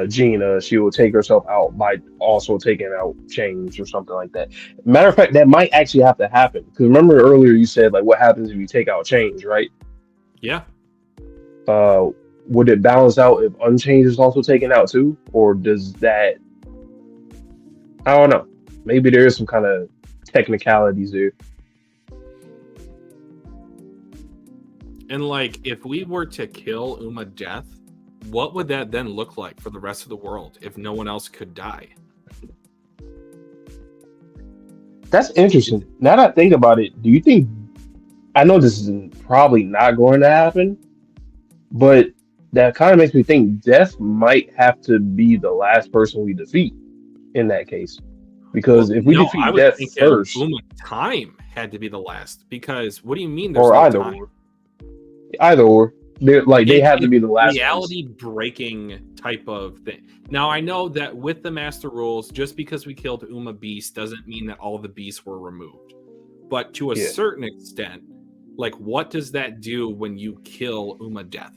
C: Gina, she will take herself out by also taking out Change or something like that. Matter of fact, that might actually have to happen, because remember earlier you said like, what happens if you take out Change, right?
A: Yeah.
C: Would it balance out if Unchanged is also taken out too, or does that? I don't know. Maybe there is some kind of technicalities there.
A: And like, if we were to kill Uma Death, what would that then look like for the rest of the world if no one else could die?
C: That's interesting. Now that I think about it, do you think? I know this is probably not going to happen, but that kind of makes me think Death might have to be the last person we defeat. In that case, because if we defeat Death first,
A: Uma Time had to be the last. Because what do you mean?
C: Or either or, they have to be the last.
A: Reality breaking type of thing. Now I know that with the Master Rules, just because we killed Uma Beast doesn't mean that all the beasts were removed. But to a certain extent, like, what does that do when you kill Uma Death?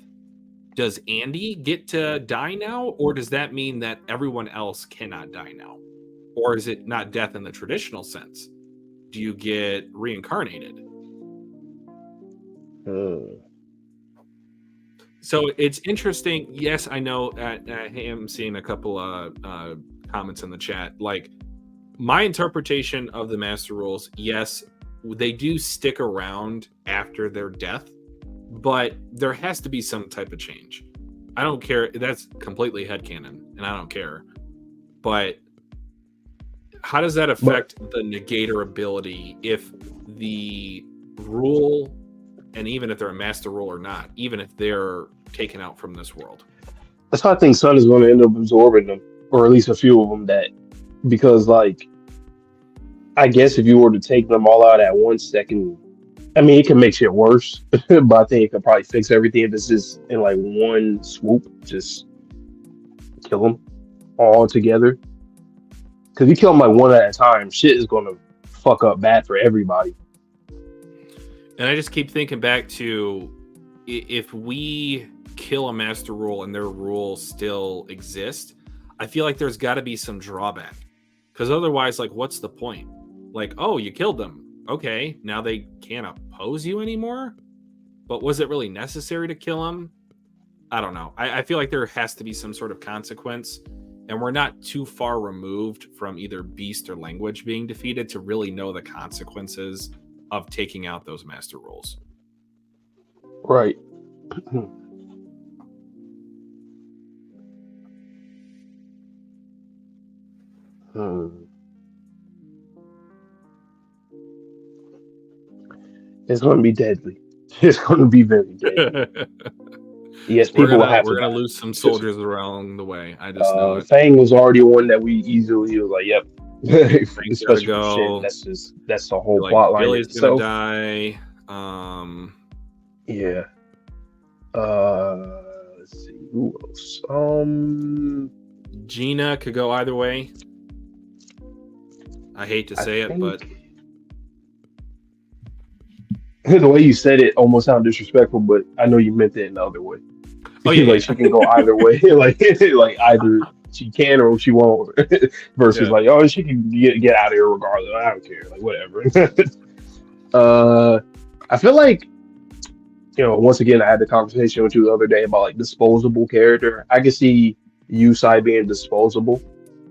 A: Does Andy get to die now, or does that mean that everyone else cannot die now? Or is it not death in the traditional sense? Do you get reincarnated? So it's interesting. Yes, I know. I am seeing a couple of comments in the chat. Like, my interpretation of the Master Rules, yes, they do stick around after their death, but there has to be some type of change. I don't care. That's completely headcanon, and I don't care. But how does that affect the negator ability if the rule, and even if they're a master rule or not, even if they're taken out from this world?
C: That's how I think Sun is going to end up absorbing them, or at least a few of them. Because like, I guess if you were to take them all out at once, that can, I mean, it can make shit worse. But I think it could probably fix everything if it's just in like one swoop, just kill them all together. Because if you kill them like one at a time, shit is going to fuck up bad for everybody.
A: And I just keep thinking back to if we kill a master rule and their rules still exist, I feel like there's got to be some drawback. Because otherwise, like, what's the point? Like, oh, you killed them. Okay, now they can't oppose you anymore? But was it really necessary to kill them? I don't know. I feel like there has to be some sort of consequence. And we're not too far removed from either beast or language being defeated to really know the consequences of taking out those master rules.
C: Right. It's going to be deadly. It's going to be very deadly. Yes, people will have to.
A: We're gonna lose some soldiers along the way. I just know it.
C: Fang was already one that we easily was like, yep. Especially
A: go.
C: That's the whole
A: Like,
C: plot line.
A: Billy's gonna die.
C: Yeah. Let's see who else.
A: Gina could go either way. I hate to say it, but
C: the way you said it almost sounded disrespectful, but I know you meant it in the other way.
A: Oh yeah,
C: like she can go either way. like either she can or she won't. Versus like, oh, she can get out of here regardless. I don't care. Like whatever. I feel like, you know, once again, I had the conversation with you the other day about like disposable character. I can see Yusai being disposable.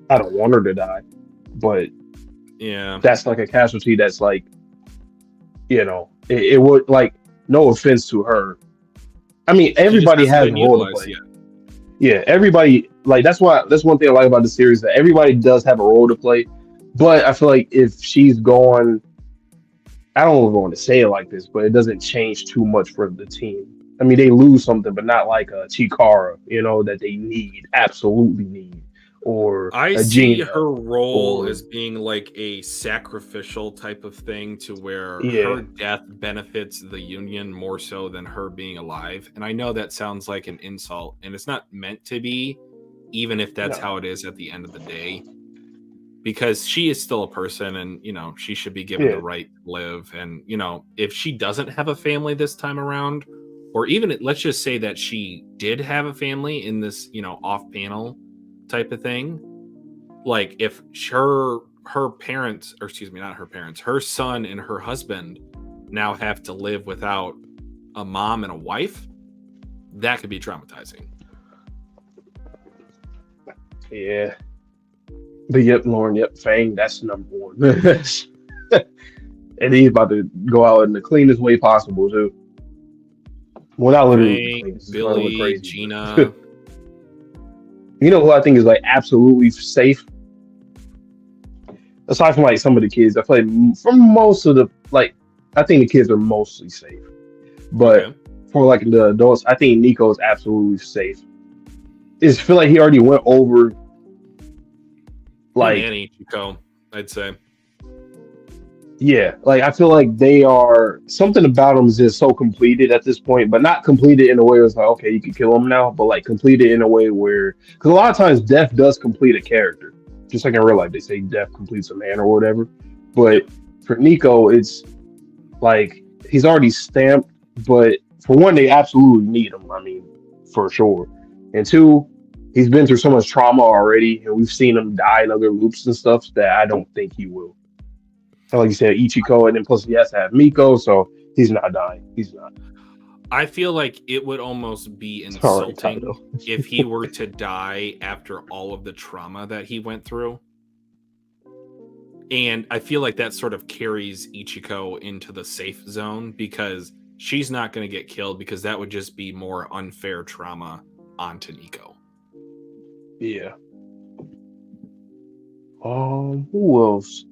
C: I don't want her to die, but
A: yeah,
C: that's like a casualty. That's like, you know, it would, like, no offense to her. I mean, everybody has a role to play. Yeah, everybody, like, that's one thing I like about the series, that everybody does have a role to play. But I feel like if she's gone, I don't want to say it like this, but it doesn't change too much for the team. I mean, they lose something, but not like a Chikara, you know, that they absolutely need. Or
A: I see her role as being like a sacrificial type of thing, to where her death benefits the Union more so than her being alive. And I know that sounds like an insult, and it's not meant to be, even if that's how it is at the end of the day. Because she is still a person, and, you know, she should be given the right to live. And, you know, if she doesn't have a family this time around, or even let's just say that she did have a family in this, you know, off-panel type of thing, like if her parents, or excuse me, not her parents, her son and her husband now have to live without a mom and a wife, that could be traumatizing.
C: Yeah. But yep, Lauren, Fang, that's number one. And he's about to go out in the cleanest way possible too. Well, not literally
A: Fang, Billy,
C: crazy,
A: Gina.
C: You know who I think is like absolutely safe? Aside from like some of the kids, I feel like for most of the, like, I think the kids are mostly safe. But for like the adults, I think Nico is absolutely safe. I feel like he already went over, like,
A: Ichiko, I'd say.
C: Yeah, like I feel like they are, something about them is just so completed at this point, but not completed in a way where it's like, okay, you can kill them now, but like completed in a way where, because a lot of times death does complete a character, just like in real life, they say death completes a man or whatever. But for Nico, it's like he's already stamped, but for one, they absolutely need him. I mean, for sure. And two, he's been through so much trauma already, and we've seen him die in other loops and stuff that I don't think he will. Like you said, Ichiko, and then plus he has to have Miko, so he's not dying. He's not.
A: I feel like it would almost be insulting if he were to die after all of the trauma that he went through. And I feel like that sort of carries Ichiko into the safe zone, because she's not going to get killed because that would just be more unfair trauma onto Nico.
C: Yeah. Who else?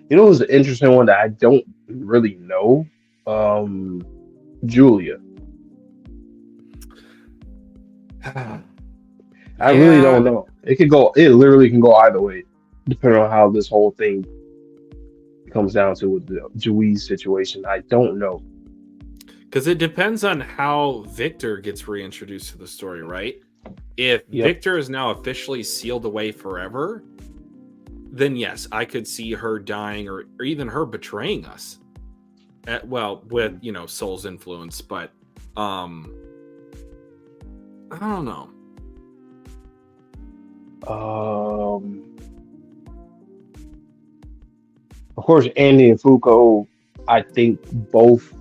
C: You know, who's an interesting one that I don't really know. Julia. I really don't know. It could go. It literally can go either way, depending on how this whole thing comes down to with the Jui's situation. I don't know.
A: Because it depends on how Victor gets reintroduced to the story, right? If Victor is now officially sealed away forever, then yes, I could see her dying or even her betraying us. With, you know, Soul's influence, but I don't know.
C: Of course, Andy and Fuko, I think both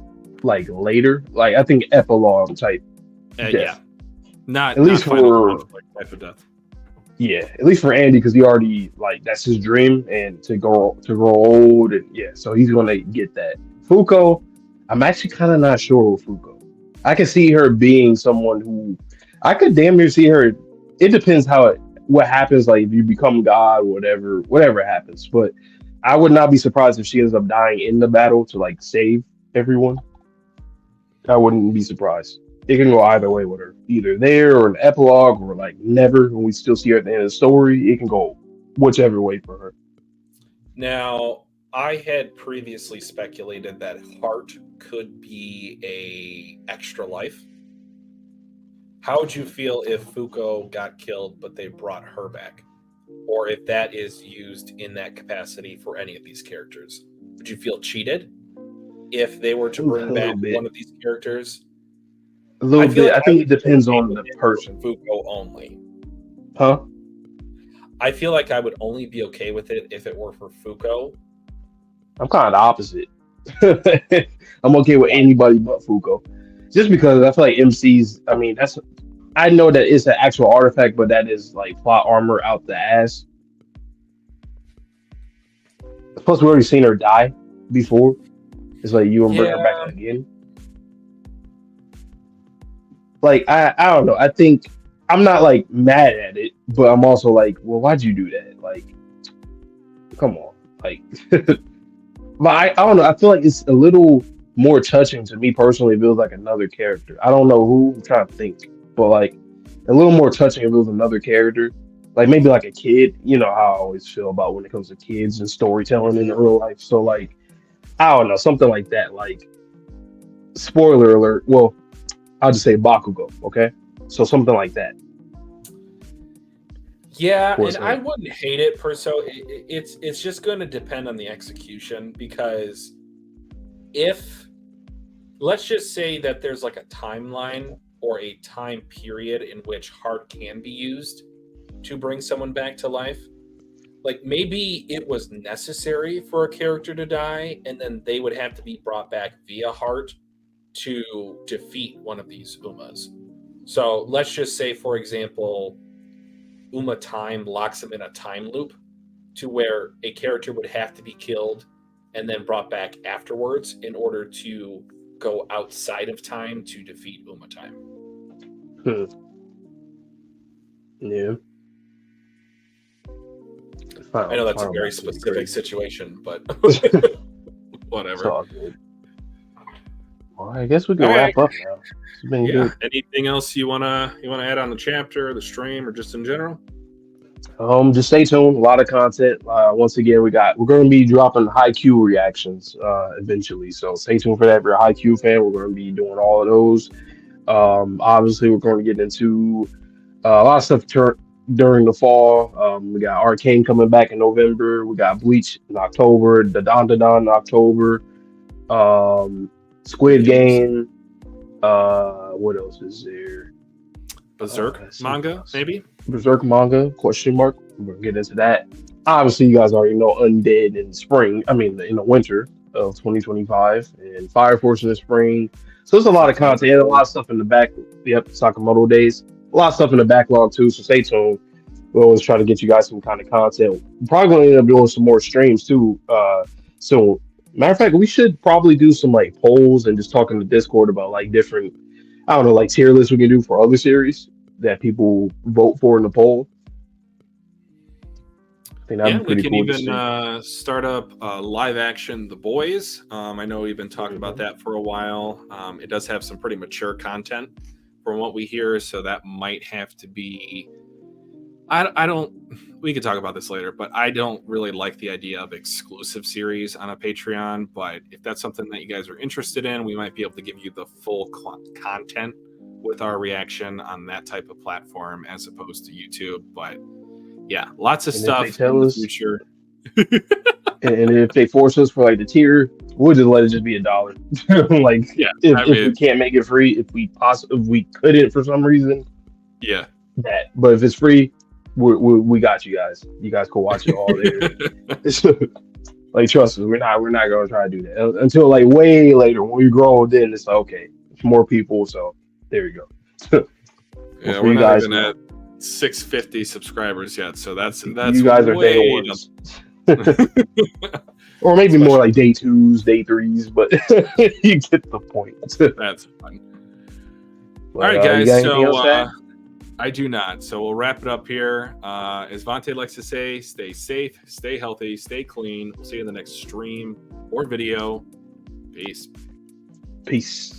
C: like later, like I think epilogue type death.
A: Yeah, not
C: at least for
A: type of death.
C: Yeah, at least for Andy, because he already like that's his dream, and to grow old, and yeah, so he's gonna get that. Fuko, I'm actually kind of not sure with Fuko. I can see her being someone who I could damn near see her. It depends what happens, like if you become God, whatever happens. But I would not be surprised if she ends up dying in the battle to like save everyone. I wouldn't be surprised. It can go either way with her, either there or an epilogue or like never when we still see her at the end of the story. It can go whichever way for her.
A: Now, I had previously speculated that Heart could be a extra life. How would you feel if Fuko got killed but they brought her back? Or if that is used in that capacity for any of these characters? Would you feel cheated if they were to bring back one of these characters?
C: A little bit. I think it depends on the person.
A: Fuko only.
C: Huh?
A: I feel like I would only be okay with it if it were for Fuko.
C: I'm kind of the opposite. I'm okay with anybody but Fuko. Just because I feel like MCs, I mean, I know that it's an actual artifact, but that is like plot armor out the ass. Plus, we already seen her die before. It's like you and bring her back again. Like, I don't know. I think I'm not like mad at it, but I'm also like, well, why'd you do that? Like, come on. Like, but I don't know. I feel like it's a little more touching to me personally if it was like another character. I don't know who. I'm trying to think, but like a little more touching if it was another character, like maybe like a kid. You know how I always feel about when it comes to kids and storytelling in real life. So like, I don't know, something like that. Like, spoiler alert. Well, I'll just say Bakugo. Okay, so something like that.
A: Yeah, and I wouldn't hate it per se. It's just going to depend on the execution, because if, let's just say that there's like a timeline or a time period in which Heart can be used to bring someone back to life, like maybe it was necessary for a character to die and then they would have to be brought back via Heart to defeat one of these Umas. So let's just say, for example, Uma Time locks him in a time loop to where a character would have to be killed and then brought back afterwards in order to go outside of time to defeat Uma Time.
C: Yeah.
A: I know that's a very specific situation, but whatever.
C: Well, I guess we can wrap up now. It's been good.
A: Anything else you wanna add on the chapter, the stream, or just in general?
C: Just stay tuned. A lot of content. Once again, we're going to be dropping Haikyuu reactions eventually. So stay tuned for that. If you're a Haikyuu fan, we're going to be doing all of those. Obviously, we're going to get into a lot of stuff during the fall. We got Arcane coming back in November. We got Bleach in October. The Don in October. Squid Game. What else is there?
A: Berserk manga, maybe?
C: Berserk manga, question mark. We're gonna get into that. Obviously, you guys already know Undead in the winter of 2025, and Fire Force in the spring. So there's a lot of content, a lot of stuff in the back. Yep, Sakamoto days. A lot of stuff in the backlog too, so stay tuned. We'll always try to get you guys some kind of content. We're probably gonna end up doing some more streams too, soon. Matter of fact, we should probably do some like polls and just talk in the Discord about like different, I don't know, like tier lists we can do for other series that people vote for in the poll. I think that'd
A: Yeah,
C: be
A: we
C: pretty
A: can
C: cool to
A: even
C: see.
A: start up live action The Boys. I know we've been talking about
C: Mhm.
A: that for a while. It does have some pretty mature content from what we hear, so that might have to be. I don't. We could talk about this later, but I don't really like the idea of exclusive series on a Patreon. But if that's something that you guys are interested in, we might be able to give you the full content with our reaction on that type of platform as opposed to YouTube. But yeah, lots of
C: And if they
A: stuff in
C: tell
A: the
C: us,
A: future.
C: and if they force us for like the tier, we'll just let it just be $1. Like
A: Yeah, I
C: if we
A: mean,
C: can't make it free, if we couldn't for some reason,
A: yeah.
C: that. But if it's free, we got you guys. You guys can watch it all there. Like trust us, we're not gonna try to do that until like way later when we grow. Then it's like, okay, it's more people, so there you go.
A: Yeah,
C: Before
A: we're
C: you
A: not
C: guys
A: even
C: know,
A: at 650 subscribers yet, so that's
C: you guys are day
A: way
C: ones, or maybe more
A: Especially-
C: like day twos, day threes, but you get the point.
A: that's fun.
C: But,
A: All right,
C: you
A: guys.
C: got anything else
A: So
C: to add?
A: I do not. So we'll wrap it up here. As Vontae likes to say, stay safe, stay healthy, stay clean. We'll see you in the next stream or video. Peace.
C: Peace.